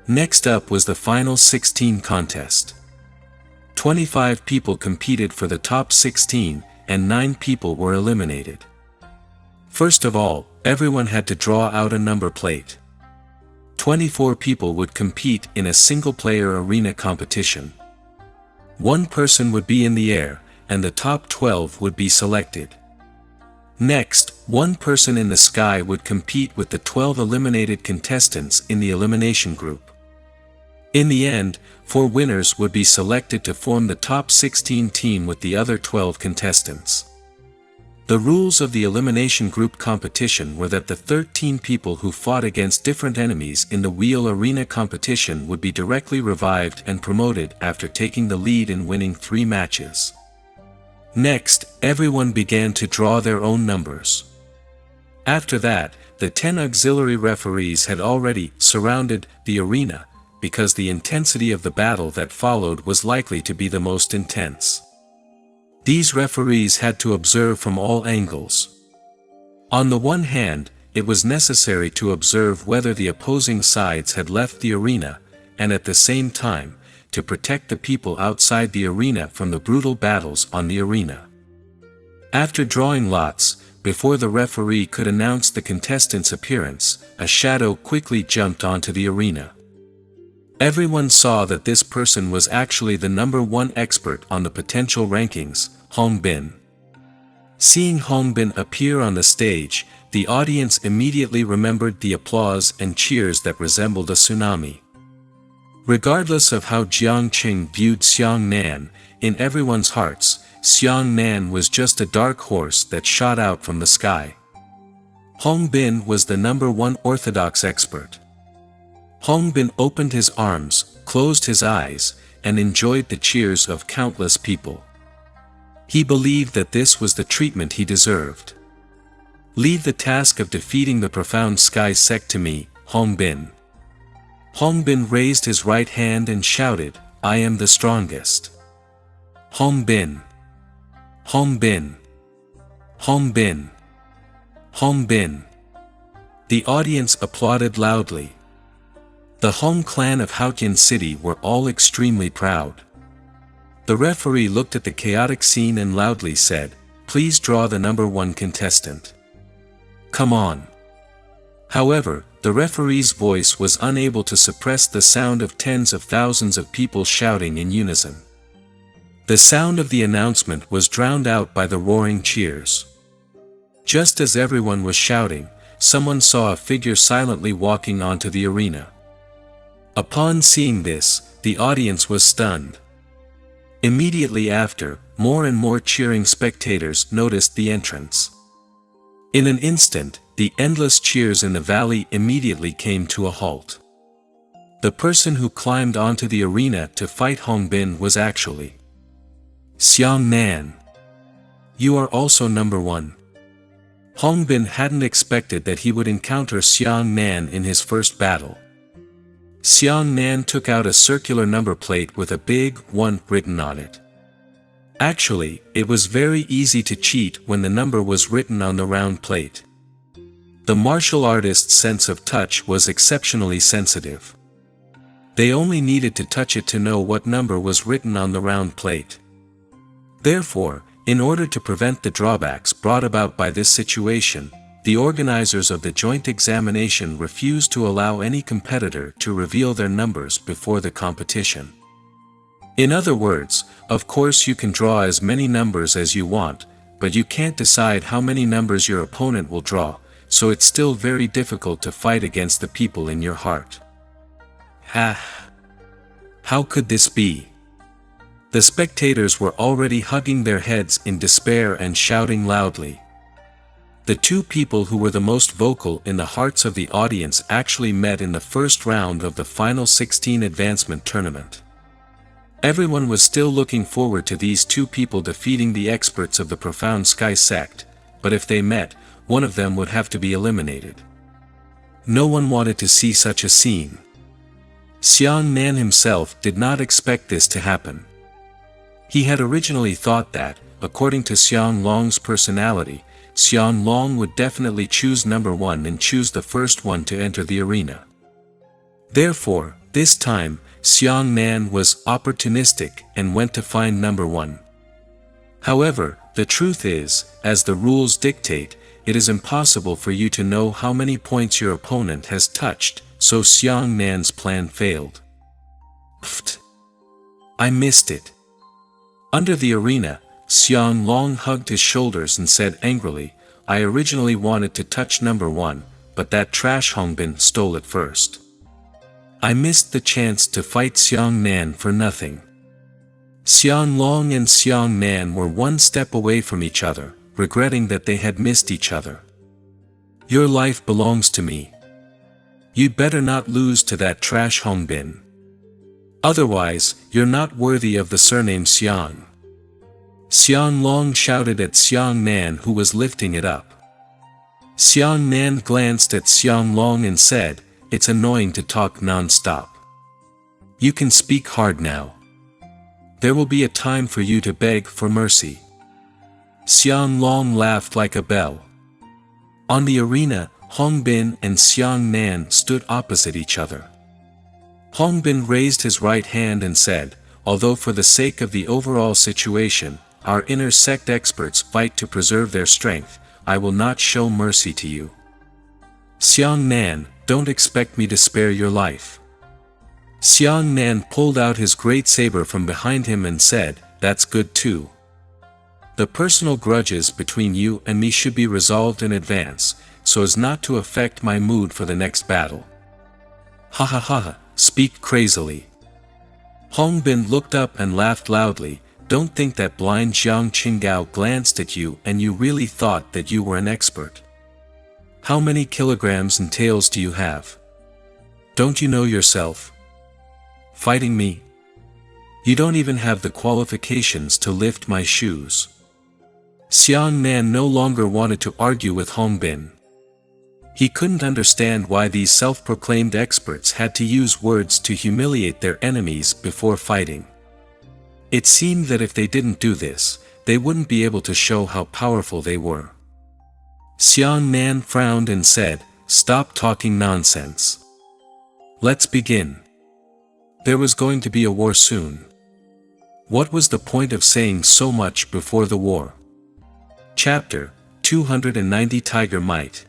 [SPEAKER 1] Next up was the final 16 contest. 25 people competed for the top 16, and 9 people were eliminated. First of all, everyone had to draw out a number plate. 24 people would compete in a single-player arena competition. 1 person would be in the air, and the top 12 would be selected. Next, 1 person in the sky would compete with the 12 eliminated contestants in the elimination group. In the end, 4 winners would be selected to form the top 16 team with the other 12 contestants. The rules of the elimination group competition were that the 13 people who fought against different enemies in the wheel arena competition would be directly revived and promoted after taking the lead in winning 3 matches. Next, everyone began to draw their own numbers. After that, the 10 auxiliary referees had already surrounded the arena, because the intensity of the battle that followed was likely to be the most intense. These referees had to observe from all angles. On the one hand, it was necessary to observe whether the opposing sides had left the arena, and at the same time, to protect the people outside the arena from the brutal battles on the arena. After drawing lots, before the referee could announce the contestant's appearance, a shadow quickly jumped onto the arena. Everyone saw that this person was actually the number 1 expert on the potential rankings, Hongbin. Seeing Hongbin appear on the stage, the audience immediately remembered the applause and cheers that resembled a tsunami. Regardless of how Jiang Qing viewed Xiang Nan, in everyone's hearts, Xiang Nan was just a dark horse that shot out from the sky. Hongbin was the number 1 orthodox expert. Hongbin opened his arms, closed his eyes, and enjoyed the cheers of countless people. He believed that this was the treatment he deserved. "Leave the task of defeating the profound sky sect to me, Hongbin." Hongbin raised his right hand and shouted, "I am the strongest." Hongbin. Hongbin. Hongbin. Hongbin. The audience applauded loudly. The Hong clan of Haotian City were all extremely proud. The referee looked at the chaotic scene and loudly said, "Please draw the number 1 contestant. Come on." However, the referee's voice was unable to suppress the sound of tens of thousands of people shouting in unison. The sound of the announcement was drowned out by the roaring cheers. Just as everyone was shouting, someone saw a figure silently walking onto the arena. Upon seeing this, the audience was stunned. Immediately after, more and more cheering spectators noticed the entrance. In an instant, the endless cheers in the valley immediately came to a halt. The person who climbed onto the arena to fight Hongbin was actually Xiang Nan. "You are also number 1. Hongbin hadn't expected that he would encounter Xiang Nan in his first battle. Xiang Nan took out a circular number plate with a big 1 written on it. Actually, it was very easy to cheat when the number was written on the round plate. The martial artist's sense of touch was exceptionally sensitive. They only needed to touch it to know what number was written on the round plate. Therefore, in order to prevent the drawbacks brought about by this situation, the organizers of the joint examination refused to allow any competitor to reveal their numbers before the competition. In other words, of course you can draw as many numbers as you want, but you can't decide how many numbers your opponent will draw, so it's still very difficult to fight against the people in your heart. How could this be? The spectators were already hugging their heads in despair and shouting loudly. The 2 people who were the most vocal in the hearts of the audience actually met in the first round of the final 16 advancement tournament. Everyone was still looking forward to these 2 people defeating the experts of the profound sky sect, but if they met, one of them would have to be eliminated. No one wanted to see such a scene. Xiang Nan himself did not expect this to happen. He had originally thought that, according to Xiang Long's personality, Xiang Long would definitely choose number 1 and choose the first one to enter the arena. Therefore, this time, Xiang Nan was opportunistic and went to find number 1. However, the truth is, as the rules dictate, it is impossible for you to know how many points your opponent has touched, so Xiang Nan's plan failed. Pfft! I missed it. Under the arena, Xiang Long hugged his shoulders and said angrily, "I originally wanted to touch number 1, but that trash Hongbin stole it first." I missed the chance to fight Xiang Nan for nothing. Xiang Long and Xiang Nan were one step away from each other, regretting that they had missed each other. Your life belongs to me. You'd better not lose to that trash Hongbin. Otherwise, you're not worthy of the surname Xiang. Xiang Long shouted at Xiang Nan, who was lifting it up. Xiang Nan glanced at Xiang Long and said, "It's annoying to talk non-stop. You can speak hard now. There will be a time for you to beg for mercy." Xiang Long laughed like a bell. On the arena, Hongbin and Xiang Nan stood opposite each other. Hongbin raised his right hand and said, "Although for the sake of the overall situation, our inner sect experts fight to preserve their strength, I will not show mercy to you. Xiang Nan, don't expect me to spare your life." Xiang Nan pulled out his great saber from behind him and said, "That's good too. The personal grudges between you and me should be resolved in advance, so as not to affect my mood for the next battle." "Ha ha ha, speak crazily." Hongbin looked up and laughed loudly. "Don't think that blind Jiang Qinggao glanced at you and you really thought that you were an expert. How many kilograms and tails do you have? Don't you know yourself? Fighting me? You don't even have the qualifications to lift my shoes." Xiang Nan no longer wanted to argue with Hongbin. He couldn't understand why these self-proclaimed experts had to use words to humiliate their enemies before fighting. It seemed that if they didn't do this, they wouldn't be able to show how powerful they were. Xiang Nan frowned and said, "Stop talking nonsense. Let's begin." There was going to be a war soon. What was the point of saying so much before the war? Chapter 290 Tiger Might.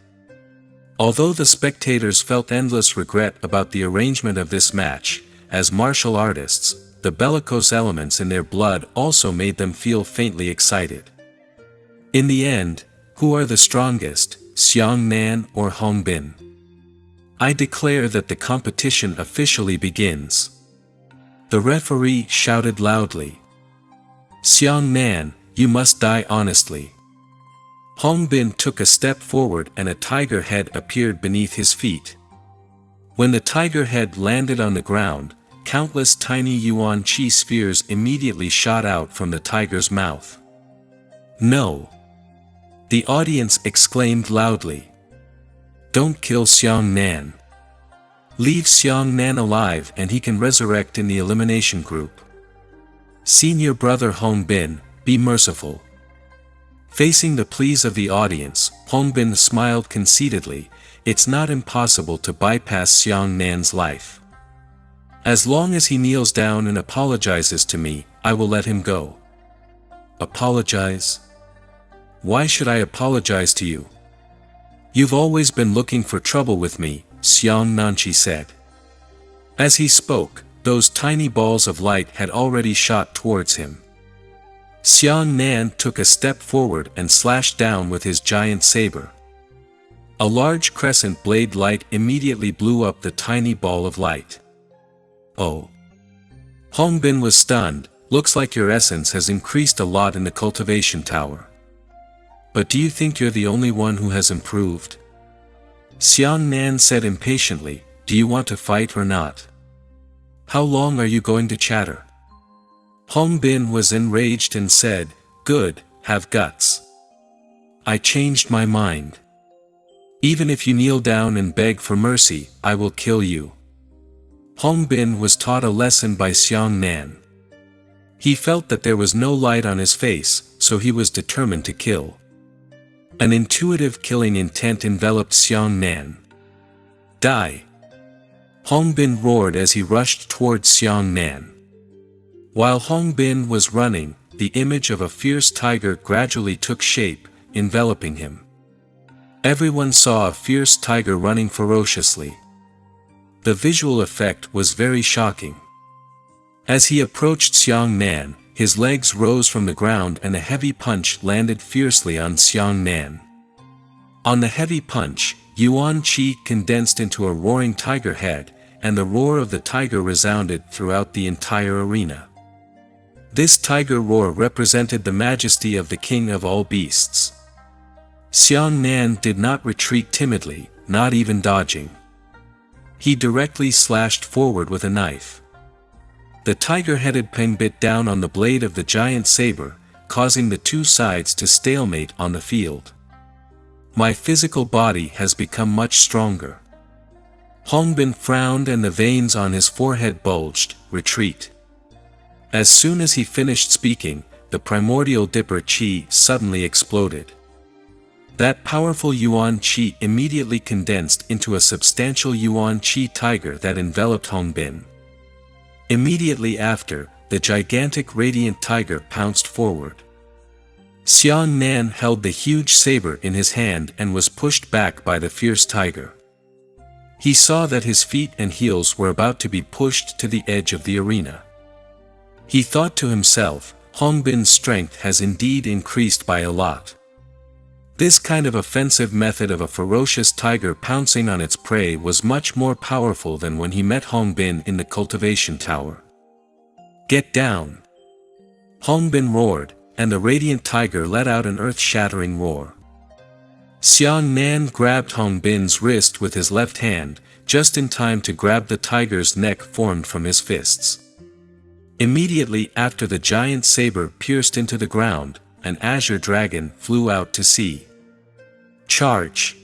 [SPEAKER 1] Although the spectators felt endless regret about the arrangement of this match, as martial artists, the bellicose elements in their blood also made them feel faintly excited. In the end, who are the strongest, Xiang Nan or Hongbin? I declare that the competition officially begins. The referee shouted loudly. "Xiang Nan, you must die honestly." Hongbin took a step forward and a tiger head appeared beneath his feet. When the tiger head landed on the ground, countless tiny yuan qi spheres immediately shot out from the tiger's mouth. "No!" the audience exclaimed loudly. "Don't kill Xiang Nan. Leave Xiang Nan alive and he can resurrect in the elimination group. Senior brother Hongbin, be merciful." Facing the pleas of the audience, Hongbin smiled conceitedly. "It's not impossible to bypass Xiang Nan's life. As long as he kneels down and apologizes to me, I will let him go." "Apologize? Why should I apologize to you? You've always been looking for trouble with me," Xiang Nanqi said. As he spoke, those tiny balls of light had already shot towards him. Xiang Nan took a step forward and slashed down with his giant saber. A large crescent blade light immediately blew up the tiny ball of light. "Oh." Hongbin was stunned. "Looks like your essence has increased a lot in the cultivation tower. But do you think you're the only one who has improved?" Xiang Nan said impatiently, "Do you want to fight or not? How long are you going to chatter?" Hongbin was enraged and said, "Good, have guts. I changed my mind. Even if you kneel down and beg for mercy, I will kill you." Hongbin was taught a lesson by Xiang Nan. He felt that there was no light on his face, so he was determined to kill. An intuitive killing intent enveloped Xiang Nan. "Die!" Hongbin roared as he rushed towards Xiang Nan. While Hongbin was running, the image of a fierce tiger gradually took shape, enveloping him. Everyone saw a fierce tiger running ferociously. The visual effect was very shocking. As he approached Xiang Nan, his legs rose from the ground and a heavy punch landed fiercely on Xiang Nan. On the heavy punch, yuan qi condensed into a roaring tiger head. and the roar of the tiger resounded throughout the entire arena. This tiger roar represented the majesty of the king of all beasts. Xiang Nan did not retreat timidly, not even dodging. He directly slashed forward with a knife. The tiger-headed Peng bit down on the blade of the giant saber, causing the two sides to stalemate on the field. My physical body has become much stronger. Hongbin frowned and the veins on his forehead bulged. Retreat. As soon as he finished speaking, the primordial Dipper Qi suddenly exploded. That powerful Yuan Qi immediately condensed into a substantial Yuan Qi tiger that enveloped Hongbin. Immediately after, the gigantic radiant tiger pounced forward. Xiang Nan held the huge saber in his hand and was pushed back by the fierce tiger. He saw that his feet and heels were about to be pushed to the edge of the arena. He thought to himself, Hongbin's strength has indeed increased by a lot. This kind of offensive method of a ferocious tiger pouncing on its prey was much more powerful than when he met Hongbin in the cultivation tower. Get down! Hongbin roared, and the radiant tiger let out an earth-shattering roar. Xiang Nan grabbed Hongbin's wrist with his left hand, just in time to grab the tiger's neck formed from his fists. Immediately after the giant saber pierced into the ground, an azure dragon flew out to sea. Charge!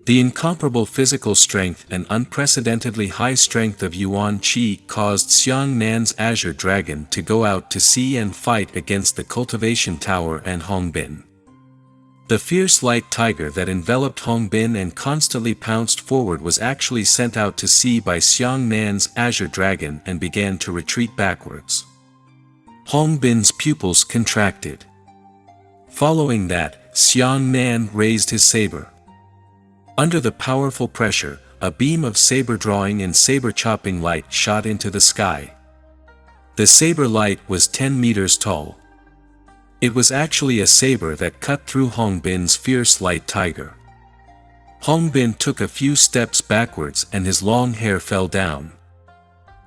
[SPEAKER 1] The incomparable physical strength and unprecedentedly high strength of Yuan Qi caused Xiang Nan's azure dragon to go out to sea and fight against the cultivation tower and Hongbin. The fierce light tiger that enveloped Hongbin and constantly pounced forward was actually sent out to sea by Xiang Nan's azure dragon and began to retreat backwards. Hongbin's pupils contracted. Following that, Xiang Nan raised his saber. Under the powerful pressure, a beam of saber-drawing and saber-chopping light shot into the sky. The saber light was 10 meters tall. It was actually a saber that cut through Hongbin's fierce light tiger. Hongbin took a few steps backwards and his long hair fell down.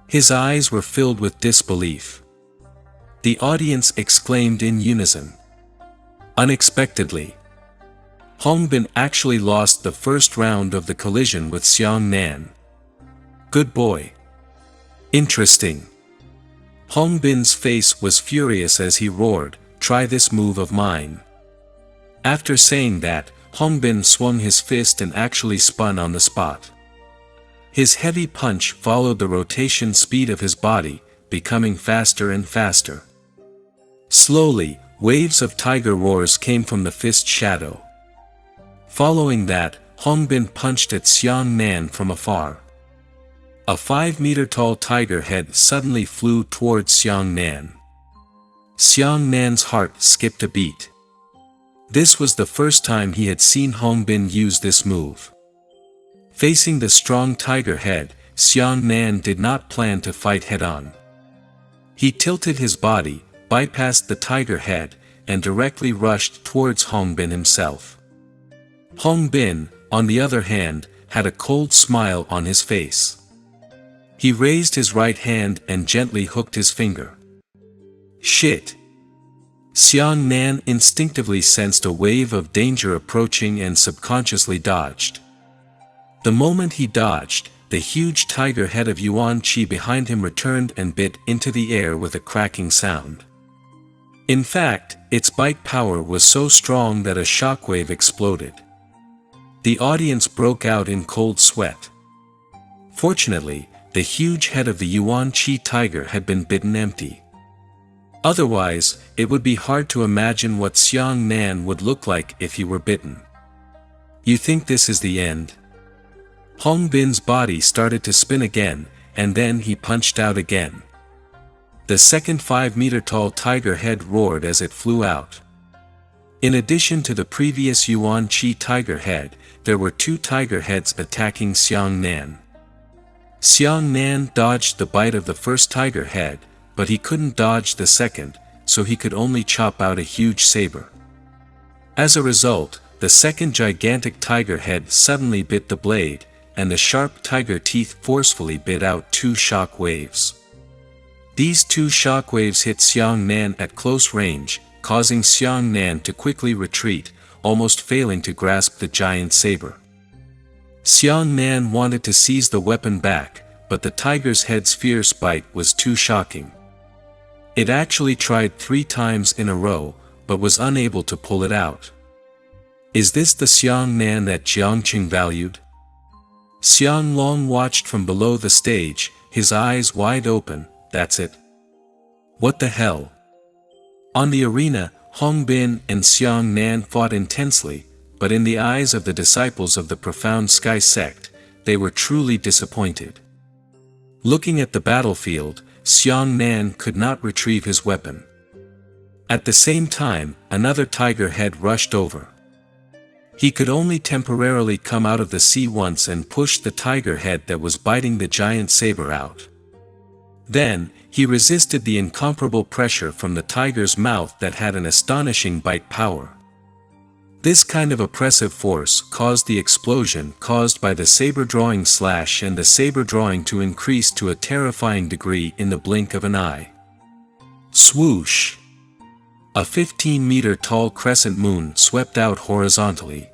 [SPEAKER 1] His eyes were filled with disbelief. The audience exclaimed in unison. Unexpectedly, Hongbin actually lost the first round of the collision with Xiang Nan. Good boy. Interesting. Hongbin's face was furious as he roared, "Try this move of mine." After saying that, Hongbin swung his fist and actually spun on the spot. His heavy punch followed the rotation speed of his body, becoming faster and faster. Slowly, waves of tiger roars came from the fist shadow. Following that, Hongbin punched at Xiang Nan from afar. A 5-meter-tall tiger head suddenly flew towards Xiang Nan. Xiang Nan's heart skipped a beat. This was the first time he had seen Hongbin use this move. Facing the strong tiger head, Xiang Nan did not plan to fight head-on. He tilted his body, bypassed the tiger head, and directly rushed towards Hongbin himself. Hongbin, on the other hand, had a cold smile on his face. He raised his right hand and gently hooked his finger. Shit! Xiang Nan instinctively sensed a wave of danger approaching and subconsciously dodged. The moment he dodged, the huge tiger head of Yuan Qi behind him returned and bit into the air with a cracking sound. In fact, its bite power was so strong that a shockwave exploded. The audience broke out in cold sweat. Fortunately, the huge head of the Yuan Qi tiger had been bitten empty. Otherwise, it would be hard to imagine what Xiang Nan would look like if he were bitten. You think this is the end? Hongbin's body started to spin again, and then he punched out again. The second 5-meter-tall tiger head roared as it flew out. In addition to the previous Yuan Qi tiger head, there were 2 tiger heads attacking Xiang Nan. Xiang Nan dodged the bite of the first tiger head, but he couldn't dodge the second, so he could only chop out a huge saber. As a result, the second gigantic tiger head suddenly bit the blade, and the sharp tiger teeth forcefully bit out 2 shock waves. These 2 shock waves hit Xiang Nan at close range, causing Xiang Nan to quickly retreat, almost failing to grasp the giant saber. Xiang Nan wanted to seize the weapon back, but the tiger's head's fierce bite was too shocking. It actually tried 3 times in a row, but was unable to pull it out. Is this the Xiang Nan that Jiangqing valued? Xiang Long watched from below the stage, his eyes wide open. That's it. What the hell? On the arena, Hong Bin and Xiang Nan fought intensely, but in the eyes of the disciples of the Profound Sky sect, they were truly disappointed. Looking at the battlefield, Xiang Nan could not retrieve his weapon. At the same time, another tiger head rushed over. He could only temporarily come out of the sea once and push the tiger head that was biting the giant saber out. Then, he resisted the incomparable pressure from the tiger's mouth that had an astonishing bite power. This kind of oppressive force caused the explosion caused by the saber drawing slash and the saber drawing to increase to a terrifying degree in the blink of an eye. Swoosh! A 15-meter tall crescent moon swept out horizontally.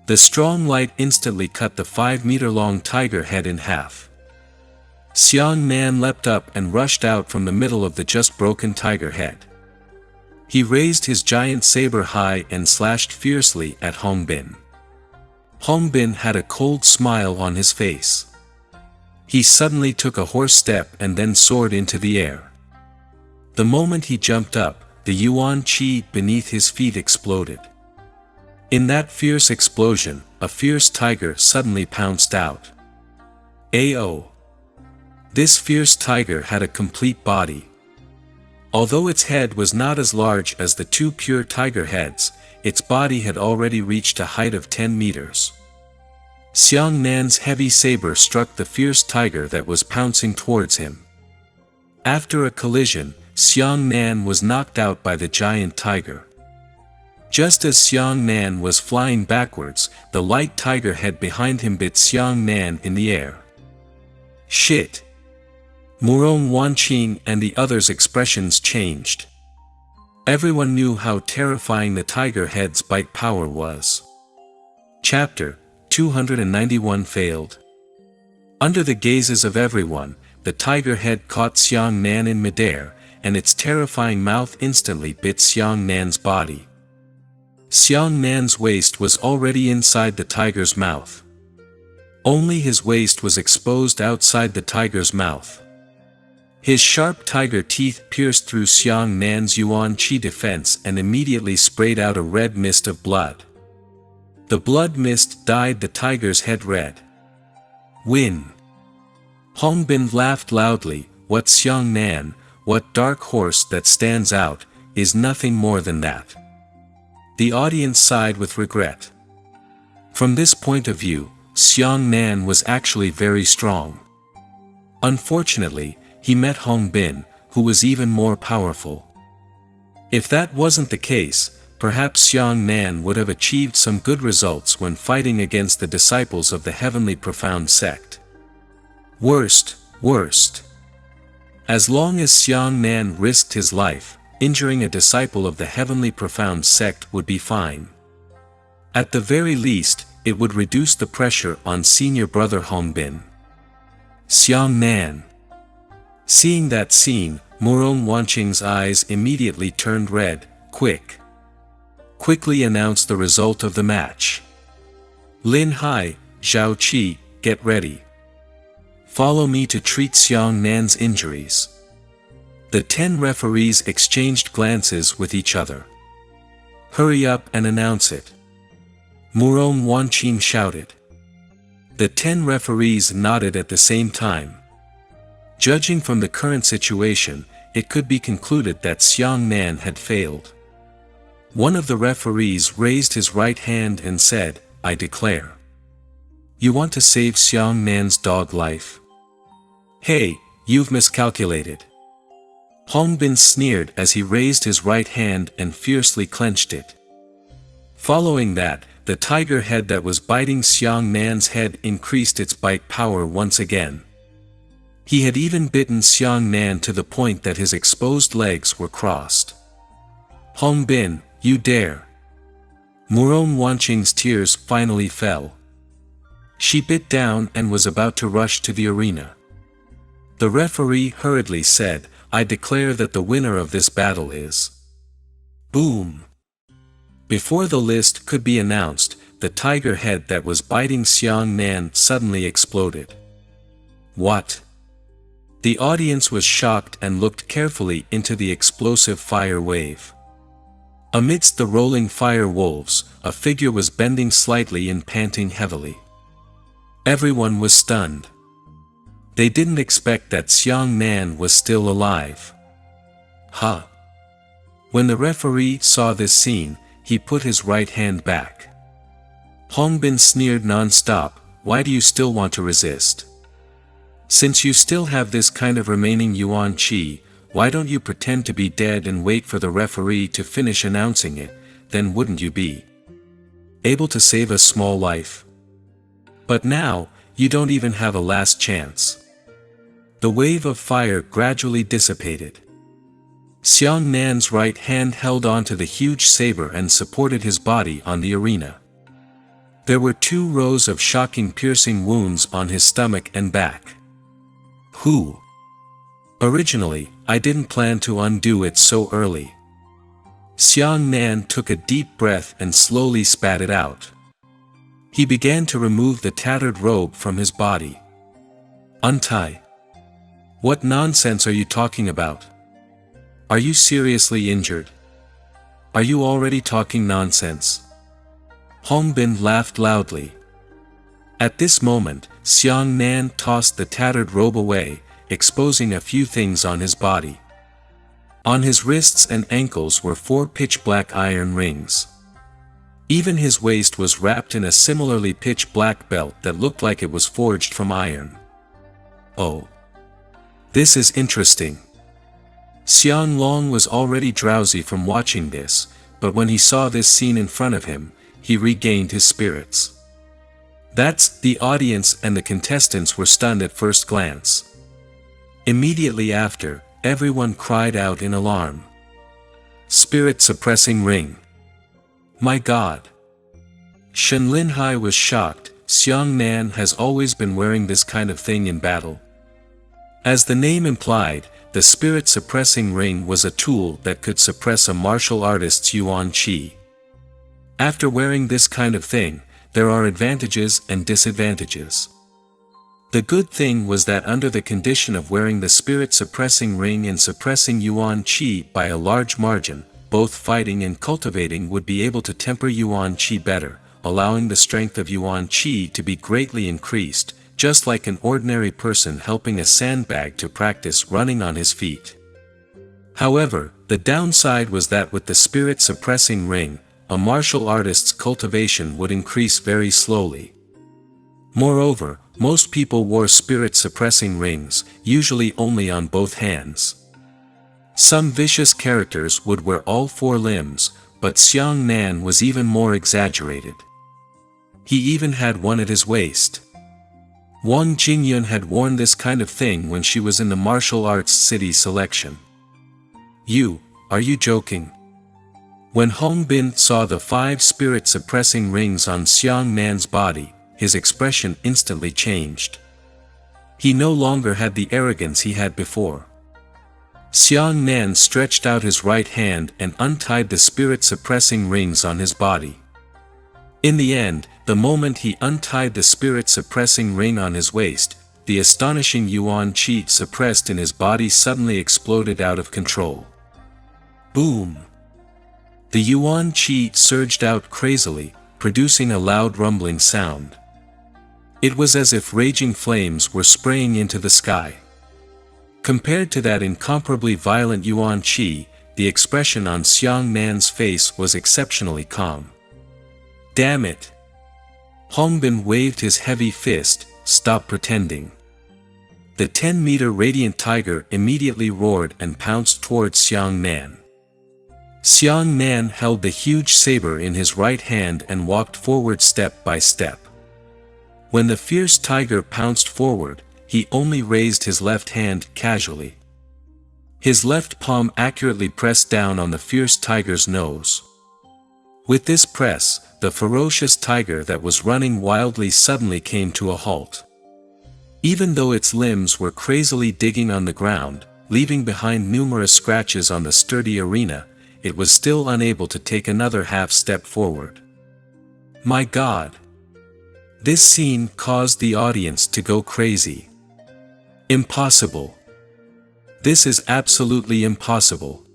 [SPEAKER 1] The strong light instantly cut the 5-meter-long tiger head in half. Xiang Nan leapt up and rushed out from the middle of the just broken tiger head. He raised his giant saber high and slashed fiercely at Hong Bin. Hong Bin had a cold smile on his face. He suddenly took a horse step and then soared into the air. The moment he jumped up, the yuan qi beneath his feet exploded. In that fierce explosion, a fierce tiger suddenly pounced out. Ao! This fierce tiger had a complete body. Although its head was not as large as the 2 pure tiger heads, its body had already reached a height of 10 meters. Xiang Nan's heavy saber struck the fierce tiger that was pouncing towards him. After a collision, Xiang Nan was knocked out by the giant tiger. Just as Xiang Nan was flying backwards, the light tiger head behind him bit Xiang Nan in the air. Shit! Murong Wanqing and the others' expressions changed. Everyone knew how terrifying the tiger head's bite power was. Chapter 291 failed. Under the gazes of everyone, the tiger head caught Xiang Nan in midair, and its terrifying mouth instantly bit Xiang Nan's body. Xiang Nan's waist was already inside the tiger's mouth. Only his waist was exposed outside the tiger's mouth. His sharp tiger teeth pierced through Xiang Nan's yuan qi defense and immediately sprayed out a red mist of blood. The blood mist dyed the tiger's head red. Win! Hong Bin laughed loudly. What Xiang Nan, what dark horse that stands out, is nothing more than that. The audience sighed with regret. From this point of view, Xiang Nan was actually very strong. Unfortunately, he met Hong Bin, who was even more powerful. If that wasn't the case, perhaps Xiang Nan would have achieved some good results when fighting against the disciples of the Heavenly Profound sect. Worst. As long as Xiang Nan risked his life, injuring a disciple of the Heavenly Profound sect would be fine. At the very least, it would reduce the pressure on senior brother Hong Bin. Xiang Nan. Seeing that scene, Murong Wanqing's eyes immediately turned red. Quickly announce the result of the match. Lin Hai, Zhao Qi, get ready. Follow me to treat Xiang Nan's injuries. The 10 referees exchanged glances with each other. Hurry up and announce it. Murong Wanqing shouted. The 10 referees nodded at the same time. Judging from the current situation, it could be concluded that Xiang Nan had failed. One of the referees raised his right hand and said, I declare. You want to save Xiang Nan's dog life? Hey, you've miscalculated. Hong Bin sneered as he raised his right hand and fiercely clenched it. Following that, the tiger head that was biting Xiang Nan's head increased its bite power once again. He had even bitten Xiang Nan to the point that his exposed legs were crossed. "Hong Bin, you dare!" Murong Wanqing's tears finally fell. She bit down and was about to rush to the arena. The referee hurriedly said, "I declare that the winner of this battle is..." Boom! Before the list could be announced, the tiger head that was biting Xiang Nan suddenly exploded. What? The audience was shocked and looked carefully into the explosive fire wave. Amidst the rolling fire wolves, a figure was bending slightly and panting heavily. Everyone was stunned. They didn't expect that Xiang Nan was still alive. Huh? When the referee saw this scene, he put his right hand back. Hong Bin sneered non-stop, "Why do you still want to resist? Since you still have this kind of remaining yuan qi, why don't you pretend to be dead and wait for the referee to finish announcing it, then wouldn't you be able to save a small life? But now, you don't even have a last chance." The wave of fire gradually dissipated. Xiang Nan's right hand held onto the huge saber and supported his body on the arena. There were 2 rows of shocking piercing wounds on his stomach and back. Who? Originally, I didn't plan to undo it so early. Xiang Nan took a deep breath and slowly spat it out. He began to remove the tattered robe from his body. "Untie. What nonsense are you talking about? Are you seriously injured? Are you already talking nonsense?" Hong Bin laughed loudly. At this moment, Xiang Nan tossed the tattered robe away, exposing a few things on his body. On his wrists and ankles were 4 pitch-black iron rings. Even his waist was wrapped in a similarly pitch-black belt that looked like it was forged from iron. Oh. This is interesting. Xiang Long was already drowsy from watching this, but when he saw this scene in front of him, he regained his spirits. The audience and the contestants were stunned at first glance. Immediately after, everyone cried out in alarm. "Spirit-suppressing ring! My God!" Shen Linhai was shocked. Xiang Nan has always been wearing this kind of thing in battle. As the name implied, the spirit-suppressing ring was a tool that could suppress a martial artist's yuan qi. After wearing this kind of thing, there are advantages and disadvantages. The good thing was that under the condition of wearing the spirit-suppressing ring and suppressing yuan qi by a large margin, both fighting and cultivating would be able to temper yuan qi better, allowing the strength of yuan qi to be greatly increased, just like an ordinary person helping a sandbag to practice running on his feet. However, the downside was that with the spirit-suppressing ring, a martial artist's cultivation would increase very slowly. Moreover, most people wore spirit-suppressing rings, usually only on both hands. Some vicious characters would wear all 4 limbs, but Xiang Nan was even more exaggerated. He even had one at his waist. Wang Jingyun had worn this kind of thing when she was in the martial arts city selection. Are you joking? When Hong Bin saw the 5 spirit-suppressing rings on Xiang Nan's body, his expression instantly changed. He no longer had the arrogance he had before. Xiang Nan stretched out his right hand and untied the spirit-suppressing rings on his body. In the end, the moment he untied the spirit-suppressing ring on his waist, the astonishing yuan qi suppressed in his body suddenly exploded out of control. Boom! The yuan qi surged out crazily, producing a loud rumbling sound. It was as if raging flames were spraying into the sky. Compared to that incomparably violent yuan qi, the expression on Xiang Nan's face was exceptionally calm. Damn it! Hong Bin waved his heavy fist. Stop pretending. The 10-meter radiant tiger immediately roared and pounced towards Xiang Nan. Xiang Nan held the huge saber in his right hand and walked forward step by step. When the fierce tiger pounced forward, he only raised his left hand casually. His left palm accurately pressed down on the fierce tiger's nose. With this press, the ferocious tiger that was running wildly suddenly came to a halt. Even though its limbs were crazily digging on the ground, leaving behind numerous scratches on the sturdy arena, it was still unable to take another half step forward. My God! This scene caused the audience to go crazy. Impossible! This is absolutely impossible!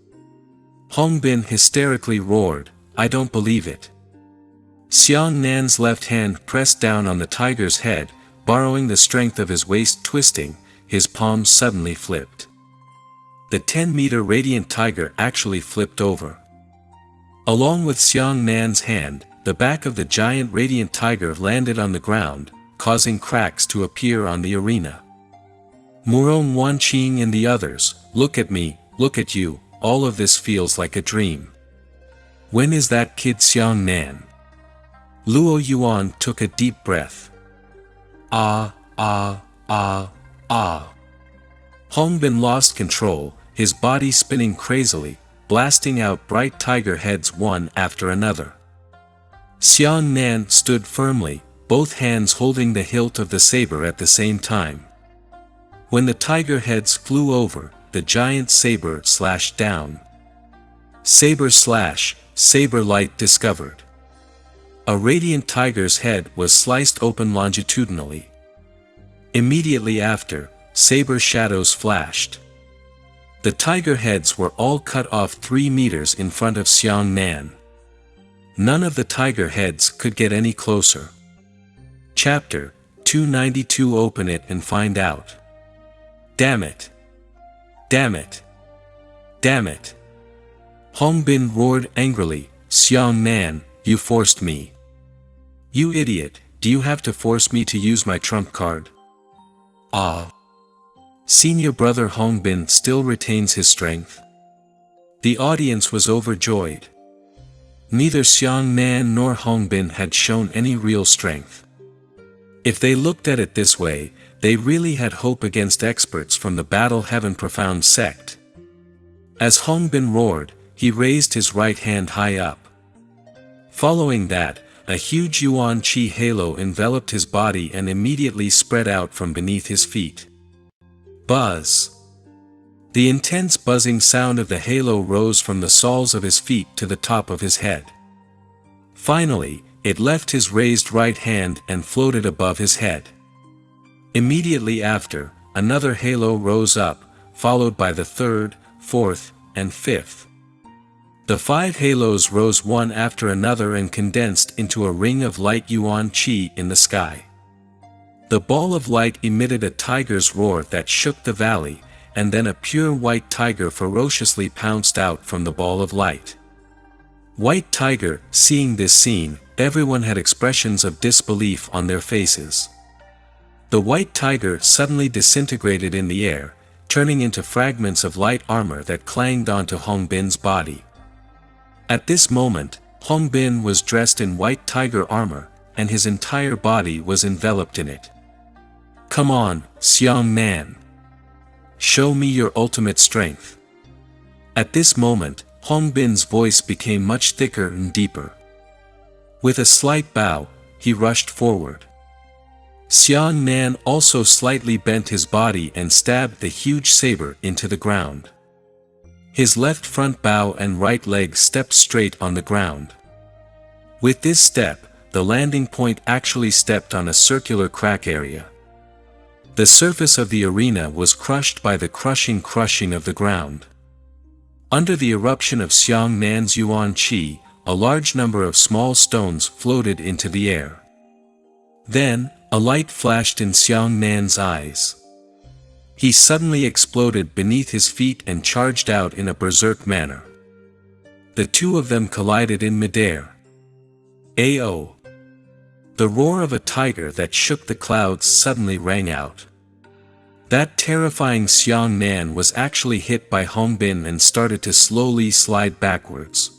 [SPEAKER 1] Hongbin hysterically roared, I don't believe it. Xiang Nan's left hand pressed down on the tiger's head, borrowing the strength of his waist twisting, his palm suddenly flipped. The 10-meter radiant tiger actually flipped over. Along with Xiang Nan's hand, the back of the giant radiant tiger landed on the ground, causing cracks to appear on the arena. Murong Wanqing and the others, look at me, look at you, all of this feels like a dream. When is that kid Xiang Nan? Luo Yuan took a deep breath. Ah. Hongbin lost control, his body spinning crazily, blasting out bright tiger heads one after another. Xiang Nan stood firmly, both hands holding the hilt of the saber at the same time. When the tiger heads flew over, the giant saber slashed down. Saber slash, saber light discovered. A radiant tiger's head was sliced open longitudinally. Immediately after, saber shadows flashed. The tiger heads were all cut off 3 meters in front of Xiang Nan. None of the tiger heads could get any closer. Chapter 292. Open it and find out. Damn it! Damn it! Damn it! Hongbin roared angrily, Xiang Nan, you forced me. You idiot, do you have to force me to use my trump card? Ah. Senior brother Hongbin still retains his strength. The audience was overjoyed. Neither Xiang Nan nor Hongbin had shown any real strength. If they looked at it this way, they really had hope against experts from the Battle Heaven Profound sect. As Hongbin roared, he raised his right hand high up. Following that, a huge Yuan Qi halo enveloped his body and immediately spread out from beneath his feet. Buzz! The intense buzzing sound of the halo rose from the soles of his feet to the top of his head. Finally, it left his raised right hand and floated above his head. Immediately after, another halo rose up, followed by the third, fourth, and fifth. The 5 halos rose one after another and condensed into a ring of light Yuan Qi in the sky. The ball of light emitted a tiger's roar that shook the valley, and then a pure white tiger ferociously pounced out from the ball of light. White Tiger, seeing this scene, everyone had expressions of disbelief on their faces. The white tiger suddenly disintegrated in the air, turning into fragments of light armor that clanged onto Hongbin's body. At this moment, Hongbin was dressed in white tiger armor, and his entire body was enveloped in it. Come on, Xiang Nan. Show me your ultimate strength. At this moment, Hongbin's voice became much thicker and deeper. With a slight bow, he rushed forward. Xiang Nan also slightly bent his body and stabbed the huge saber into the ground. His left front bow and right leg stepped straight on the ground. With this step, the landing point actually stepped on a circular crack area. The surface of the arena was crushed by the crushing of the ground. Under the eruption of Xiang Nan's Yuan Qi, a large number of small stones floated into the air. Then, a light flashed in Xiang Nan's eyes. He suddenly exploded beneath his feet and charged out in a berserk manner. The two of them collided in midair. Ao! The roar of a tiger that shook the clouds suddenly rang out. That terrifying Xiang Nan was actually hit by Hong Bin and started to slowly slide backwards.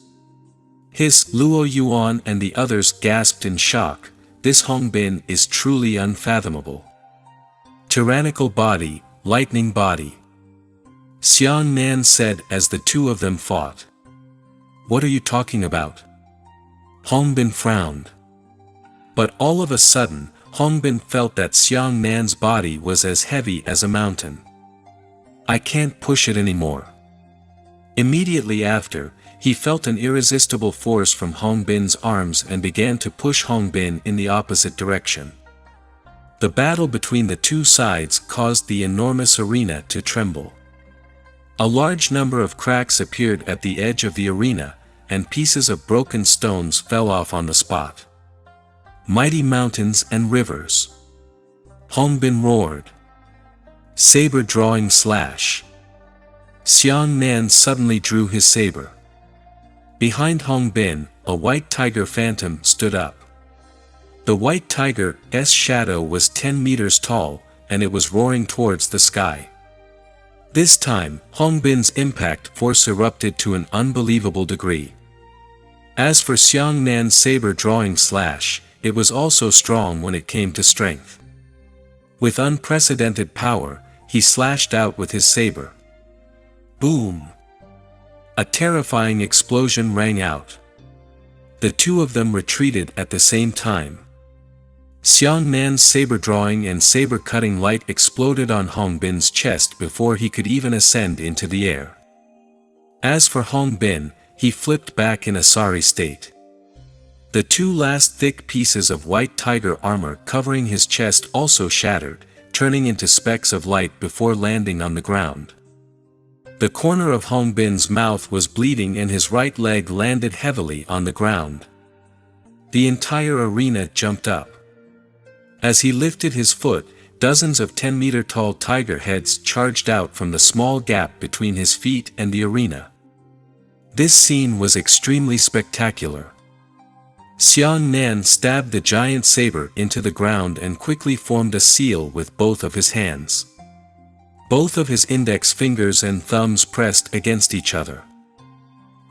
[SPEAKER 1] His Luo Yuan and the others gasped in shock. This Hong Bin is truly unfathomable. Tyrannical body, lightning body. Xiang Nan said as the two of them fought. What are you talking about? Hong Bin frowned. But all of a sudden, Hong Bin felt that Xiang Nan's body was as heavy as a mountain. I can't push it anymore. Immediately after, he felt an irresistible force from Hong Bin's arms and began to push Hong Bin in the opposite direction. The battle between the two sides caused the enormous arena to tremble. A large number of cracks appeared at the edge of the arena, and pieces of broken stones fell off on the spot. Mighty mountains and rivers. Hong Bin roared. Saber drawing slash. Xiang Nan suddenly drew his saber. Behind Hong Bin, a white tiger phantom stood up. The white tiger's shadow was 10 meters tall, and it was roaring towards the sky. This time, Hong Bin's impact force erupted to an unbelievable degree. As for Xiang Nan's saber drawing slash, it was also strong when it came to strength. With unprecedented power, he slashed out with his saber. Boom! A terrifying explosion rang out. The two of them retreated at the same time. Xiang Nan's saber drawing and saber cutting light exploded on Hong Bin's chest before he could even ascend into the air. As for Hong Bin, he flipped back in a sorry state. The two last thick pieces of white tiger armor covering his chest also shattered, turning into specks of light before landing on the ground. The corner of Hong Bin's mouth was bleeding and his right leg landed heavily on the ground. The entire arena jumped up. As he lifted his foot, dozens of 10-meter-tall tiger heads charged out from the small gap between his feet and the arena. This scene was extremely spectacular. Xiang Nan stabbed the giant saber into the ground and quickly formed a seal with both of his hands. Both of his index fingers and thumbs pressed against each other.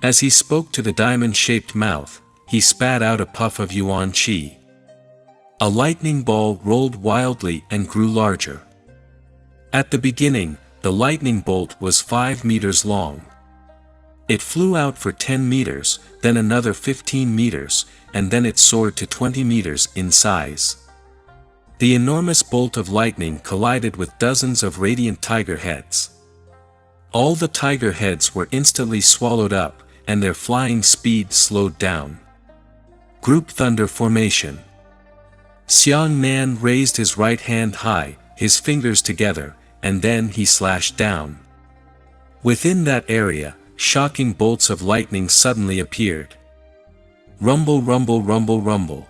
[SPEAKER 1] As he spoke to the diamond-shaped mouth, he spat out a puff of yuan qi. A lightning ball rolled wildly and grew larger. At the beginning, the lightning bolt was 5 meters long. It flew out for 10 meters, then another 15 meters, and then it soared to 20 meters in size. The enormous bolt of lightning collided with dozens of radiant tiger heads. All the tiger heads were instantly swallowed up, and their flying speed slowed down. Group thunder formation. Xiang Nan raised his right hand high, his fingers together, and then he slashed down. Within that area, shocking bolts of lightning suddenly appeared. Rumble, rumble, rumble, rumble.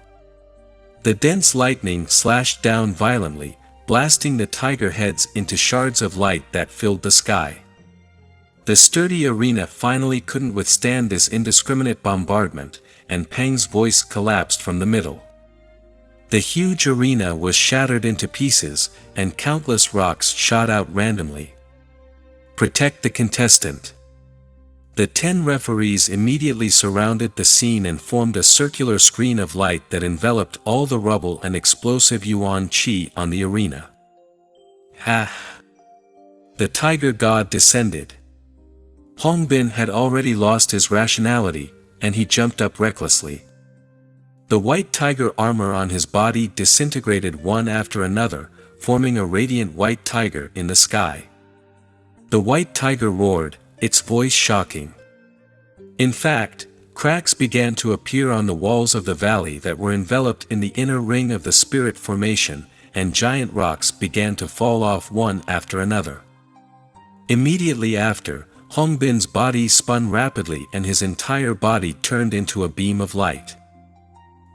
[SPEAKER 1] The dense lightning slashed down violently, blasting the tiger heads into shards of light that filled the sky. The sturdy arena finally couldn't withstand this indiscriminate bombardment, and Peng's voice collapsed from the middle. The huge arena was shattered into pieces, and countless rocks shot out randomly. Protect the contestant. The 10 referees immediately surrounded the scene and formed a circular screen of light that enveloped all the rubble and explosive yuan qi on the arena. Ha! The tiger god descended. Hong Bin had already lost his rationality, and he jumped up recklessly. The white tiger armor on his body disintegrated one after another, forming a radiant white tiger in the sky. The white tiger roared, its voice shocking. In fact, cracks began to appear on the walls of the valley that were enveloped in the inner ring of the spirit formation, and giant rocks began to fall off one after another. Immediately after, Hong Bin's body spun rapidly and his entire body turned into a beam of light.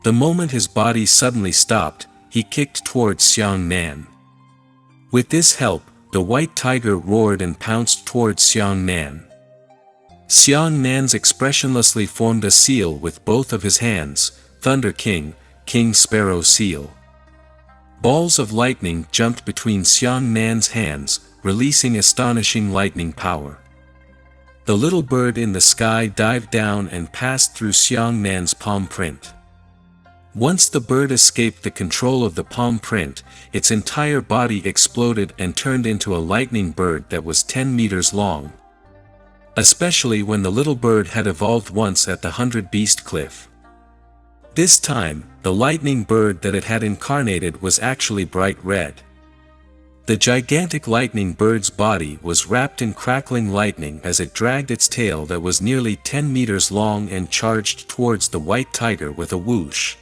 [SPEAKER 1] The moment his body suddenly stopped, he kicked towards Xiang Nan. With this help, the white tiger roared and pounced towards Xiang Nan. Xiang Nan's expressionlessly formed a seal with both of his hands, Thunder King, King Sparrow seal. Balls of lightning jumped between Xiang Nan's hands, releasing astonishing lightning power. The little bird in the sky dived down and passed through Xiang Nan's palm print. Once the bird escaped the control of the palm print, its entire body exploded and turned into a lightning bird that was 10 meters long. Especially when the little bird had evolved once at the 100-beast cliff. This time, the lightning bird that it had incarnated was actually bright red. The gigantic lightning bird's body was wrapped in crackling lightning as it dragged its tail that was nearly 10 meters long and charged towards the white tiger with a whoosh.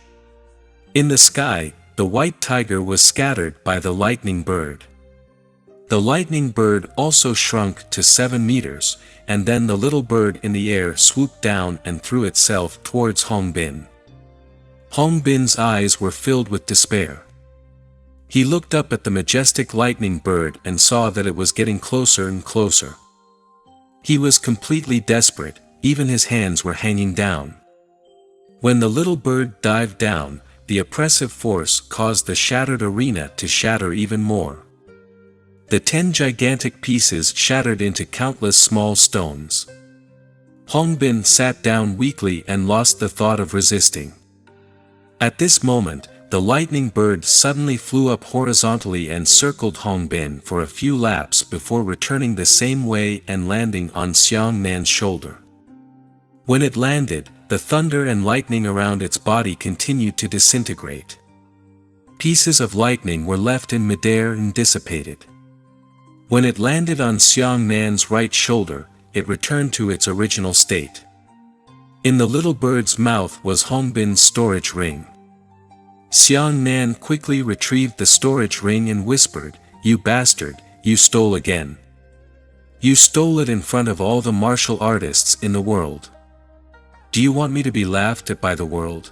[SPEAKER 1] In the sky, the white tiger was scattered by the lightning bird. The lightning bird also shrunk to 7 meters, and then the little bird in the air swooped down and threw itself towards Hongbin. Hongbin's eyes were filled with despair. He looked up at the majestic lightning bird and saw that it was getting closer and closer. He was completely desperate, even his hands were hanging down. When the little bird dived down, the oppressive force caused the shattered arena to shatter even more. The 10 gigantic pieces shattered into countless small stones. Hongbin sat down weakly and lost the thought of resisting. At this moment, the lightning bird suddenly flew up horizontally and circled Hongbin for a few laps before returning the same way and landing on Xiang Nan's shoulder. When it landed, the thunder and lightning around its body continued to disintegrate. Pieces of lightning were left in midair and dissipated. When it landed on Xiang Nan's right shoulder, it returned to its original state. In the little bird's mouth was Hongbin's storage ring. Xiang Nan quickly retrieved the storage ring and whispered, "You bastard, you stole again. You stole it in front of all the martial artists in the world. Do you want me to be laughed at by the world?"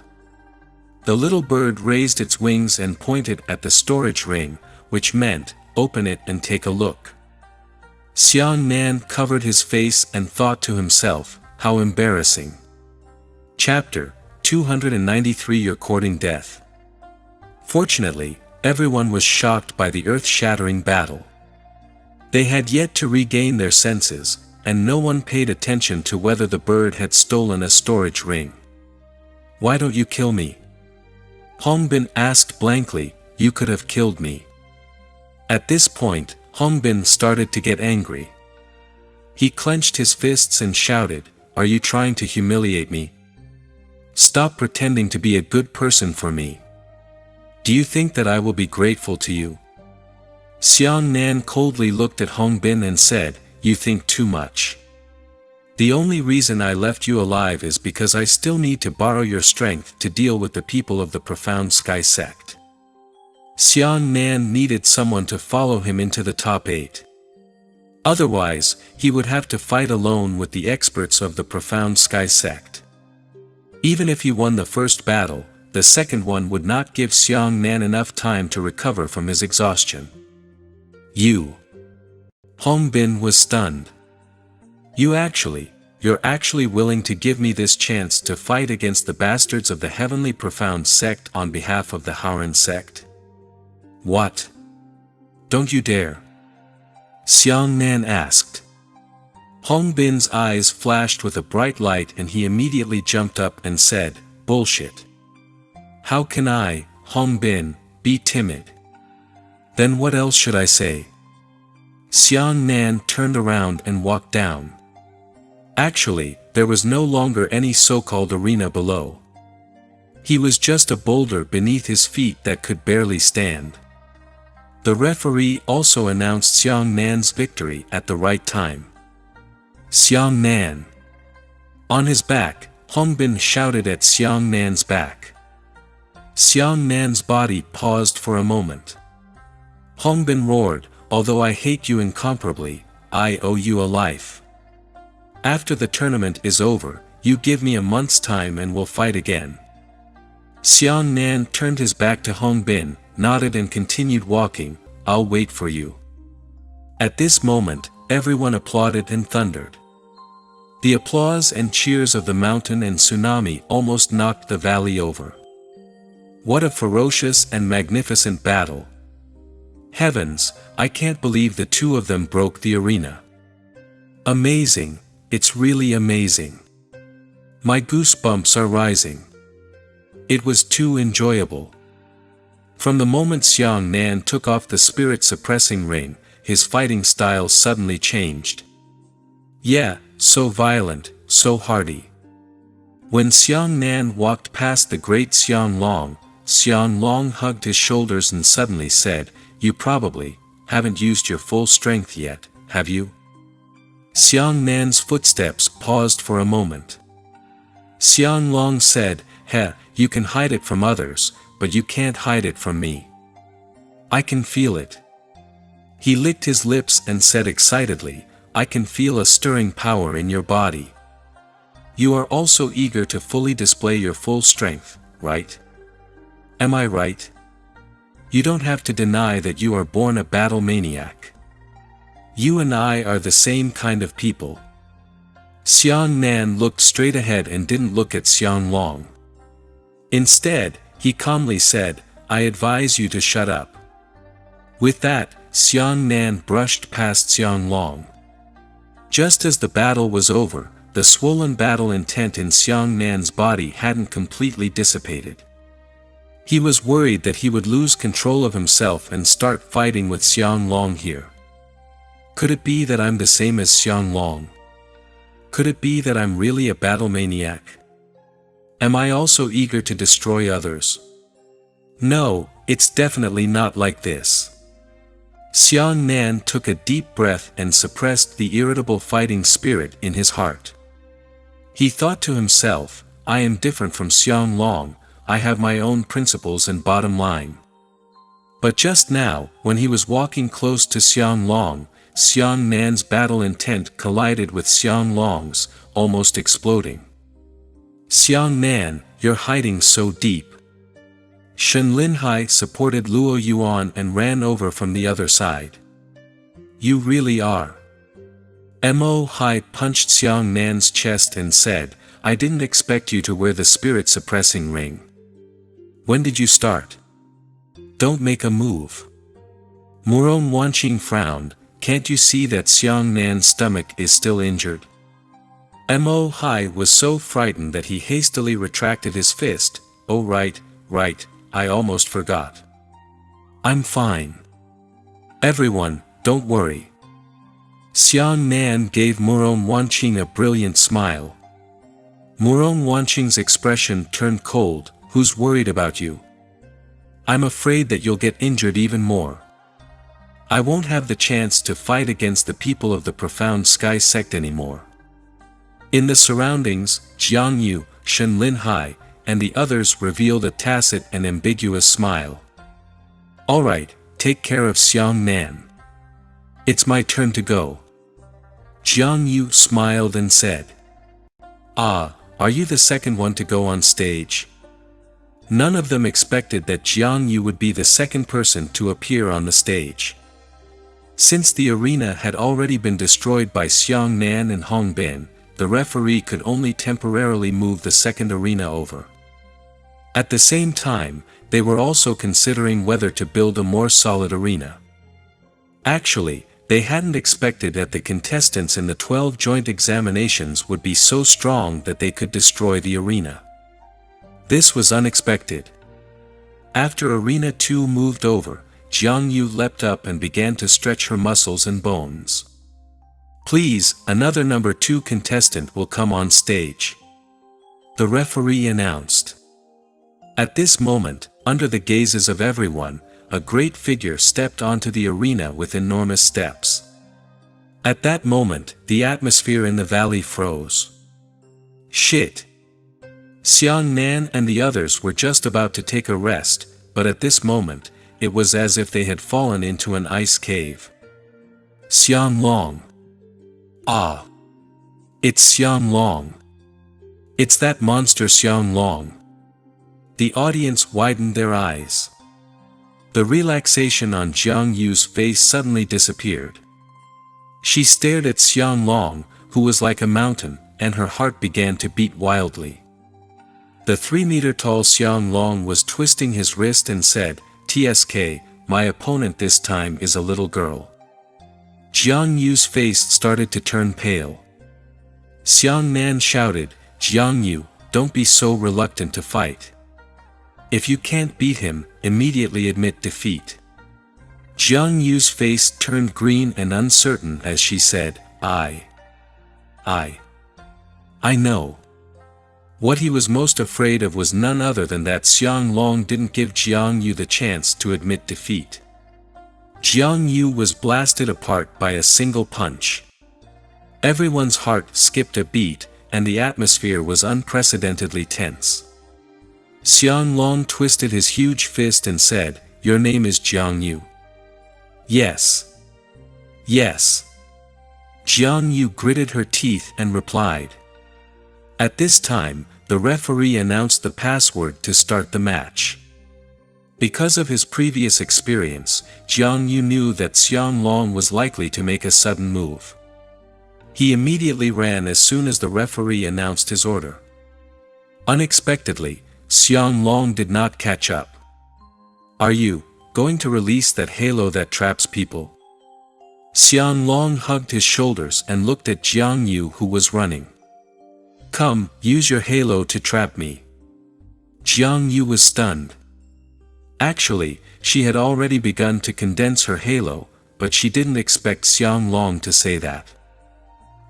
[SPEAKER 1] The little bird raised its wings and pointed at the storage ring, which meant, "Open it and take a look." Xiang Nan covered his face and thought to himself, "How embarrassing." Chapter 293 Your Courting Death. Fortunately, everyone was shocked by the earth-shattering battle. They had yet to regain their senses, and no one paid attention to whether the bird had stolen a storage ring. "Why don't you kill me?" Hongbin asked blankly. "You could have killed me." At this point, Hongbin started to get angry. He clenched his fists and shouted, "Are you trying to humiliate me? Stop pretending to be a good person for me. Do you think that I will be grateful to you?" Xiang Nan coldly looked at Hongbin and said, "You think too much. The only reason I left you alive is because I still need to borrow your strength to deal with the people of the Profound Sky sect." Xiang Nan needed someone to follow him into the top 8. Otherwise, he would have to fight alone with the experts of the Profound Sky sect. Even if he won the first battle, the second one would not give Xiang Nan enough time to recover from his exhaustion. "You." Hongbin was stunned. You're actually willing to give me this chance to fight against the bastards of the Heavenly Profound Sect on behalf of the Howren sect? What? Don't you dare." Xiang Nan asked. Hongbin's eyes flashed with a bright light and he immediately jumped up and said, "Bullshit. How can I, Hongbin, be timid? Then what else should I say?" Xiang Nan turned around and walked down. Actually, there was no longer any so-called arena below. He was just a boulder beneath his feet that could barely stand. The referee also announced Xiang Nan's victory at the right time. "Xiang Nan!" On his back, Hongbin shouted at Xiang Nan's back. Xiang Nan's body paused for a moment. Hongbin roared, "Although I hate you incomparably, I owe you a life. After the tournament is over, you give me a month's time and we'll fight again." Xiang Nan turned his back to Hongbin, nodded and continued walking. "I'll wait for you." At this moment, everyone applauded and thundered. The applause and cheers of the mountain and tsunami almost knocked the valley over. What a ferocious and magnificent battle. Heavens, I can't believe the two of them broke the arena. Amazing, it's really amazing. My goosebumps are rising. It was too enjoyable. From the moment Xiang Nan took off the spirit-suppressing ring, his fighting style suddenly changed. Yeah, so violent, so hardy. When Xiang Nan walked past the great Xiang Long hugged his shoulders and suddenly said, "You probably haven't used your full strength yet, have you?" Xiang Nan's footsteps paused for a moment. Xiang Long said, "Heh, you can hide it from others, but you can't hide it from me. I can feel it." He licked his lips and said excitedly, "I can feel a stirring power in your body. You are also eager to fully display your full strength, right? Am I right? You don't have to deny that you are born a battle maniac. You and I are the same kind of people." Xiang Nan looked straight ahead and didn't look at Xiang Long. Instead, he calmly said, "I advise you to shut up." With that, Xiang Nan brushed past Xiang Long. Just as the battle was over, the swollen battle intent in Xiang Nan's body hadn't completely dissipated. He was worried that he would lose control of himself and start fighting with Xiang Long here. Could it be that I'm the same as Xiang Long? Could it be that I'm really a battle maniac? Am I also eager to destroy others? No, it's definitely not like this. Xiang Nan took a deep breath and suppressed the irritable fighting spirit in his heart. He thought to himself, "I am different from Xiang Long, I have my own principles and bottom line." But just now, when he was walking close to Xiang Long, Xiang Nan's battle intent collided with Xiang Long's, almost exploding. "Xiang Nan, you're hiding so deep." Shen Linhai supported Luo Yuan and ran over from the other side. "You really are." Mo Hai punched Xiang Nan's chest and said, "I didn't expect you to wear the spirit-suppressing ring. When did you start? Don't make a move." Murong Wanqing frowned, "Can't you see that Xiang Nan's stomach is still injured?" Mo Hai was so frightened that he hastily retracted his fist. "Oh right, I almost forgot. I'm fine. Everyone, don't worry." Xiang Nan gave Murong Wanqing a brilliant smile. Murong Wanqing's expression turned cold. "Who's worried about you? I'm afraid that you'll get injured even more. I won't have the chance to fight against the people of the Profound Sky sect anymore." In the surroundings, Jiang Yu, Shen Linhai, and the others revealed a tacit and ambiguous smile. "All right, take care of Xiang Nan. It's my turn to go." Jiang Yu smiled and said, "Ah, are you the second one to go on stage?" None of them expected that Jiang Yu would be the second person to appear on the stage. Since the arena had already been destroyed by Xiang Nan and Hong Bin, the referee could only temporarily move the second arena over. At the same time, they were also considering whether to build a more solid arena. Actually, they hadn't expected that the contestants in the 12 joint examinations would be so strong that they could destroy the arena. This was unexpected. After Arena 2 moved over, Jiang Yu leapt up and began to stretch her muscles and bones. "Please, another number 2 contestant will come on stage," the referee announced. At this moment, under the gazes of everyone, a great figure stepped onto the arena with enormous steps. At that moment, the atmosphere in the valley froze. Shit! Xiang Nan and the others were just about to take a rest, but at this moment, it was as if they had fallen into an ice cave. Xiang Long. Ah! It's Xiang Long. It's that monster Xiang Long. The audience widened their eyes. The relaxation on Jiang Yu's face suddenly disappeared. She stared at Xiang Long, who was like a mountain, and her heart began to beat wildly. The 3-meter-tall Xiang Long was twisting his wrist and said, "TSK, my opponent this time is a little girl." Jiang Yu's face started to turn pale. Xiang Nan shouted, "Jiang Yu, don't be so reluctant to fight. If you can't beat him, immediately admit defeat." Jiang Yu's face turned green and uncertain as she said, I know." What he was most afraid of was none other than that Xiang Long didn't give Jiang Yu the chance to admit defeat. Jiang Yu was blasted apart by a single punch. Everyone's heart skipped a beat, and the atmosphere was unprecedentedly tense. Xiang Long twisted his huge fist and said, "Your name is Jiang Yu?" "Yes. Yes." Jiang Yu gritted her teeth and replied. At this time, the referee announced the password to start the match. Because of his previous experience, Jiang Yu knew that Xiang Long was likely to make a sudden move. He immediately ran as soon as the referee announced his order. Unexpectedly, Xiang Long did not catch up. "Are you going to release that halo that traps people?" Xiang Long hugged his shoulders and looked at Jiang Yu, who was running. "Come, use your halo to trap me." Jiang Yu was stunned. Actually, she had already begun to condense her halo, but she didn't expect Xiang Long to say that.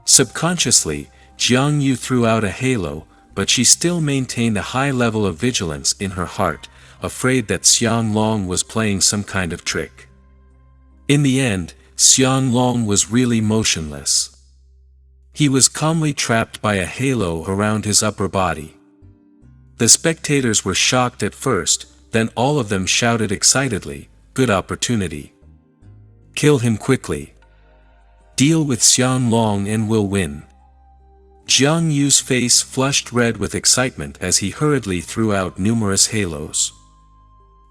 [SPEAKER 1] Subconsciously, Jiang Yu threw out a halo, but she still maintained a high level of vigilance in her heart, afraid that Xiang Long was playing some kind of trick. In the end, Xiang Long was really motionless. He was calmly trapped by a halo around his upper body. The spectators were shocked at first, then all of them shouted excitedly, "Good opportunity. Kill him quickly. Deal with Xiang Long and we'll win." Jiang Yu's face flushed red with excitement as he hurriedly threw out numerous halos.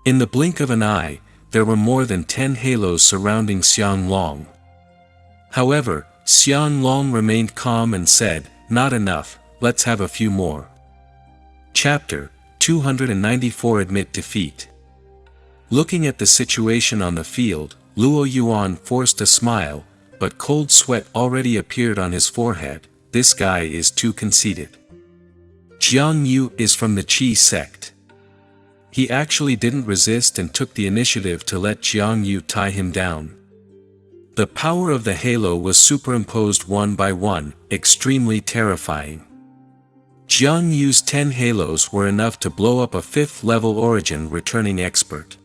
[SPEAKER 1] In the blink of an eye, there were more than 10 halos surrounding Xiang Long. However, Xiang Long remained calm and said, "Not enough, let's have a few more." Chapter 294 Admit Defeat. Looking at the situation on the field, Luo Yuan forced a smile, but cold sweat already appeared on his forehead. This guy is too conceited. Jiang Yu is from the Qi sect. He actually didn't resist and took the initiative to let Jiang Yu tie him down. The power of the halo was superimposed one by one, extremely terrifying. Jiang Yu's 10 halos were enough to blow up a 5th-level origin returning expert.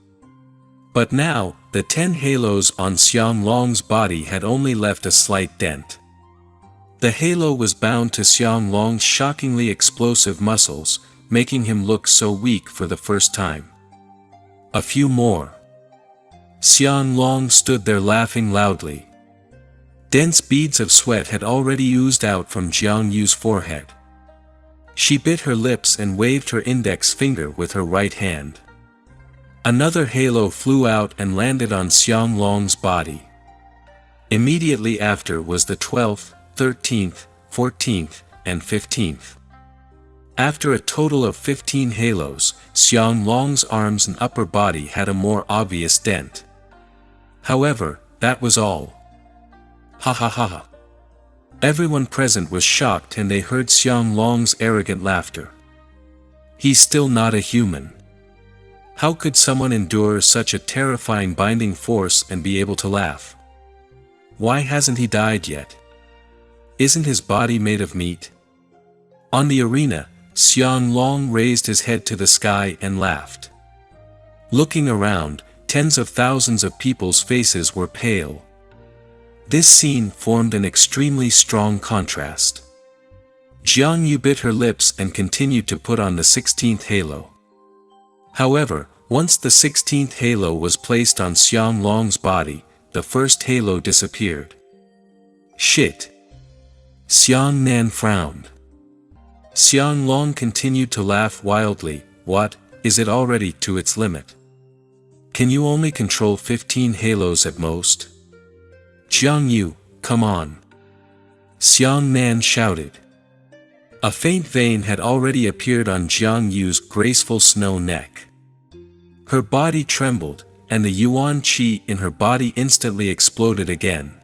[SPEAKER 1] But now, the 10 halos on Xiang Long's body had only left a slight dent. The halo was bound to Xiang Long's shockingly explosive muscles, making him look so weak for the first time. A few more. Xiang Long stood there laughing loudly. Dense beads of sweat had already oozed out from Jiang Yu's forehead. She bit her lips and waved her index finger with her right hand. Another halo flew out and landed on Xiang Long's body. Immediately after was the 12th, 13th, 14th, and 15th. After a total of 15 halos, Xiang Long's arms and upper body had a more obvious dent. However, that was all. Ha ha ha ha. Everyone present was shocked and they heard Xiang Long's arrogant laughter. He's still not a human. How could someone endure such a terrifying binding force and be able to laugh? Why hasn't he died yet? Isn't his body made of meat? On the arena, Xiang Long raised his head to the sky and laughed. Looking around, tens of thousands of people's faces were pale. This scene formed an extremely strong contrast. Jiang Yu bit her lips and continued to put on the 16th halo. However, once the 16th halo was placed on Xiang Long's body, the first halo disappeared. Shit! Xiang Nan frowned. Xiang Long continued to laugh wildly. What, is it already to its limit? Can you only control 15 halos at most? Jiang Yu, come on! Xiang Nan shouted. A faint vein had already appeared on Jiang Yu's graceful snow neck. Her body trembled, and the yuan qi in her body instantly exploded again.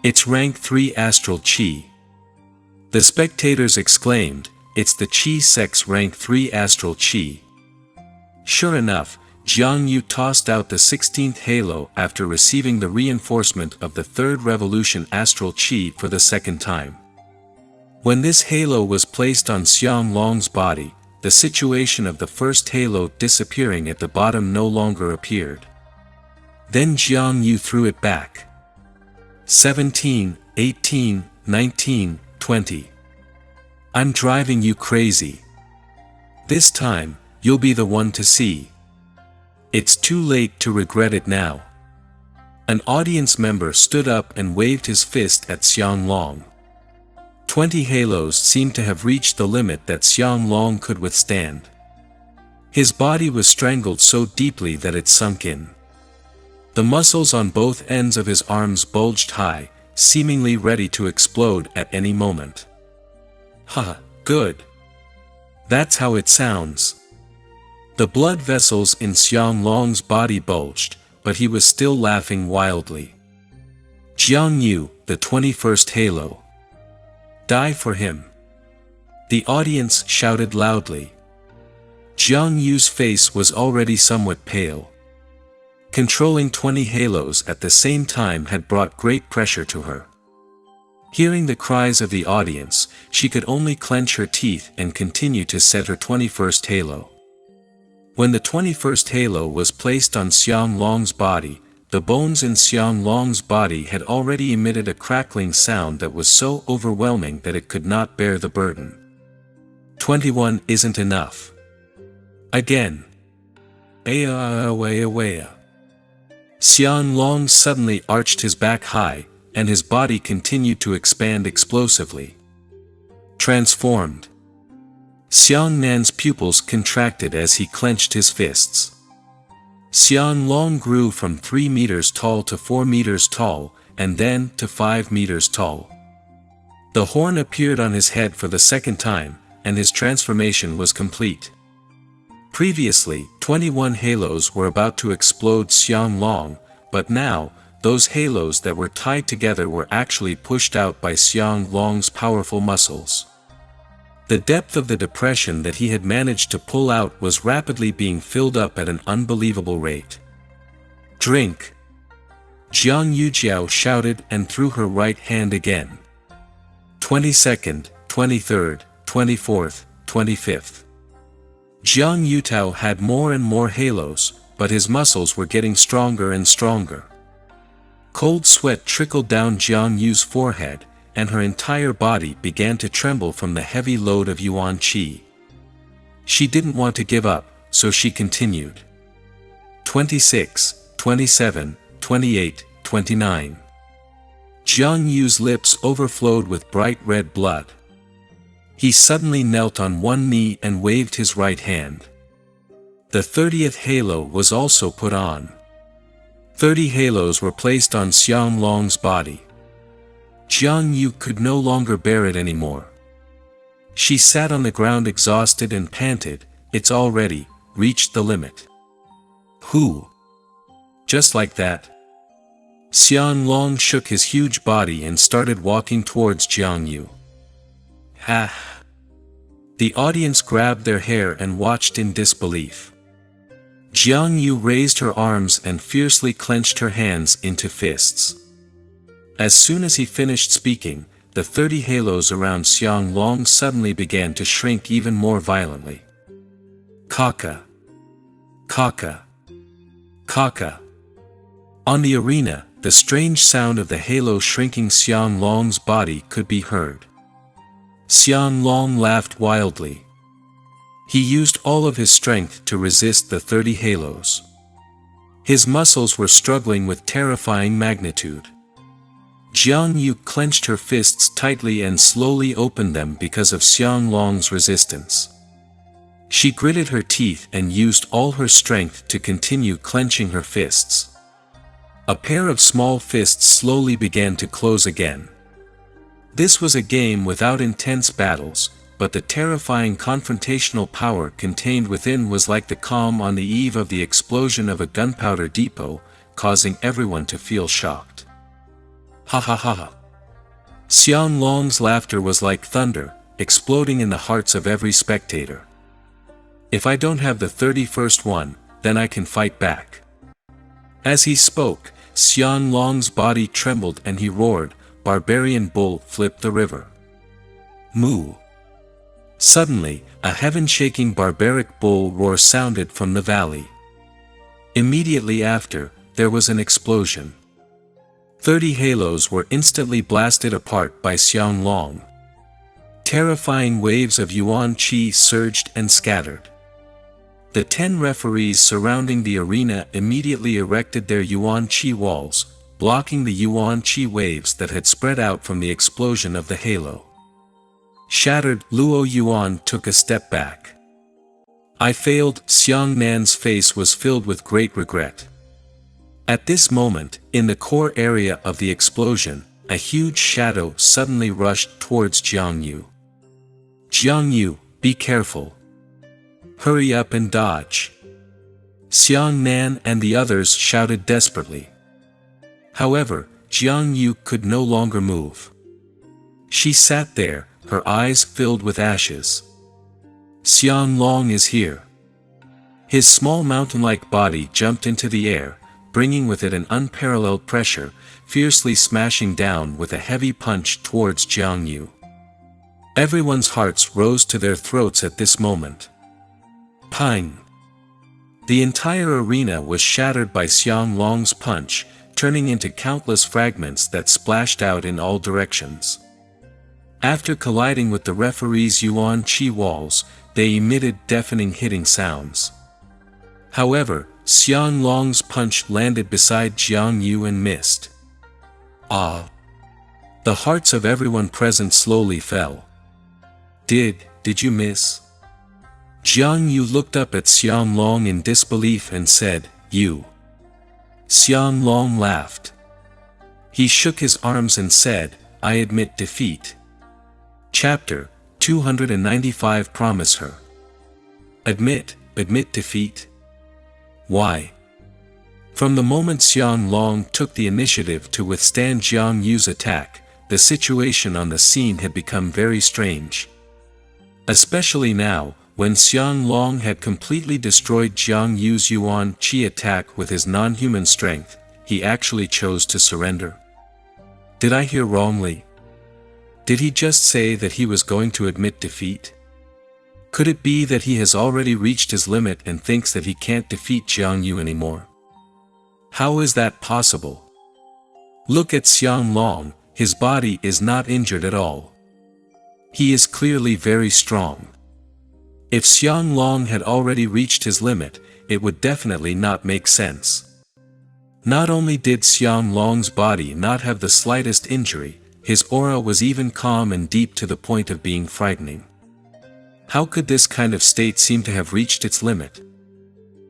[SPEAKER 1] It's rank 3 astral qi. The spectators exclaimed, "It's the qi sex rank 3 astral qi." Sure enough, Jiang Yu tossed out the 16th halo after receiving the reinforcement of the 3rd revolution astral qi for the second time. When this halo was placed on Xiang Long's body, the situation of the first halo disappearing at the bottom no longer appeared. Then Jiang Yu threw it back. 17, 18, 19, 20. I'm driving you crazy. This time, you'll be the one to see. It's too late to regret it now. An audience member stood up and waved his fist at Xiang Long. 20 halos seemed to have reached the limit that Xiang Long could withstand. His body was strangled so deeply that it sunk in. The muscles on both ends of his arms bulged high, seemingly ready to explode at any moment. Ha, good. That's how it sounds. The blood vessels in Xiang Long's body bulged, but he was still laughing wildly. Jiang Yu, the 21st halo. Die for him. The audience shouted loudly. Jiang Yu's face was already somewhat pale. Controlling 20 halos at the same time had brought great pressure to her. Hearing the cries of the audience, she could only clench her teeth and continue to set her 21st halo. When the 21st halo was placed on Xiang Long's body, the bones in Xiang Long's body had already emitted a crackling sound that was so overwhelming that it could not bear the burden. 21 isn't enough. Again. Aya. Xiang Long suddenly arched his back high, and his body continued to expand explosively. Transformed. Xiang Nan's pupils contracted as he clenched his fists. Xiang Long grew from 3 meters tall to 4 meters tall, and then to 5 meters tall. The horn appeared on his head for the second time, and his transformation was complete. Previously, 21 halos were about to explode Xiang Long, but now, those halos that were tied together were actually pushed out by Xiang Long's powerful muscles. The depth of the depression that he had managed to pull out was rapidly being filled up at an unbelievable rate. Drink! Jiang Yujiao shouted and threw her right hand again. 22nd, 23rd, 24th, 25th. Jiang Yutao had more and more halos, but his muscles were getting stronger and stronger. Cold sweat trickled down Jiang Yu's forehead, and her entire body began to tremble from the heavy load of yuan qi. She didn't want to give up, so she continued. 26, 27, 28, 29. Jiang Yu's lips overflowed with bright red blood. He suddenly knelt on one knee and waved his right hand. The 30th halo was also put on. 30 halos were placed on Xiang Long's body. Jiang Yu could no longer bear it anymore. She sat on the ground exhausted and panted, "It's already reached the limit." Who? Just like that. Xiang Long shook his huge body and started walking towards Jiang Yu. Ha! The audience grabbed their hair and watched in disbelief. Jiang Yu raised her arms and fiercely clenched her hands into fists. As soon as he finished speaking, the 30 halos around Xiang Long suddenly began to shrink even more violently. Kaka! Kaka! Kaka! On the arena, the strange sound of the halo shrinking Xiang Long's body could be heard. Xiang Long laughed wildly. He used all of his strength to resist the 30 halos. His muscles were struggling with terrifying magnitude. Jiang Yu clenched her fists tightly and slowly opened them because of Xiang Long's resistance. She gritted her teeth and used all her strength to continue clenching her fists. A pair of small fists slowly began to close again. This was a game without intense battles, but the terrifying confrontational power contained within was like the calm on the eve of the explosion of a gunpowder depot, causing everyone to feel shocked. Ha ha ha ha. Xiang Long's laughter was like thunder, exploding in the hearts of every spectator. If I don't have the 31st one, then I can fight back. As he spoke, Xiang Long's body trembled and he roared, "Barbarian bull, flip the river." Moo. Suddenly, a heaven-shaking barbaric bull roar sounded from the valley. Immediately after, there was an explosion. 30 halos were instantly blasted apart by Xiang Long. Terrifying waves of Yuan Qi surged and scattered. The 10 referees surrounding the arena immediately erected their Yuan Qi walls, blocking the Yuan Qi waves that had spread out from the explosion of the halo. Shattered, Luo Yuan took a step back. "I failed." Xiang Nan's face was filled with great regret. At this moment, in the core area of the explosion, a huge shadow suddenly rushed towards Jiang Yu. "Jiang Yu, be careful. Hurry up and dodge." Xiang Nan and the others shouted desperately. However, Jiang Yu could no longer move. She sat there, her eyes filled with ashes. "Xiang Long is here." His small mountain-like body jumped into the air, bringing with it an unparalleled pressure, fiercely smashing down with a heavy punch towards Jiang Yu. Everyone's hearts rose to their throats at this moment. Pine. The entire arena was shattered by Xiang Long's punch, turning into countless fragments that splashed out in all directions. After colliding with the referee's Yuan Qi walls, they emitted deafening hitting sounds. However, Xiang Long's punch landed beside Jiang Yu and missed. Ah! The hearts of everyone present slowly fell. Did you miss? Jiang Yu looked up at Xiang Long in disbelief and said, "You." Xiang Long laughed. He shook his arms and said, "I admit defeat." Chapter 295. Promise her. Admit defeat? Why? From the moment Xiang Long took the initiative to withstand Jiang Yu's attack, the situation on the scene had become very strange. Especially now, when Xiang Long had completely destroyed Jiang Yu's Yuan Qi attack with his non-human strength, he actually chose to surrender. Did I hear wrongly? Did he just say that he was going to admit defeat? Could it be that he has already reached his limit and thinks that he can't defeat Jiang Yu anymore? How is that possible? Look at Xiang Long, his body is not injured at all. He is clearly very strong. If Xiang Long had already reached his limit, it would definitely not make sense. Not only did Xiang Long's body not have the slightest injury, his aura was even calm and deep to the point of being frightening. How could this kind of state seem to have reached its limit?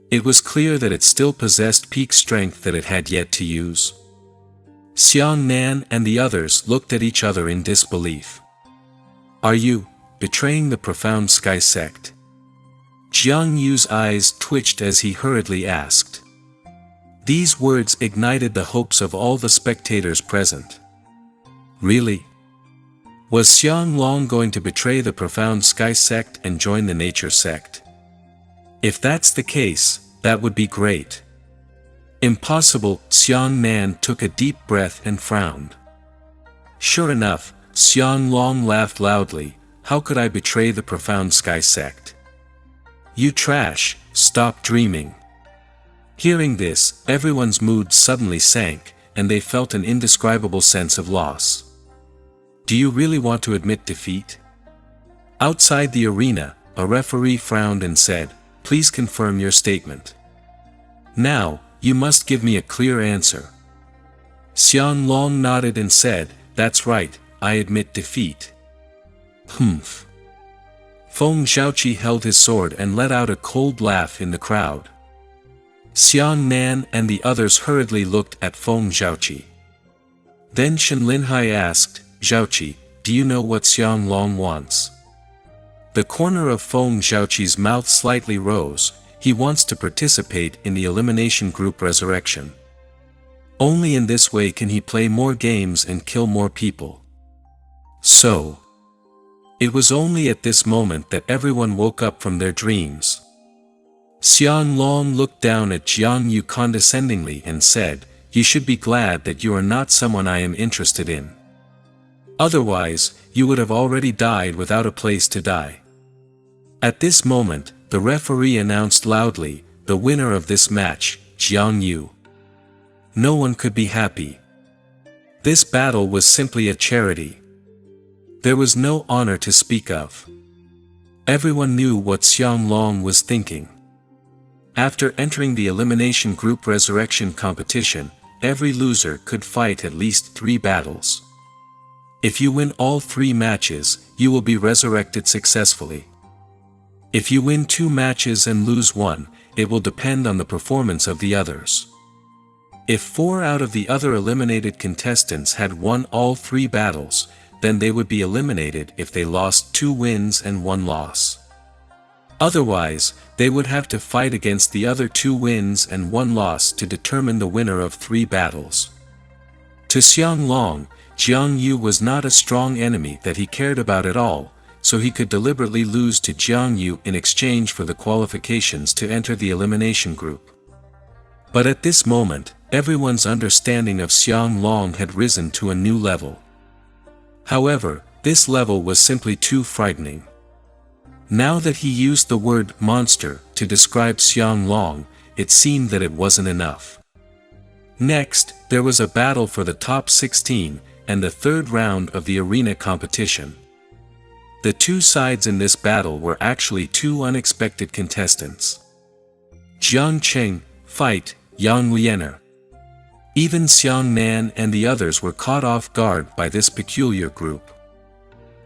[SPEAKER 1] It was clear that it still possessed peak strength that it had yet to use. Xiang Nan and the others looked at each other in disbelief. "Are you betraying the Profound Sky Sect?" Jiang Yu's eyes twitched as he hurriedly asked. These words ignited the hopes of all the spectators present. Really? Was Xiang Long going to betray the Profound Sky Sect and join the Nature Sect? If that's the case, that would be great. Impossible. Xiang Nan took a deep breath and frowned. Sure enough, Xiang Long laughed loudly. "How could I betray the Profound Sky Sect? You trash, stop dreaming." Hearing this, everyone's mood suddenly sank, and they felt an indescribable sense of loss. Do you really want to admit defeat? Outside the arena, a referee frowned and said, "Please confirm your statement. Now, you must give me a clear answer." Xiang Long nodded and said, "That's right, I admit defeat." Humph. Feng Zhaoqi held his sword and let out a cold laugh in the crowd. Xiang Nan and the others hurriedly looked at Feng Zhaoqi. Then Shen Linhai asked, "Zhaoqi, do you know what Xiang Long wants? The corner of Feng Xiaoqi's mouth slightly rose. He wants to participate in the elimination group resurrection. Only in this way can he play more games and kill more people. So, it was only at this moment that everyone woke up from their dreams. Xiang Long looked down at Jiang Yu condescendingly and said, "You should be glad that you are not someone I am interested in. Otherwise, you would have already died without a place to die." At this moment, the referee announced loudly, "The winner of this match, Jiang Yu." No one could be happy. This battle was simply a charity. There was no honor to speak of. Everyone knew what Xiang Long was thinking. After entering the elimination group resurrection competition, every loser could fight at least 3 battles. If you win all 3 matches, you will be resurrected successfully. If you win 2 matches and lose 1, it will depend on the performance of the others. If 4 out of the other eliminated contestants had won all 3 battles, then they would be eliminated if they lost 2 wins and 1 loss. Otherwise, they would have to fight against the other 2 wins and 1 loss to determine the winner of 3 battles. To Xiang Long, Jiang Yu was not a strong enemy that he cared about at all, so he could deliberately lose to Jiang Yu in exchange for the qualifications to enter the elimination group. But at this moment, everyone's understanding of Xiang Long had risen to a new level. However, this level was simply too frightening. Now that he used the word monster to describe Xiang Long, it seemed that it wasn't enough. Next, there was a battle for the top 16, and the 3rd round of the arena competition. The 2 sides in this battle were actually 2 unexpected contestants. Jiang Cheng, fight, Yang Liener. Even Xiang Nan and the others were caught off guard by this peculiar group.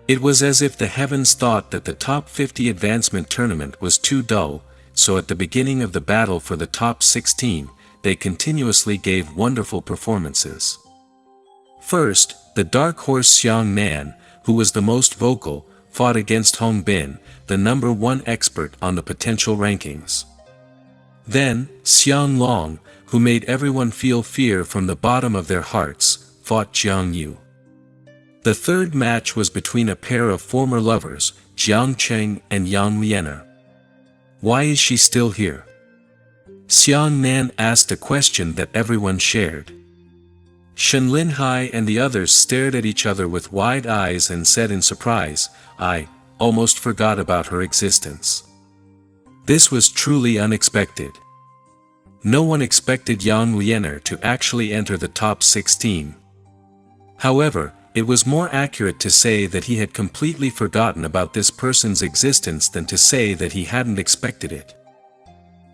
[SPEAKER 1] It was as if the heavens thought that the top 50 advancement tournament was too dull, so at the beginning of the battle for the top 16, they continuously gave wonderful performances. First, the dark horse Xiang Nan, who was the most vocal, fought against Hong Bin, the number 1 expert on the potential rankings. Then, Xiang Long, who made everyone feel fear from the bottom of their hearts, fought Jiang Yu. The 3rd match was between a pair of former lovers, Jiang Cheng and Yang Liener. Why is she still here? Xiang Nan asked a question that everyone shared. Shen Linhai and the others stared at each other with wide eyes and said in surprise, "I almost forgot about her existence." This was truly unexpected. No one expected Yang Liener to actually enter the top 16. However, it was more accurate to say that he had completely forgotten about this person's existence than to say that he hadn't expected it.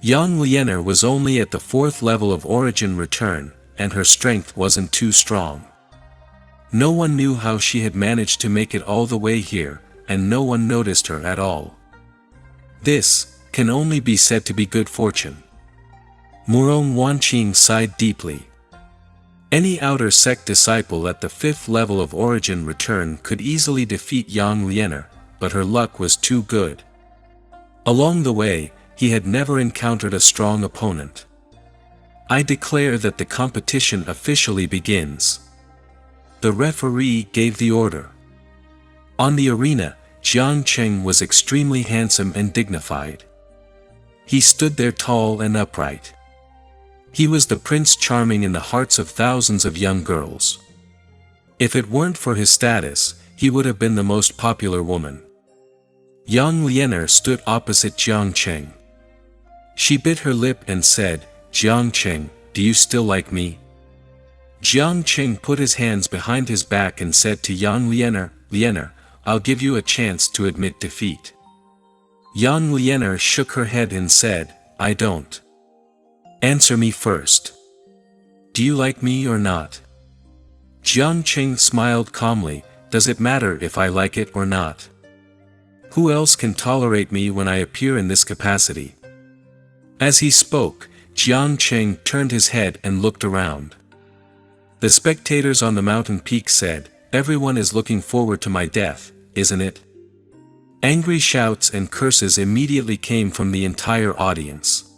[SPEAKER 1] Yang Liener was only at the 4th level of origin return, and her strength wasn't too strong. No one knew how she had managed to make it all the way here, and no one noticed her at all. This can only be said to be good fortune. Murong Wanqing sighed deeply. Any outer sect disciple at the 5th level of origin return could easily defeat Yang Liener, but her luck was too good. Along the way, he had never encountered a strong opponent. I declare that the competition officially begins. The referee gave the order. On the arena, Jiang Cheng was extremely handsome and dignified. He stood there tall and upright. He was the Prince Charming in the hearts of thousands of young girls. If it weren't for his status, he would have been the most popular woman. Yang Liener stood opposite Jiang Cheng. She bit her lip and said, "Jiang Cheng, do you still like me?" Jiang Cheng put his hands behind his back and said to Yang Liener, "Liener, I'll give you a chance to admit defeat." Yang Liener shook her head and said, "I don't. Answer me first. Do you like me or not?" Jiang Cheng smiled calmly, "Does it matter if I like it or not? Who else can tolerate me when I appear in this capacity?" As he spoke, Jiang Cheng turned his head and looked around. The spectators on the mountain peak said, everyone is looking forward to my death, isn't it? Angry shouts and curses immediately came from the entire audience.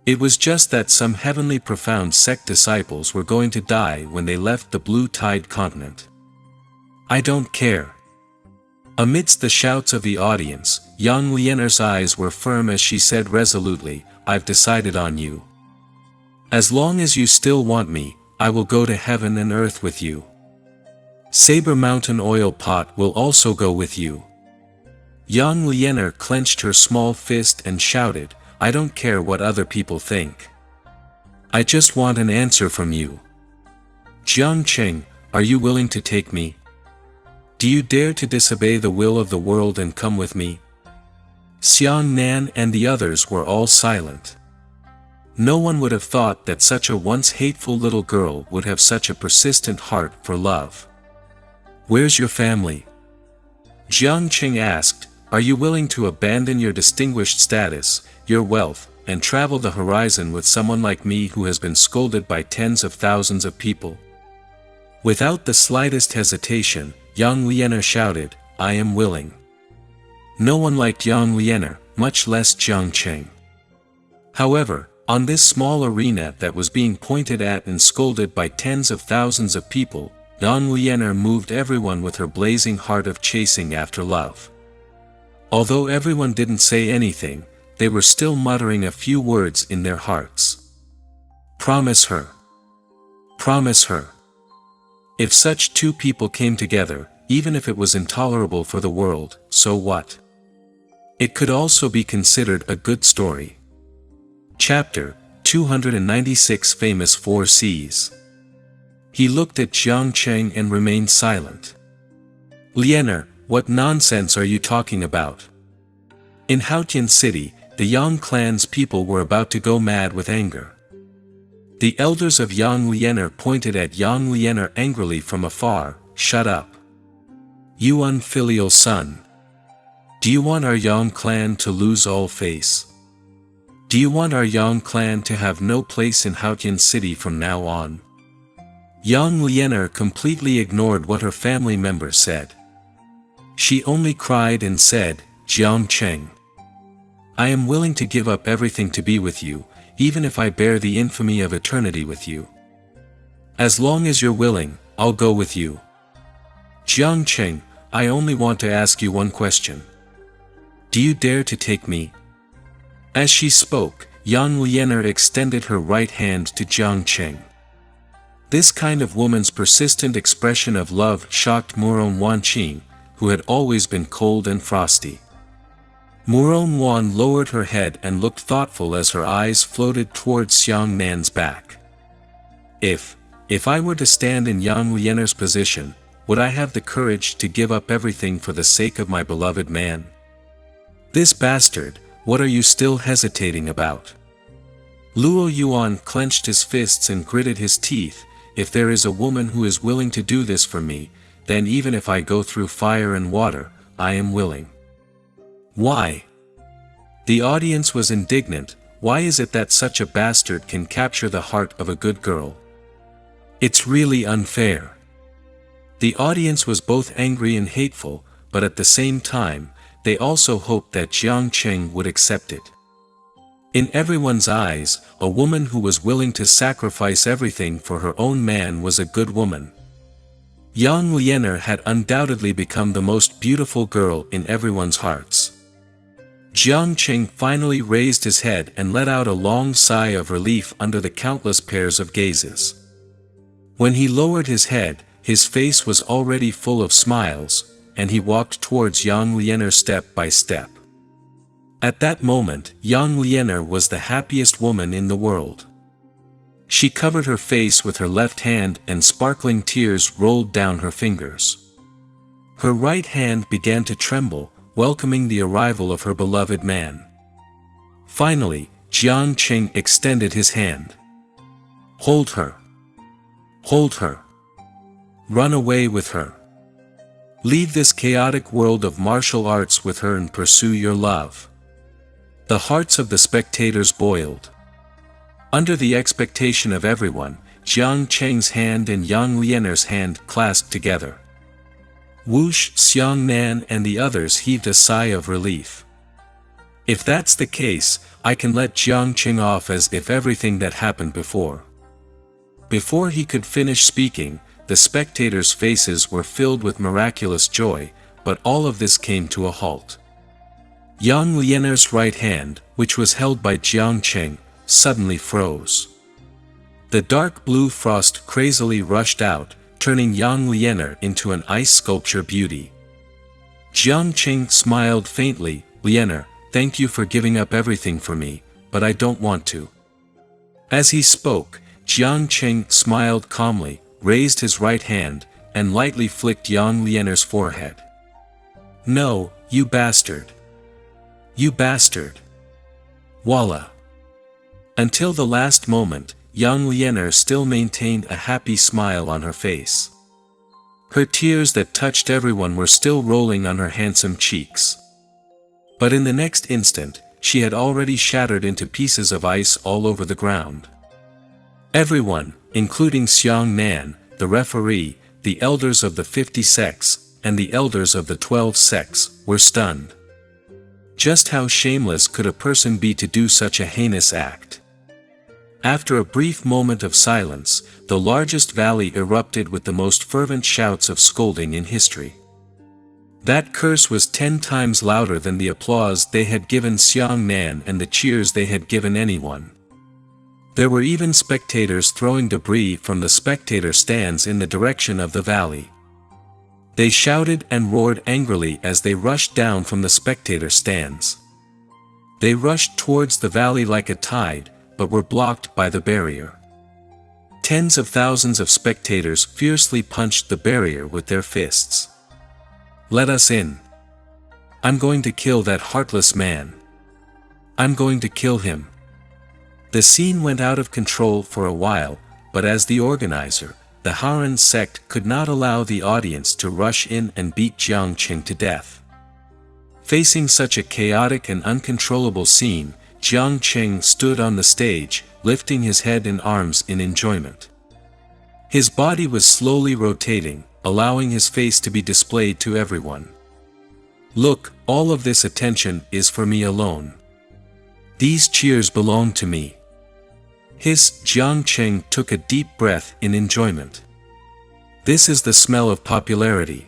[SPEAKER 1] It was just that some heavenly profound sect disciples were going to die when they left the blue tide continent. I don't care. Amidst the shouts of the audience, Yang Lianer's eyes were firm as she said resolutely, I've decided on you. As long as you still want me, I will go to heaven and earth with you. Saber Mountain Oil Pot will also go with you. Yang Liener clenched her small fist and shouted, I don't care what other people think. I just want an answer from you. Jiang Qing, are you willing to take me? Do you dare to disobey the will of the world and come with me? Xiang Nan and the others were all silent. No one would have thought that such a once hateful little girl would have such a persistent heart for love. Where's your family? Jiang Qing asked, are you willing to abandon your distinguished status, your wealth, and travel the horizon with someone like me who has been scolded by tens of thousands of people? Without the slightest hesitation, Yang Liener shouted, I am willing. No one liked Yang Liener, much less Jiang Qing. However, on this small arena that was being pointed at and scolded by tens of thousands of people, Yang Liener moved everyone with her blazing heart of chasing after love. Although everyone didn't say anything, they were still muttering a few words in their hearts. Promise her. Promise her. If such two people came together, even if it was intolerable for the world, so what? It could also be considered a good story. Chapter 296 Famous Four Cs. He looked at Jiang Qing and remained silent. Liener, what nonsense are you talking about? In Haotian City, the Yang clan's people were about to go mad with anger. The elders of Yang Liener pointed at Yang Liener angrily from afar, shut up. You unfilial son. Do you want our Yang clan to lose all face? Do you want our Yang clan to have no place in Haotian City from now on? Yang Liener completely ignored what her family members said. She only cried and said, Jiang Qing. I am willing to give up everything to be with you, even if I bear the infamy of eternity with you. As long as you're willing, I'll go with you. Jiang Qing, I only want to ask you one question. Do you dare to take me? As she spoke, Yang Liener extended her right hand to Jiang Qing. This kind of woman's persistent expression of love shocked Muron Wanqing, who had always been cold and frosty. Muron Wan lowered her head and looked thoughtful as her eyes floated towards Xiang Nan's back. If I were to stand in Yang Liener's position, would I have the courage to give up everything for the sake of my beloved man? This bastard, what are you still hesitating about? Luo Yuan clenched his fists and gritted his teeth. If there is a woman who is willing to do this for me, then even if I go through fire and water, I am willing. Why? The audience was indignant. Why is it that such a bastard can capture the heart of a good girl? It's really unfair. The audience was both angry and hateful, but at the same time, they also hoped that Jiang Qing would accept it. In everyone's eyes, a woman who was willing to sacrifice everything for her own man was a good woman. Yang Liener had undoubtedly become the most beautiful girl in everyone's hearts. Jiang Qing finally raised his head and let out a long sigh of relief under the countless pairs of gazes. When he lowered his head, his face was already full of smiles, and he walked towards Yang Liener step by step. At that moment, Yang Liener was the happiest woman in the world. She covered her face with her left hand and sparkling tears rolled down her fingers. Her right hand began to tremble, welcoming the arrival of her beloved man. Finally, Jiang Qing extended his hand. Hold her. Hold her. Run away with her. Leave this chaotic world of martial arts with her and pursue your love. The hearts of the spectators boiled. Under the expectation of everyone, Jiang Qing's hand and Yang Liener's hand clasped together. Whoosh, Xiang Nan and the others heaved a sigh of relief. If that's the case, I can let Jiang Qing off as if everything that happened before. Before he could finish speaking, the spectators' faces were filled with miraculous joy, but all of this came to a halt. Yang Lianer's right hand, which was held by Jiang Qing, suddenly froze. The dark blue frost crazily rushed out, turning Yang Lianer into an ice sculpture beauty. Jiang Qing smiled faintly. Lianer, thank you for giving up everything for me, but I don't want to. As he spoke, Jiang Qing smiled calmly, raised his right hand, and lightly flicked Yang Lianer's forehead. No, you bastard. You bastard. Voila. Until the last moment, Yang Lianer still maintained a happy smile on her face. Her tears that touched everyone were still rolling on her handsome cheeks. But in the next instant, she had already shattered into pieces of ice all over the ground. Everyone, including Xiang Nan, the referee, the elders of the 50 sects, and the elders of the 12 sects, were stunned. Just how shameless could a person be to do such a heinous act? After a brief moment of silence, the largest valley erupted with the most fervent shouts of scolding in history. That curse was 10 times louder than the applause they had given Xiang Nan and the cheers they had given anyone. There were even spectators throwing debris from the spectator stands in the direction of the valley. They shouted and roared angrily as they rushed down from the spectator stands. They rushed towards the valley like a tide, but were blocked by the barrier. Tens of thousands of spectators fiercely punched the barrier with their fists. Let us in. I'm going to kill that heartless man. I'm going to kill him. The scene went out of control for a while, but as the organizer, the Haran sect could not allow the audience to rush in and beat Jiang Qing to death. Facing such a chaotic and uncontrollable scene, Jiang Qing stood on the stage, lifting his head and arms in enjoyment. His body was slowly rotating, allowing his face to be displayed to everyone. Look, all of this attention is for me alone. These cheers belong to me. Jiang Qing took a deep breath in enjoyment. This is the smell of popularity.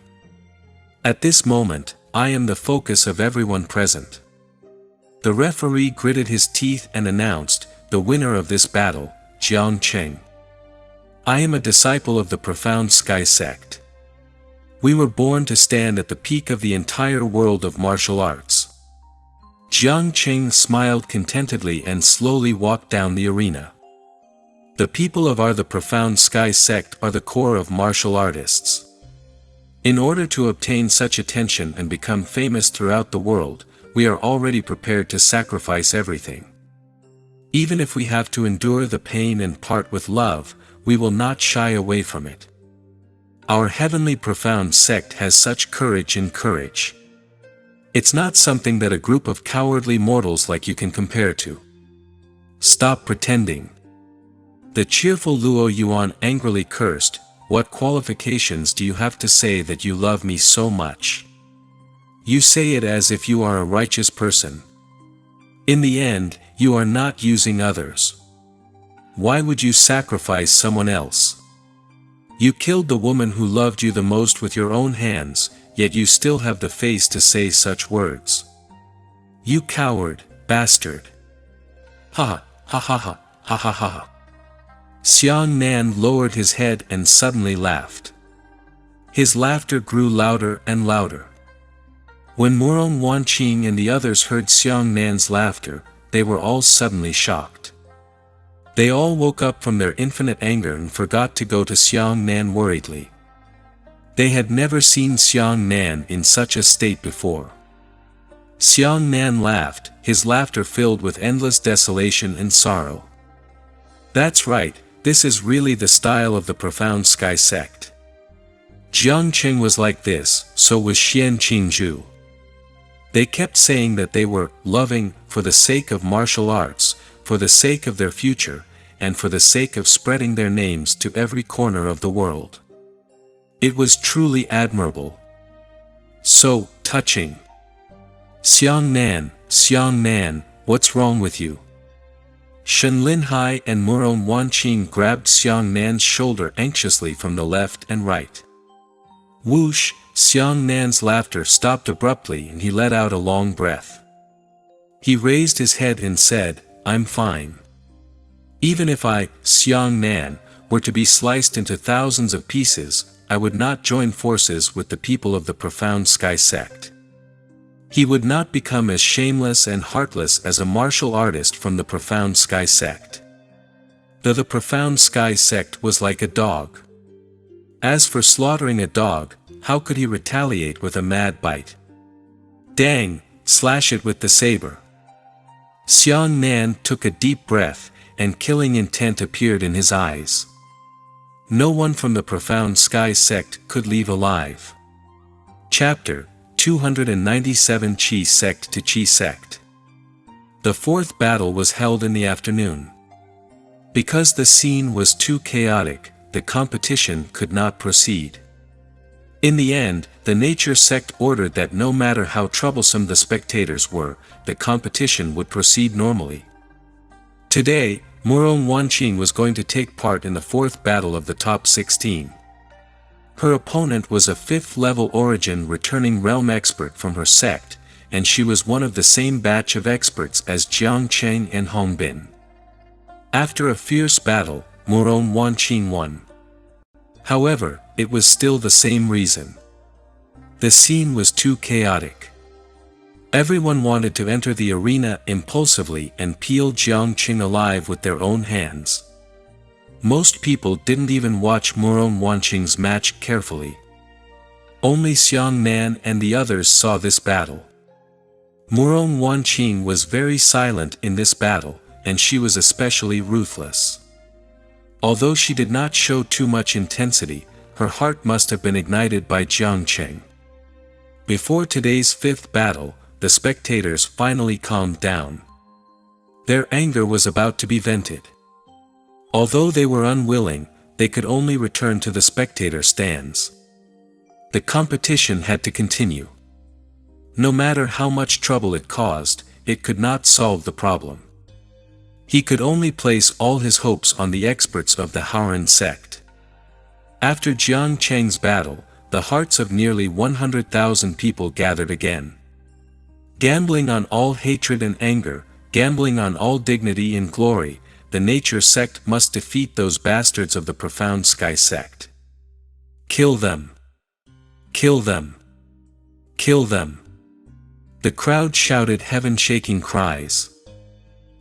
[SPEAKER 1] At this moment, I am the focus of everyone present. The referee gritted his teeth and announced, the winner of this battle, Jiang Qing. I am a disciple of the Profound Sky sect. We were born to stand at the peak of the entire world of martial arts. Jiang Qing smiled contentedly and slowly walked down the arena. The people of the Profound Sky sect are the core of martial artists. In order to obtain such attention and become famous throughout the world, we are already prepared to sacrifice everything. Even if we have to endure the pain and part with love, we will not shy away from it. Our heavenly Profound sect has such courage and courage. It's not something that a group of cowardly mortals like you can compare to. Stop pretending. The cheerful Luo Yuan angrily cursed, what qualifications do you have to say that you love me so much? You say it as if you are a righteous person. In the end, you are not using others. Why would you sacrifice someone else? You killed the woman who loved you the most with your own hands, yet you still have the face to say such words. You coward, bastard. Ha ha ha ha ha ha ha ha. Xiang Nan lowered his head and suddenly laughed. His laughter grew louder and louder. When Murong Wanqing and the others heard Xiang Nan's laughter, they were all suddenly shocked. They all woke up from their infinite anger and forgot to go to Xiang Nan worriedly. They had never seen Xiang Nan in such a state before. Xiang Nan laughed, his laughter filled with endless desolation and sorrow. That's right, this is really the style of the Profound Sky sect. Jiang Qing was like this, so was Xian Qingzhu. They kept saying that they were loving for the sake of martial arts, for the sake of their future, and for the sake of spreading their names to every corner of the world. It was truly admirable. So touching. Xiang Nan, what's wrong with you? Shen Linhai and Muron Wanqing grabbed Xiang Nan's shoulder anxiously from the left and right. Whoosh, Xiang Nan's laughter stopped abruptly and he let out a long breath. He raised his head and said, I'm fine. Even if I, Xiang Nan, were to be sliced into thousands of pieces, I would not join forces with the people of the Profound Sky sect. He would not become as shameless and heartless as a martial artist from the Profound Sky sect. The Profound Sky sect was like a dog. As for slaughtering a dog, how could he retaliate with a mad bite? Dang, slash it with the saber. Xiang Nan took a deep breath, and killing intent appeared in his eyes. No one from the Profound Sky sect could leave alive. Chapter 297 Qi Sect to Qi Sect. The fourth battle was held in the afternoon. Because the scene was too chaotic, the competition could not proceed. In the end, the Nature Sect ordered that no matter how troublesome the spectators were, the competition would proceed normally. Today, Muron Wanqing was going to take part in the fourth battle of the top 16. Her opponent was a 5th-level origin returning realm expert from her sect, and she was one of the same batch of experts as Jiang Cheng and Hong Bin. After a fierce battle, Muron Wanqing won. However, it was still the same reason. The scene was too chaotic. Everyone wanted to enter the arena impulsively and peel Jiang Cheng alive with their own hands. Most people didn't even watch Muron Wanqing's match carefully. Only Xiang Nan and the others saw this battle. Muron Wanqing was very silent in this battle, and she was especially ruthless. Although she did not show too much intensity, her heart must have been ignited by Jiang Cheng. Before today's fifth battle, the spectators finally calmed down. Their anger was about to be vented. Although they were unwilling, they could only return to the spectator stands. The competition had to continue. No matter how much trouble it caused, it could not solve the problem. He could only place all his hopes on the experts of the Haoran sect. After Jiang Cheng's battle, the hearts of nearly 100,000 people gathered again. Gambling on all hatred and anger, gambling on all dignity and glory, the Nature sect must defeat those bastards of the Profound Sky sect. Kill them! Kill them! Kill them! The crowd shouted heaven-shaking cries.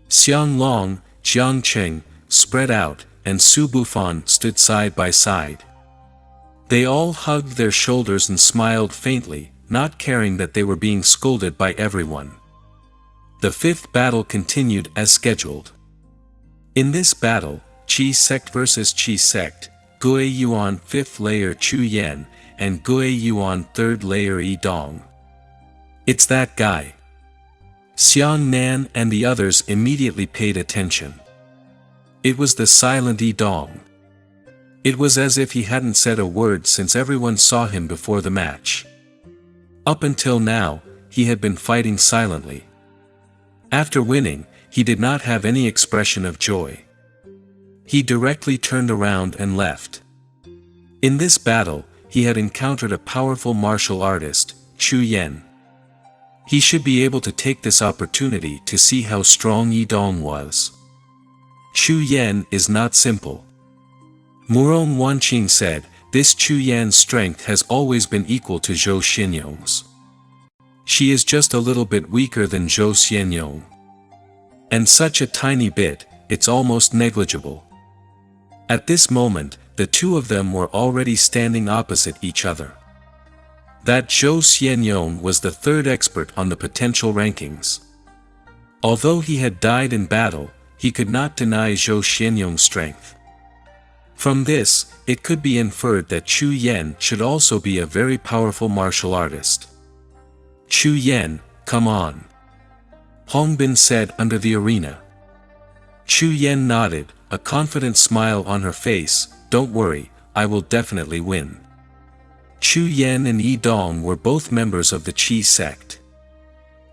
[SPEAKER 1] Xiang Long, Jiang Cheng, spread out, and Su Bufan stood side by side. They all hugged their shoulders and smiled faintly, not caring that they were being scolded by everyone. The fifth battle continued as scheduled. In this battle, Qi sect versus Qi sect, Gui Yuan 5th layer Chu Yan, and Gui Yuan 3rd layer Yi Dong. It's that guy. Xiang Nan and the others immediately paid attention. It was the silent Yi Dong. It was as if he hadn't said a word since everyone saw him before the match. Up until now, he had been fighting silently. After winning, he did not have any expression of joy. He directly turned around and left. In this battle, he had encountered a powerful martial artist, Chu Yan. He should be able to take this opportunity to see how strong Yi Dong was. Chu Yan is not simple. Muron Wanqing said, this Chu Yan's strength has always been equal to Zhou Xianyong's. She is just a little bit weaker than Zhou Xianyong. And such a tiny bit, it's almost negligible. At this moment, the two of them were already standing opposite each other. That Zhou Xianyong was the third expert on the potential rankings. Although he had died in battle, he could not deny Zhou Xianyong's strength. From this, it could be inferred that Chu Yan should also be a very powerful martial artist. Chu Yan, come on. Hong Bin said under the arena. Chu Yan nodded, a confident smile on her face, don't worry, I will definitely win. Chu Yan and Yi Dong were both members of the Qi sect.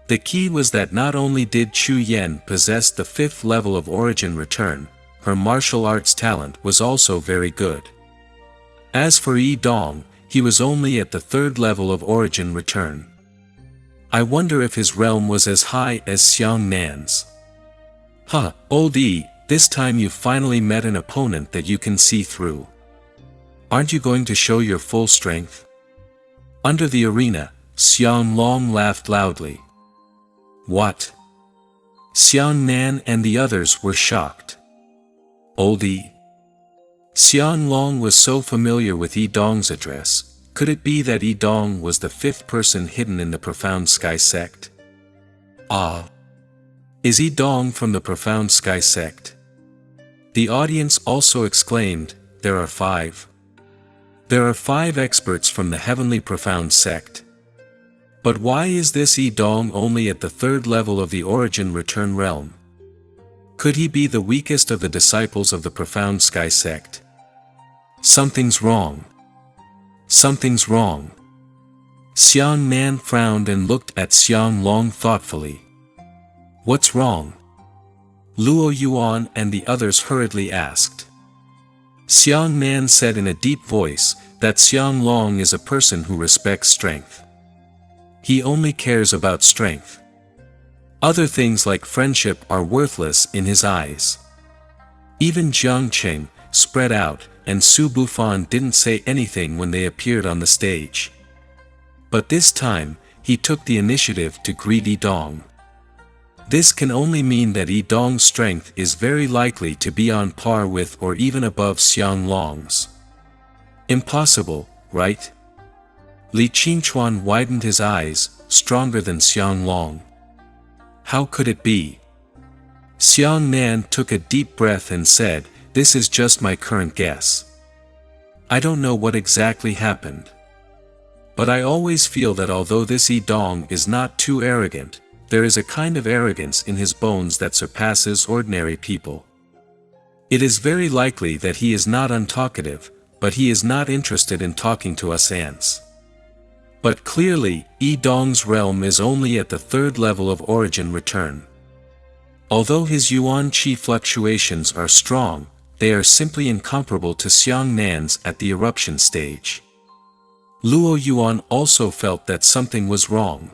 [SPEAKER 1] The key was that not only did Chu Yan possess the 5th level of origin return, her martial arts talent was also very good. As for Yi Dong, he was only at the 3rd level of origin return. I wonder if his realm was as high as Xiang Nan's. Huh, old Yi, this time you've finally met an opponent that you can see through. Aren't you going to show your full strength? Under the arena, Xiang Long laughed loudly. What? Xiang Nan and the others were shocked. Old Yi. Xiang Long was so familiar with Yi Dong's address, could it be that Yi Dong was the 5th person hidden in the Profound Sky sect? Ah. Is Yi Dong from the Profound Sky sect? The audience also exclaimed, there are 5. There are 5 experts from the Heavenly Profound sect. But why is this Yi Dong only at the 3rd level of the origin return realm? Could he be the weakest of the disciples of the Profound Sky sect? Something's wrong. Something's wrong. Xiang Nan frowned and looked at Xiang Long thoughtfully. What's wrong? Luo Yuan and the others hurriedly asked. Xiang Nan said in a deep voice that Xiang Long is a person who respects strength. He only cares about strength. Other things like friendship are worthless in his eyes. Even Jiang Qing, spread out, and Su Bufan didn't say anything when they appeared on the stage. But this time, he took the initiative to greet Yi Dong. This can only mean that Yi Dong's strength is very likely to be on par with or even above Xiang Long's. Impossible, right? Li Qingchuan widened his eyes, stronger than Xiang Long. How could it be? Xiang Nan took a deep breath and said, this is just my current guess. I don't know what exactly happened. But I always feel that although this Yi Dong is not too arrogant, there is a kind of arrogance in his bones that surpasses ordinary people. It is very likely that he is not untalkative, but he is not interested in talking to us ants. But clearly, Yi Dong's realm is only at the 3rd level of origin return. Although his Yuan Qi fluctuations are strong, they are simply incomparable to Xiang Nan's at the eruption stage. Luo Yuan also felt that something was wrong.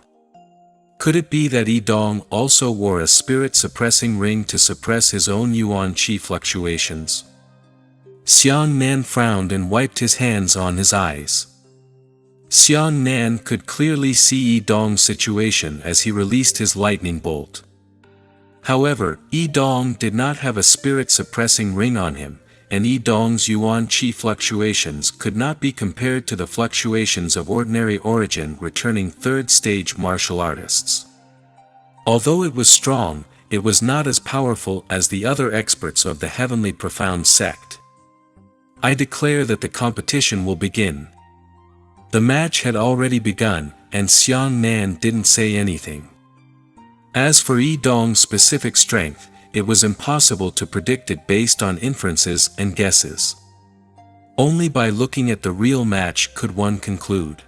[SPEAKER 1] Could it be that Yi Dong also wore a spirit-suppressing ring to suppress his own Yuan Qi fluctuations? Xiang Nan frowned and wiped his hands on his eyes. Xiang Nan could clearly see Yi Dong's situation as he released his lightning bolt. However, Yi Dong did not have a spirit-suppressing ring on him, and Yi Dong's Yuan Qi fluctuations could not be compared to the fluctuations of ordinary origin returning 3rd stage martial artists. Although it was strong, it was not as powerful as the other experts of the Heavenly Profound sect. I declare that the competition will begin. The match had already begun, and Xiang Nan didn't say anything. As for Yi Dong's specific strength, it was impossible to predict it based on inferences and guesses. Only by looking at the real match could one conclude.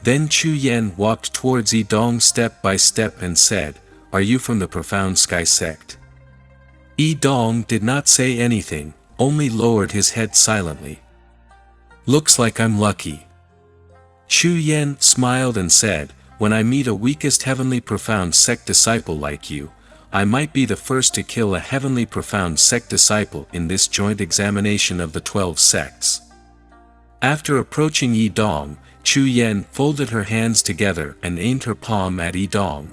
[SPEAKER 1] Then Chu Yan walked towards Yi Dong step by step and said, "Are you from the Profound Sky sect?" Yi Dong did not say anything, only lowered his head silently. "Looks like I'm lucky." Chu Yan smiled and said, "When I meet a weakest Heavenly Profound sect disciple like you, I might be the first to kill a Heavenly Profound sect disciple in this joint examination of the 12 sects." After approaching Yi Dong, Chu Yan folded her hands together and aimed her palm at Yi Dong.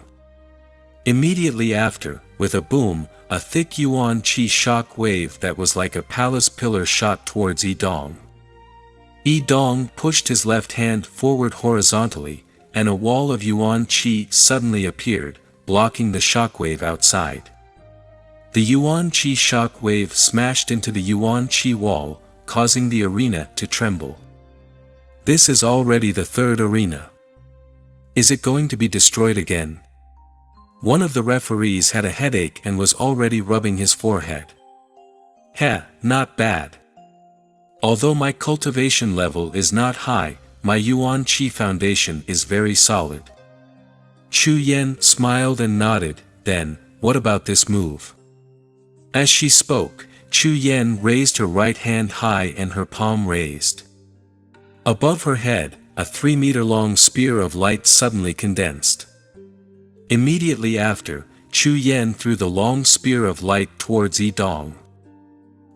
[SPEAKER 1] Immediately after, with a boom, a thick Yuan Qi shock wave that was like a palace pillar shot towards Yi Dong. Yi Dong pushed his left hand forward horizontally, and a wall of Yuan Qi suddenly appeared, blocking the shockwave outside. The Yuan Qi shock wave smashed into the Yuan Qi wall, causing the arena to tremble. This is already the 3rd arena. Is it going to be destroyed again? One of the referees had a headache and was already rubbing his forehead. Heh, not bad. Although my cultivation level is not high, my Yuan Qi foundation is very solid. Chu Yan smiled and nodded. Then, what about this move? As she spoke, Chu Yan raised her right hand high and her palm raised. Above her head, a 3-meter-long spear of light suddenly condensed. Immediately after, Chu Yan threw the long spear of light towards Yi Dong.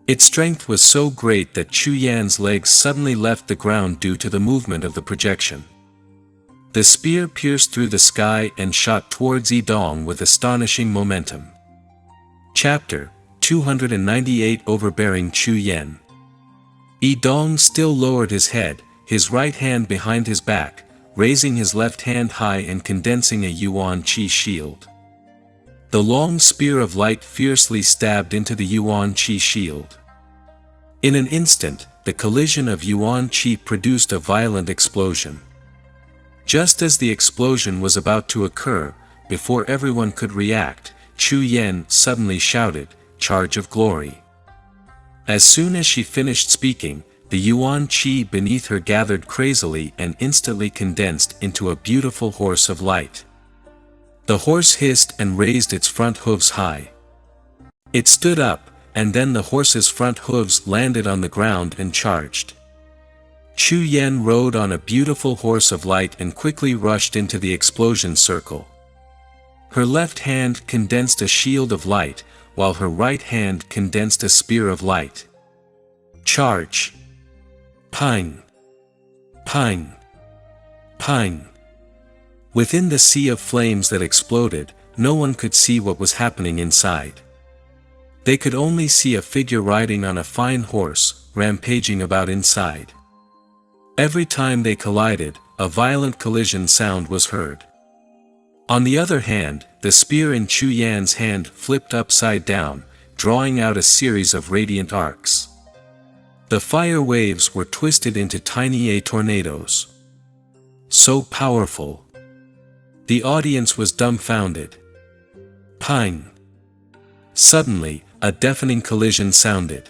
[SPEAKER 1] Its strength was so great that Chu Yan's legs suddenly left the ground due to the movement of the projection. The spear pierced through the sky and shot towards Yi Dong with astonishing momentum. Chapter 298 Overbearing Chu Yan. Yi Dong still lowered his head, his right hand behind his back, raising his left hand high and condensing a Yuan Qi shield. The long spear of light fiercely stabbed into the Yuan Qi shield. In an instant, the collision of Yuan Qi produced a violent explosion. Just as the explosion was about to occur, before everyone could react, Chu Yan suddenly shouted, "Charge of glory!" As soon as she finished speaking, the Yuan Qi beneath her gathered crazily and instantly condensed into a beautiful horse of light. The horse hissed and raised its front hooves high. It stood up, and then the horse's front hooves landed on the ground and charged. Chu Yan rode on a beautiful horse of light and quickly rushed into the explosion circle. Her left hand condensed a shield of light, while her right hand condensed a spear of light. Charge! Pine! Pine! Pine! Within the sea of flames that exploded, no one could see what was happening inside. They could only see a figure riding on a fine horse, rampaging about inside. Every time they collided, a violent collision sound was heard. On the other hand, the spear in Chu Yan's hand flipped upside down, drawing out a series of radiant arcs. The fire waves were twisted into tiny tornadoes. So powerful! The audience was dumbfounded. Pine! Suddenly, a deafening collision sounded.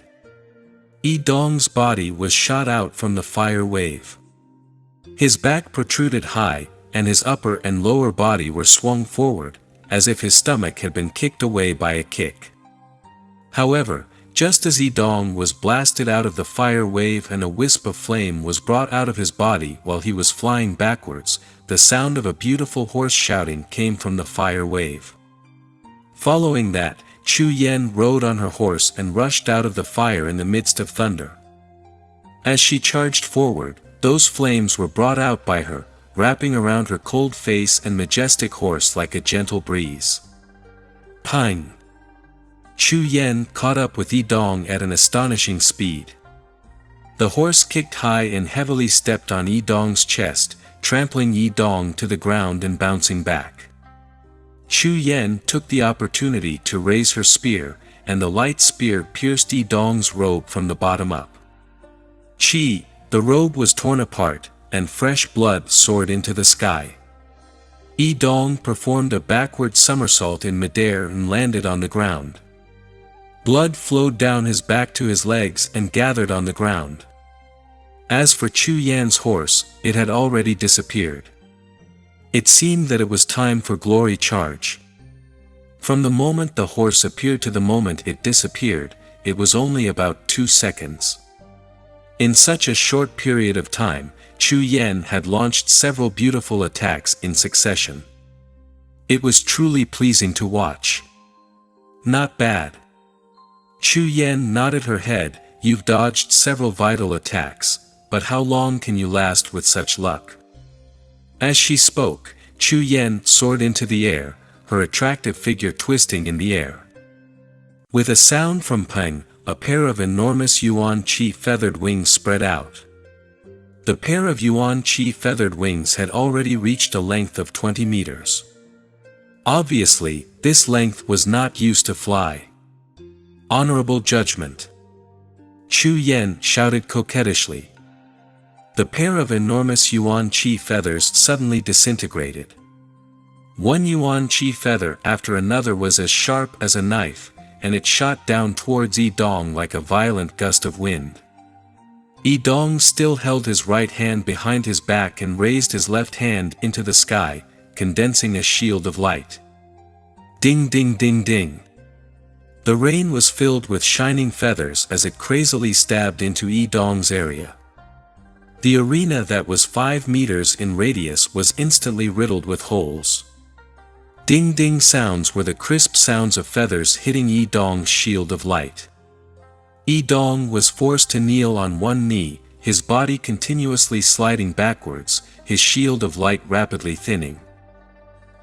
[SPEAKER 1] Yi Dong's body was shot out from the fire wave. His back protruded high, and his upper and lower body were swung forward, as if his stomach had been kicked away by a kick. However, just as Yi Dong was blasted out of the fire wave and a wisp of flame was brought out of his body while he was flying backwards, the sound of a beautiful horse shouting came from the fire wave. Following that, Chu Yan rode on her horse and rushed out of the fire in the midst of thunder. As she charged forward, those flames were brought out by her, wrapping around her cold face and majestic horse like a gentle breeze. Pine! Chu Yan caught up with Yi Dong at an astonishing speed. The horse kicked high and heavily stepped on Yi Dong's chest, trampling Yi Dong to the ground and bouncing back. Chu Yan took the opportunity to raise her spear, and the light spear pierced Yi Dong's robe from the bottom up. The robe was torn apart, and fresh blood soared into the sky. Yi Dong performed a backward somersault in midair and landed on the ground. Blood flowed down his back to his legs and gathered on the ground. As for Chu Yan's horse, it had already disappeared. It seemed that it was time for glory charge. From the moment the horse appeared to the moment it disappeared, it was only about 2 seconds. In such a short period of time, Chu Yan had launched several beautiful attacks in succession. It was truly pleasing to watch. Not bad. Chu Yan nodded her head. You've dodged several vital attacks, but how long can you last with such luck? As she spoke, Chu Yan soared into the air, her attractive figure twisting in the air. With a sound from Peng, a pair of enormous Yuan Qi feathered wings spread out. The pair of Yuan Qi feathered wings had already reached a length of 20 meters. Obviously, this length was not used to fly. Honorable judgment! Chu Yan shouted coquettishly. The pair of enormous Yuan Qi feathers suddenly disintegrated. One Yuan Qi feather after another was as sharp as a knife, and it shot down towards Yi Dong like a violent gust of wind. Yi Dong still held his right hand behind his back and raised his left hand into the sky, condensing a shield of light. Ding ding ding ding. The rain was filled with shining feathers as it crazily stabbed into Yi Dong's area. The arena that was 5 meters in radius was instantly riddled with holes. Ding ding sounds were the crisp sounds of feathers hitting Yi Dong's shield of light. Yi Dong was forced to kneel on one knee, his body continuously sliding backwards, his shield of light rapidly thinning.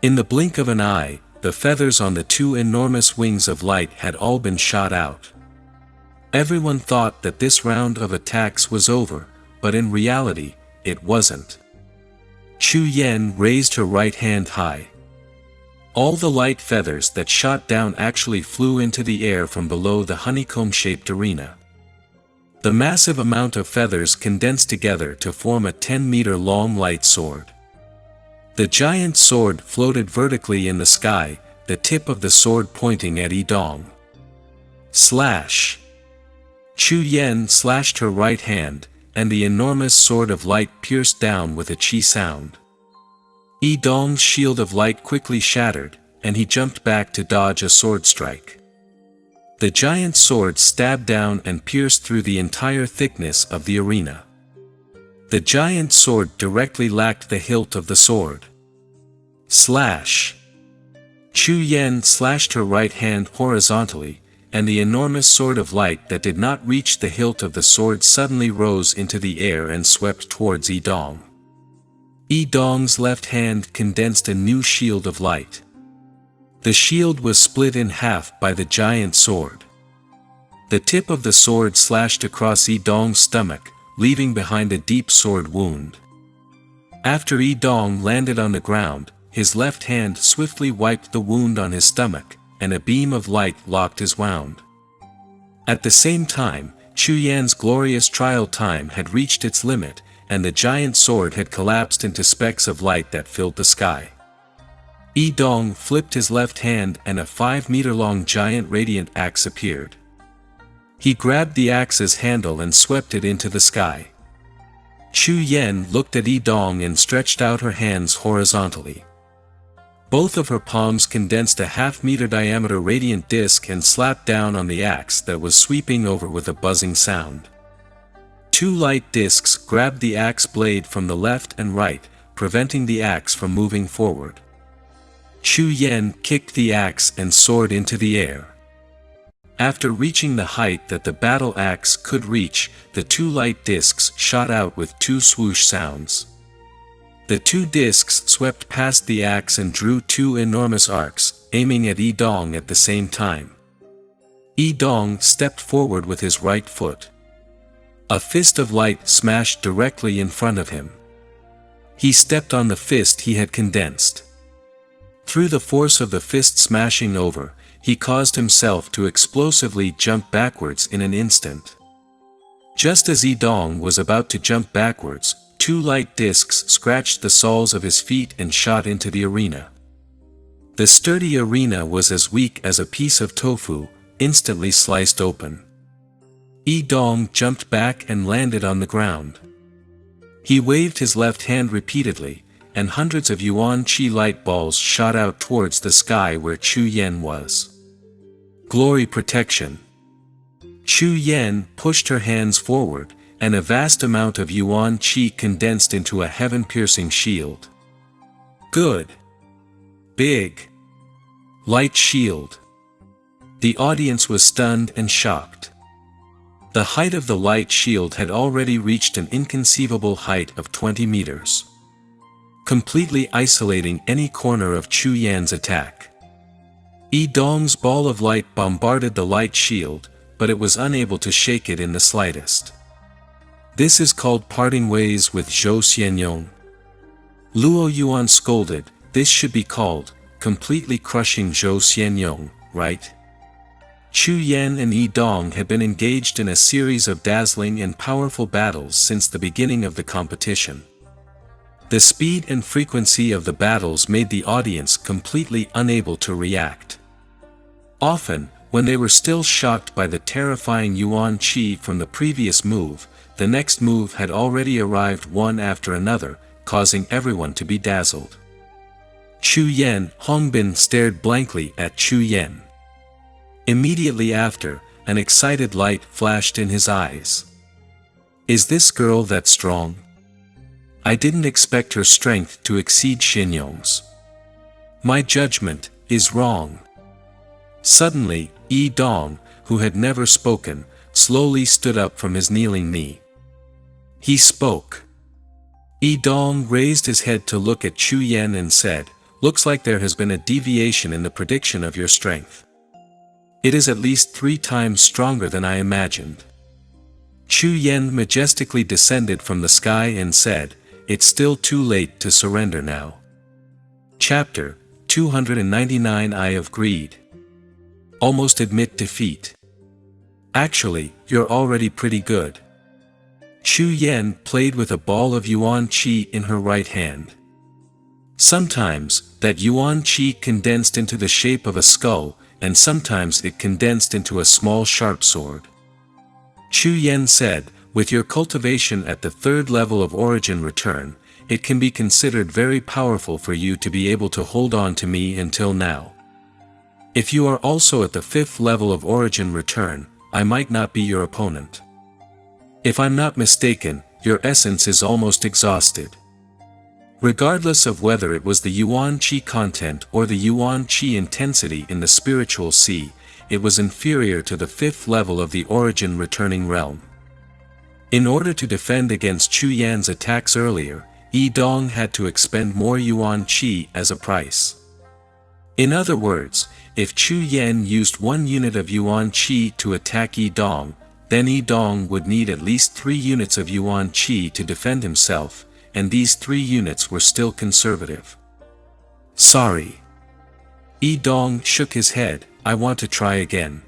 [SPEAKER 1] In the blink of an eye, the feathers on the 2 enormous wings of light had all been shot out. Everyone thought that this round of attacks was over, but in reality, it wasn't. Chu Yan raised her right hand high. All the light feathers that shot down actually flew into the air from below the honeycomb-shaped arena. The massive amount of feathers condensed together to form a 10-meter-long light sword. The giant sword floated vertically in the sky, the tip of the sword pointing at Yi Dong. Slash! Chu Yan slashed her right hand, and the enormous sword of light pierced down with a chi sound. Yi Dong's shield of light quickly shattered, and he jumped back to dodge a sword strike. The giant sword stabbed down and pierced through the entire thickness of the arena. The giant sword directly lacked the hilt of the sword. Slash! Chu Yan slashed her right hand horizontally, and the enormous sword of light that did not reach the hilt of the sword suddenly rose into the air and swept towards Yi Dong. Yi Dong's left hand condensed a new shield of light. The shield was split in half by the giant sword. The tip of the sword slashed across Yi Dong's stomach, leaving behind a deep sword wound. After Yi Dong landed on the ground, his left hand swiftly wiped the wound on his stomach, and a beam of light locked his wound. At the same time, Chu Yan's glorious trial time had reached its limit, and the giant sword had collapsed into specks of light that filled the sky. Yi Dong flipped his left hand and a 5-meter-long giant radiant axe appeared. He grabbed the axe's handle and swept it into the sky. Chu Yan looked at Yi Dong and stretched out her hands horizontally. Both of her palms condensed a half-meter diameter radiant disc and slapped down on the axe that was sweeping over with a buzzing sound. 2 light discs grabbed the axe blade from the left and right, preventing the axe from moving forward. Chu Yan kicked the axe and soared into the air. After reaching the height that the battle axe could reach, the 2 light discs shot out with 2 swoosh sounds. The 2 discs swept past the axe and drew 2 enormous arcs, aiming at Yi Dong at the same time. Yi Dong stepped forward with his right foot. A fist of light smashed directly in front of him. He stepped on the fist he had condensed. Through the force of the fist smashing over, he caused himself to explosively jump backwards in an instant. Just as Yi Dong was about to jump backwards, 2 light discs scratched the soles of his feet and shot into the arena. The sturdy arena was as weak as a piece of tofu, instantly sliced open. Yi Dong jumped back and landed on the ground. He waved his left hand repeatedly, and hundreds of yuan chi light balls shot out towards the sky where Chu Yan was. Glory protection. Chu Yan pushed her hands forward, and a vast amount of yuan chi condensed into a heaven-piercing shield. Good. Big. Light shield. The audience was stunned and shocked. The height of the light shield had already reached an inconceivable height of 20 meters, completely isolating any corner of Chu Yan's attack. Yi Dong's ball of light bombarded the light shield, but it was unable to shake it in the slightest. This is called parting ways with Zhou Xianyong. Luo Yuan scolded, "This should be called completely crushing Zhou Xianyong, right?" Chu Yan and Yi Dong had been engaged in a series of dazzling and powerful battles since the beginning of the competition. The speed and frequency of the battles made the audience completely unable to react. Often, when they were still shocked by the terrifying yuan qi from the previous move, the next move had already arrived one after another, causing everyone to be dazzled. Chu Yan, Hongbin stared blankly at Chu Yan. Immediately after, an excited light flashed in his eyes. Is this girl that strong? I didn't expect her strength to exceed Xinyong's. My judgment is wrong. Suddenly, Yi Dong, who had never spoken, slowly stood up from his kneeling knee. He spoke. Yi Dong raised his head to look at Chu Yan and said, "Looks like there has been a deviation in the prediction of your strength. It is at least 3 times stronger than I imagined." Chu Yan majestically descended from the sky and said, "It's still too late to surrender now." Chapter 299 Eye of Greed. Almost admit defeat. Actually, you're already pretty good. Chu Yan played with a ball of yuan qi in her right hand. Sometimes, that yuan qi condensed into the shape of a skull, and sometimes it condensed into a small sharp sword. Chu Yan said, "With your cultivation at the 3rd level of origin return, it can be considered very powerful for you to be able to hold on to me until now. If you are also at the 5th level of origin return, I might not be your opponent. If I'm not mistaken, your essence is almost exhausted." Regardless of whether it was the yuan qi content or the yuan qi intensity in the spiritual sea, it was inferior to the 5th level of the origin returning realm. In order to defend against Chu Yan's attacks earlier, Yi Dong had to expend more yuan qi as a price. In other words, if Chu Yan used 1 unit of yuan qi to attack Yi Dong, then Yi Dong would need at least 3 units of yuan qi to defend himself, and these 3 units were still conservative. Sorry. Yi Dong shook his head, "I want to try again."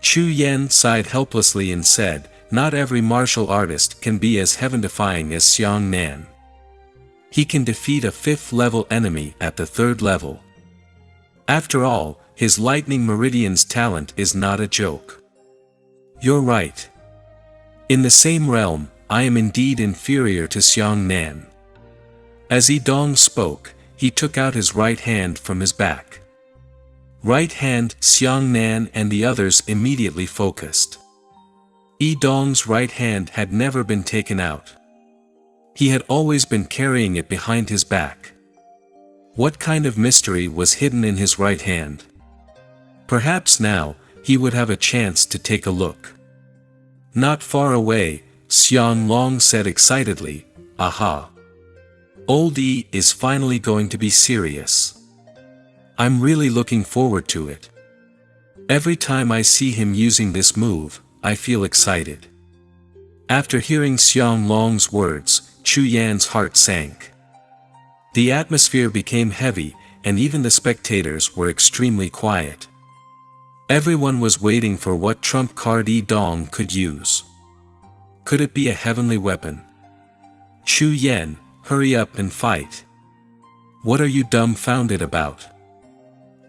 [SPEAKER 1] Chu Yan sighed helplessly and said, "Not every martial artist can be as heaven-defying as Xiang Nan. He can defeat a 5th level enemy at the 3rd level. After all, his lightning meridian's talent is not a joke." You're right. In the same realm, I am indeed inferior to Xiang Nan. As Yi Dong spoke, he took out his right hand from his back. Right hand, Xiang Nan and the others immediately focused. Yi Dong's right hand had never been taken out. He had always been carrying it behind his back. What kind of mystery was hidden in his right hand? Perhaps now, he would have a chance to take a look. Not far away, Xiang Long said excitedly, "Aha! Old Yi is finally going to be serious. I'm really looking forward to it. Every time I see him using this move, I feel excited." After hearing Xiang Long's words, Chu Yan's heart sank. The atmosphere became heavy, and even the spectators were extremely quiet. Everyone was waiting for what trump card Yi Dong could use. Could it be a heavenly weapon? Chu Yan, hurry up and fight. What are you dumbfounded about?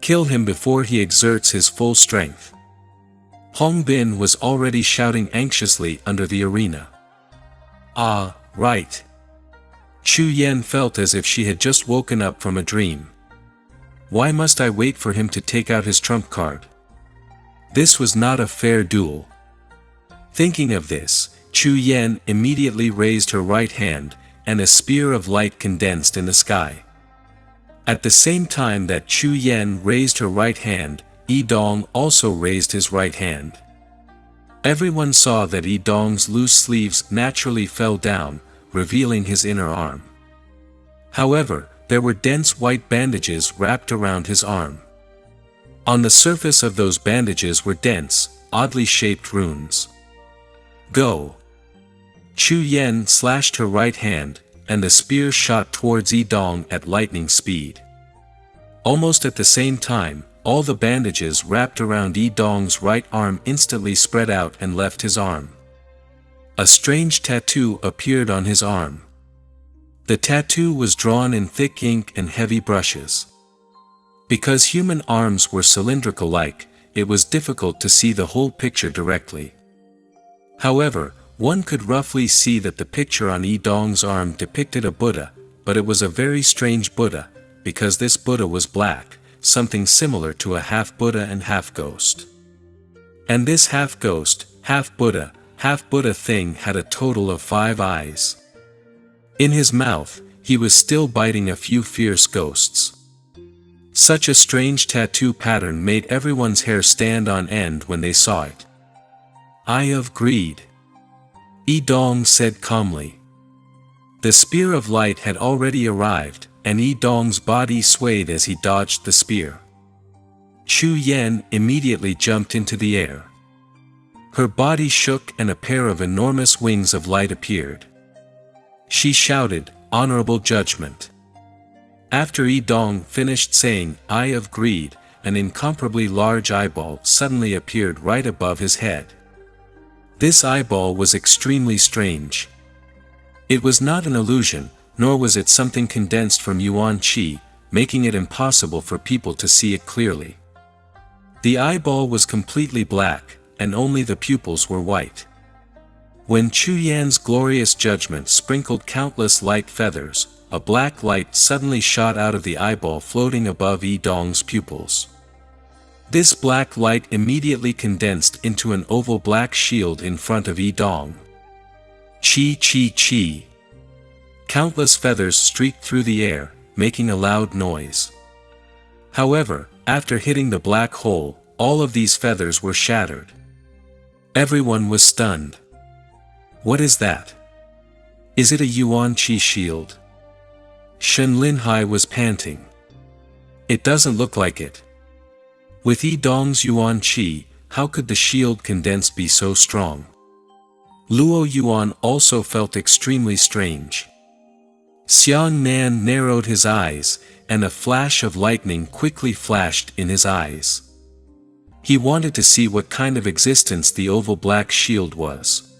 [SPEAKER 1] Kill him before he exerts his full strength. Hong Bin was already shouting anxiously under the arena. Ah, right. Chu Yan felt as if she had just woken up from a dream. Why must I wait for him to take out his trump card? This was not a fair duel. Thinking of this, Chu Yan immediately raised her right hand, and a spear of light condensed in the sky. At the same time that Chu Yan raised her right hand, Yi Dong also raised his right hand. Everyone saw that Yi Dong's loose sleeves naturally fell down, revealing his inner arm. However, there were dense white bandages wrapped around his arm. On the surface of those bandages were dense, oddly shaped runes. Go! Chu Yan slashed her right hand, and the spear shot towards Yi Dong at lightning speed. Almost at the same time, all the bandages wrapped around Yi Dong's right arm instantly spread out and left his arm. A strange tattoo appeared on his arm. The tattoo was drawn in thick ink and heavy brushes. Because human arms were cylindrical-like, it was difficult to see the whole picture directly. However, One could roughly see that the picture on Yi Dong's arm depicted a Buddha, but it was a very strange Buddha, because this Buddha was black, something similar to a half-Buddha and half-ghost. And this half-ghost, half-Buddha thing had a total of 5 eyes. In his mouth, he was still biting a few fierce ghosts. Such a strange tattoo pattern made everyone's hair stand on end when they saw it. Eye of Greed, Yi Dong said calmly. The spear of light had already arrived, and Yi Dong's body swayed as he dodged the spear. Chu Yan immediately jumped into the air. Her body shook and a pair of enormous wings of light appeared. She shouted, "Honorable judgment." After Yi Dong finished saying, "Eye of Greed," an incomparably large eyeball suddenly appeared right above his head. This eyeball was extremely strange. It was not an illusion, nor was it something condensed from Yuan Qi, making it impossible for people to see it clearly. The eyeball was completely black, and only the pupils were white. When Chu Yan's glorious judgment sprinkled countless light feathers, a black light suddenly shot out of the eyeball floating above Yi Dong's pupils. This black light immediately condensed into an oval black shield in front of Yi Dong. Chi chi chi. Countless feathers streaked through the air, making a loud noise. However, after hitting the black hole, all of these feathers were shattered. Everyone was stunned. What is that? Is it a Yuan Qi shield? Shen Linhai was panting. It doesn't look like it. With Yi Dong's Yuan Qi, how could the shield condensed be so strong? Luo Yuan also felt extremely strange. Xiang Nan narrowed his eyes, and a flash of lightning quickly flashed in his eyes. He wanted to see what kind of existence the oval black shield was.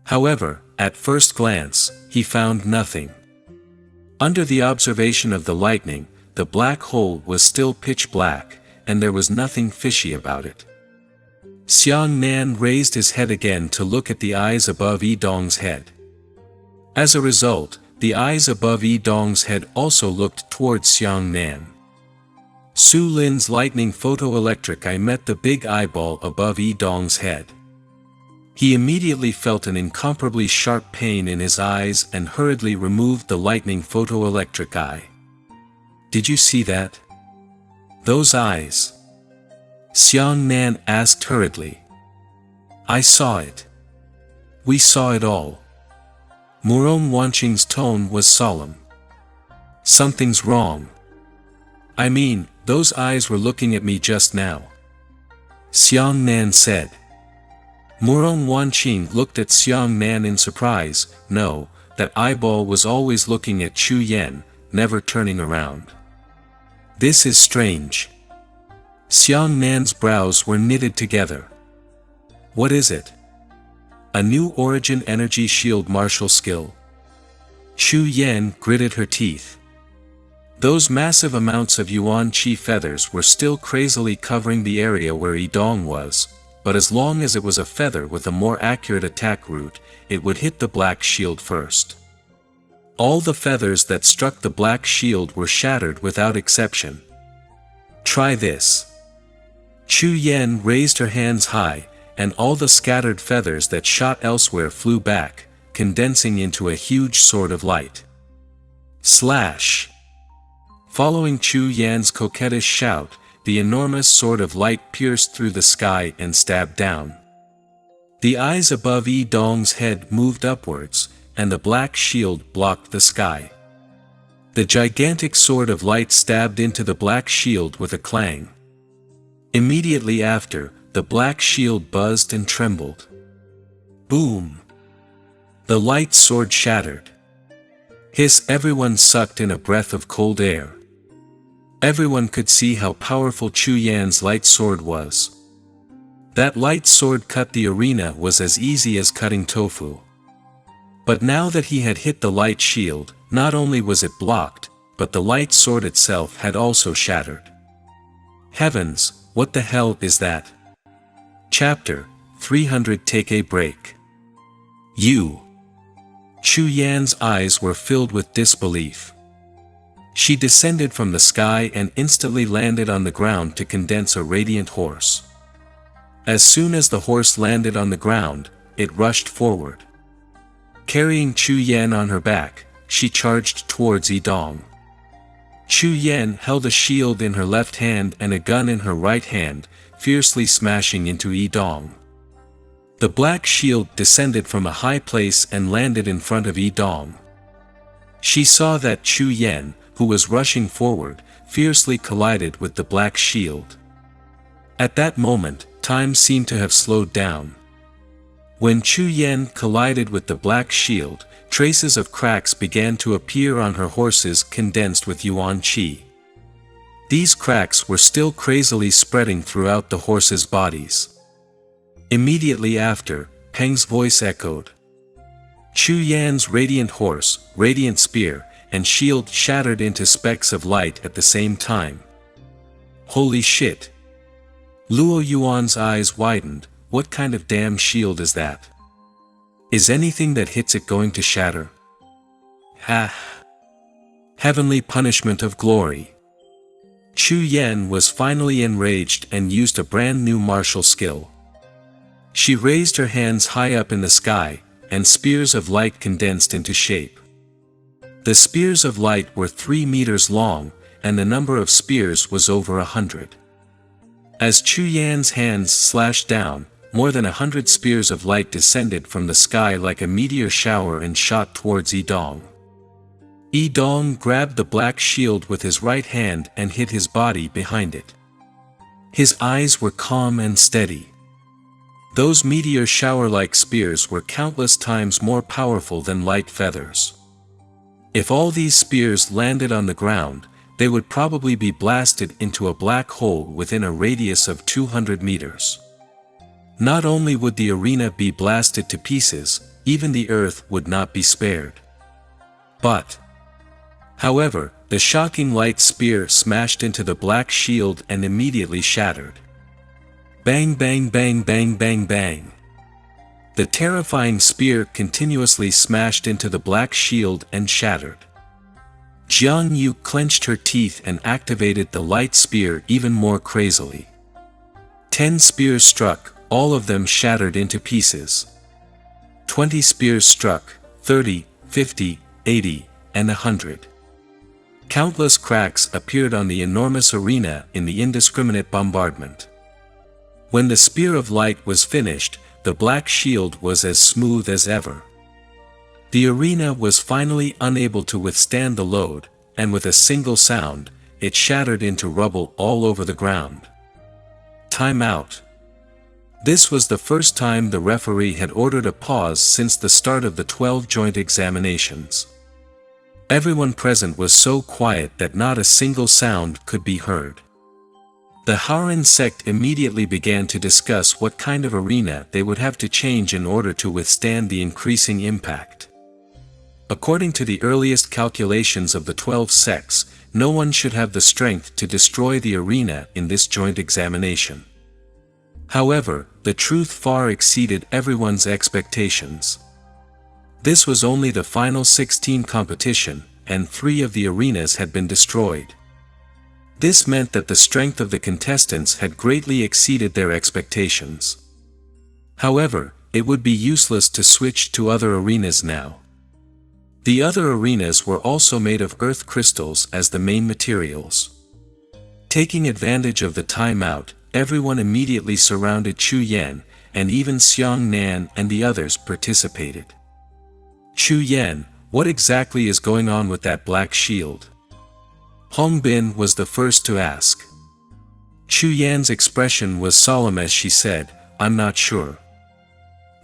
[SPEAKER 1] However, at first glance, he found nothing. Under the observation of the lightning, the black hole was still pitch black, and there was nothing fishy about it. Xiang Nan raised his head again to look at the eyes above Yi Dong's head. As a result, the eyes above Yi Dong's head also looked towards Xiang Nan. Su Lin's lightning photoelectric eye met the big eyeball above Yi Dong's head. He immediately felt an incomparably sharp pain in his eyes and hurriedly removed the lightning photoelectric eye. Did you see that? Those eyes? Xiang Nan asked hurriedly. I saw it. We saw it all. Murong Wanqing's tone was solemn. Something's wrong. I mean, those eyes were looking at me just now. Xiang Nan said. Murong Wanqing looked at Xiang Nan in surprise. No, that eyeball was always looking at Chu Yan, never turning around. This is strange. Xiang Nan's brows were knitted together. What is it? A new origin energy shield martial skill? Chu Yan gritted her teeth. Those massive amounts of Yuan Qi feathers were still crazily covering the area where Yi Dong was, but as long as it was a feather with a more accurate attack route, it would hit the black shield first. All the feathers that struck the black shield were shattered without exception. Try this. Chu Yan raised her hands high, and all the scattered feathers that shot elsewhere flew back, condensing into a huge sword of light. Slash! Following Chu Yan's coquettish shout, the enormous sword of light pierced through the sky and stabbed down. The eyes above Yi Dong's head moved upwards, and the black shield blocked the sky. The gigantic sword of light stabbed into the black shield with a clang. Immediately after, the black shield buzzed and trembled. Boom! The light sword shattered. Hiss! Everyone sucked in a breath of cold air. Everyone could see how powerful Chu Yan's light sword was. That light sword cut the arena was as easy as cutting tofu. But now that he had hit the light shield, not only was it blocked, but the light sword itself had also shattered. Heavens, what the hell is that? Chapter 300. Take a break. You! Chu Yan's eyes were filled with disbelief. She descended from the sky and instantly landed on the ground to condense a radiant horse. As soon as the horse landed on the ground, it rushed forward. Carrying Chu Yan on her back, she charged towards Yidong. Chu Yan held a shield in her left hand and a gun in her right hand, fiercely smashing into Yidong. The black shield descended from a high place and landed in front of Yidong. She saw that Chu Yan, who was rushing forward, fiercely collided with the black shield. At that moment, time seemed to have slowed down. When Chu Yan collided with the black shield, traces of cracks began to appear on her horses condensed with Yuan Qi. These cracks were still crazily spreading throughout the horses' bodies. Immediately after, Peng's voice echoed. Chu Yan's radiant horse, radiant spear, and shield shattered into specks of light at the same time. Holy shit! Luo Yuan's eyes widened. What kind of damn shield is that? Is anything that hits it going to shatter? Ha! Heavenly punishment of glory. Chu Yan was finally enraged and used a brand new martial skill. She raised her hands high up in the sky, and spears of light condensed into shape. The spears of light were 3 meters long, and the number of spears was over 100. As Chu Yan's hands slashed down, more than 100 spears of light descended from the sky like a meteor shower and shot towards Yidong. Yidong grabbed the black shield with his right hand and hid his body behind it. His eyes were calm and steady. Those meteor shower-like spears were countless times more powerful than light feathers. If all these spears landed on the ground, they would probably be blasted into a black hole within a radius of 200 meters. Not only would the arena be blasted to pieces, even the earth would not be spared. However, the shocking light spear smashed into the black shield and immediately shattered. Bang bang bang bang bang bang. The terrifying spear continuously smashed into the black shield and shattered. Jiang Yu clenched her teeth and activated the light spear even more crazily. 10 spears struck, all of them shattered into pieces. 20 spears struck, 30, 50, 80, and 100. Countless cracks appeared on the enormous arena in the indiscriminate bombardment. When the spear of light was finished, the black shield was as smooth as ever. The arena was finally unable to withstand the load, and with a single sound, it shattered into rubble all over the ground. Time out. This was the first time the referee had ordered a pause since the start of the 12 joint examinations. Everyone present was so quiet that not a single sound could be heard. The Haoran sect immediately began to discuss what kind of arena they would have to change in order to withstand the increasing impact. According to the earliest calculations of the 12 sects, no one should have the strength to destroy the arena in this joint examination. However, the truth far exceeded everyone's expectations. This was only the final 16 competition, and 3 of the arenas had been destroyed. This meant that the strength of the contestants had greatly exceeded their expectations. However, it would be useless to switch to other arenas now. The other arenas were also made of earth crystals as the main materials. Taking advantage of the timeout, everyone immediately surrounded Chu Yan, and even Xiang Nan and the others participated. Chu Yan, what exactly is going on with that black shield? Hong Bin was the first to ask. Chu Yan's expression was solemn as she said, "I'm not sure.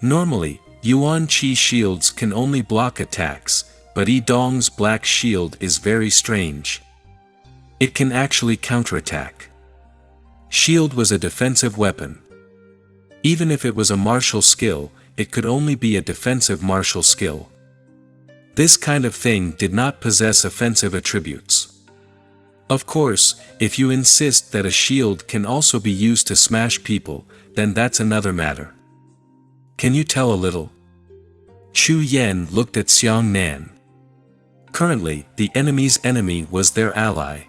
[SPEAKER 1] Normally, Yuan Qi shields can only block attacks, but Yidong's black shield is very strange. It can actually counterattack. Shield was a defensive weapon. Even if it was a martial skill, it could only be a defensive martial skill. This kind of thing did not possess offensive attributes. Of course, if you insist that a shield can also be used to smash people, then that's another matter. Can you tell a little?" Chu Yan looked at Xiang Nan. Currently, the enemy's enemy was their ally.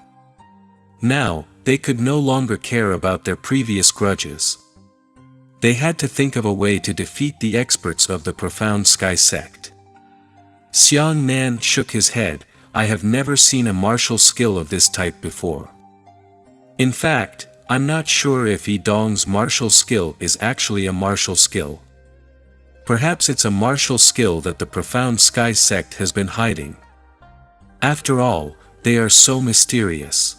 [SPEAKER 1] Now, they could no longer care about their previous grudges. They had to think of a way to defeat the experts of the Profound Sky sect. Xiang Nan shook his head. I have never seen a martial skill of this type before. In fact, I'm not sure if Yi Dong's martial skill is actually a martial skill. Perhaps it's a martial skill that the Profound Sky sect has been hiding. After all, they are so mysterious.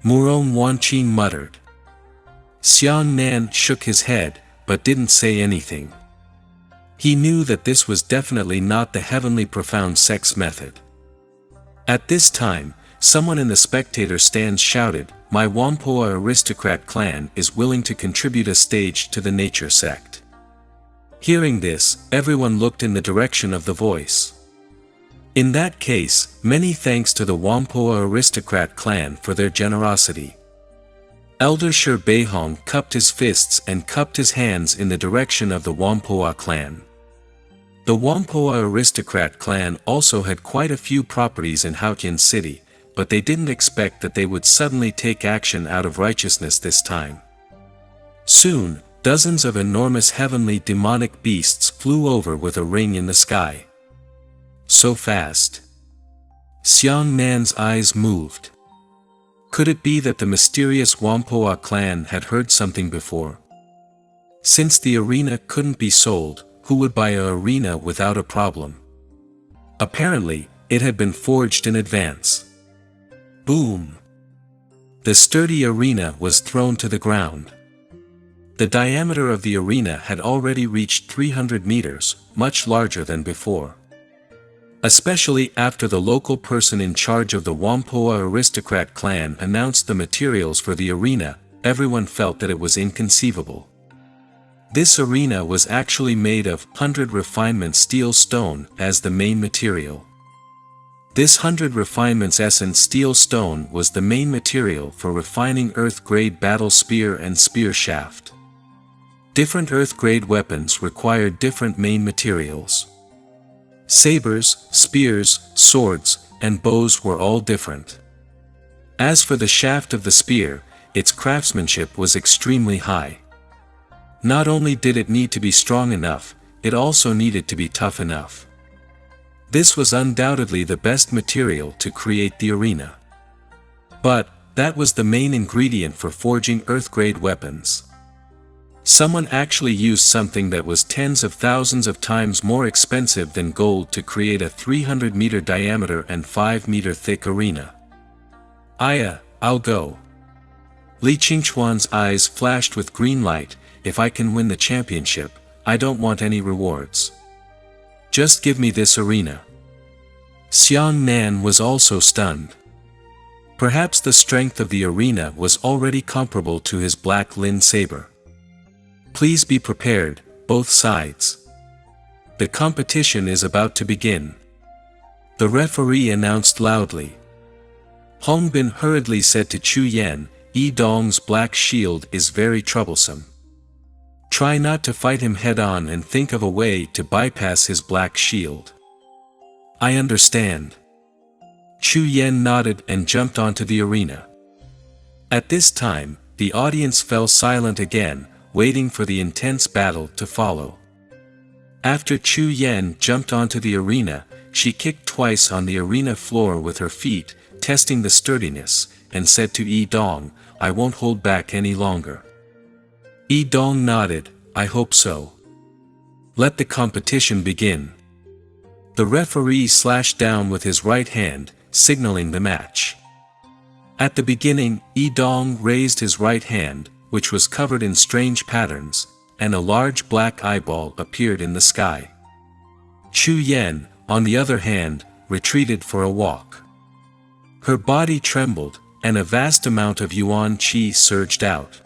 [SPEAKER 1] Murong Wanqing muttered. Xiang Nan shook his head, but didn't say anything. He knew that this was definitely not the Heavenly Profound Sect's method. At this time, someone in the spectator stands shouted, "My Wampoa aristocrat clan is willing to contribute a stage to the nature sect." Hearing this, everyone looked in the direction of the voice. In that case, many thanks to the Wampoa aristocrat clan for their generosity. Elder Shi Beihong cupped his fists and cupped his hands in the direction of the Wampoa clan. The Wampoa aristocrat clan also had quite a few properties in Haotian City, but they didn't expect that they would suddenly take action out of righteousness this time. Soon, dozens of enormous heavenly demonic beasts flew over with a ring in the sky. So fast. Xiang Nan's eyes moved. Could it be that the mysterious Wampoa clan had heard something before? Since the arena couldn't be sold, who would buy an arena without a problem? Apparently, it had been forged in advance. Boom! The sturdy arena was thrown to the ground. The diameter of the arena had already reached 300 meters, much larger than before. Especially after the local person in charge of the Wampoa aristocrat clan announced the materials for the arena, everyone felt that it was inconceivable. This arena was actually made of 100 refinement steel stone as the main material. This 100 refinements essence steel stone was the main material for refining earth-grade battle spear and spear shaft. Different earth-grade weapons required different main materials. Sabers, spears, swords, and bows were all different. As for the shaft of the spear, its craftsmanship was extremely high. Not only did it need to be strong enough, it also needed to be tough enough. This was undoubtedly the best material to create the arena. But, that was the main ingredient for forging earth-grade weapons. Someone actually used something that was tens of thousands of times more expensive than gold to create a 300-meter diameter and 5-meter thick arena. I'll go. Li Qingchuan's eyes flashed with green light. If I can win the championship, I don't want any rewards. Just give me this arena. Xiang Nan was also stunned. Perhaps the strength of the arena was already comparable to his black Lin saber. Please be prepared, both sides. The competition is about to begin. The referee announced loudly. Hong Bin hurriedly said to Chu Yan, Yi Dong's black shield is very troublesome. Try not to fight him head-on and think of a way to bypass his black shield. I understand. Chu Yan nodded and jumped onto the arena. At this time, the audience fell silent again, waiting for the intense battle to follow. After Chu Yan jumped onto the arena, she kicked twice on the arena floor with her feet, testing the sturdiness, and said to Yi Dong, I won't hold back any longer. Yi Dong nodded, I hope so. Let the competition begin. The referee slashed down with his right hand, signaling the match. At the beginning, Yi Dong raised his right hand, which was covered in strange patterns, and a large black eyeball appeared in the sky. Chu Yan, on the other hand, retreated for a walk. Her body trembled, and a vast amount of yuan qi surged out.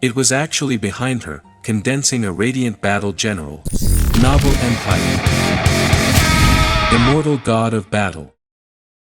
[SPEAKER 1] It was actually behind her, condensing a radiant battle general. Novel Empire. Immortal God of Battle.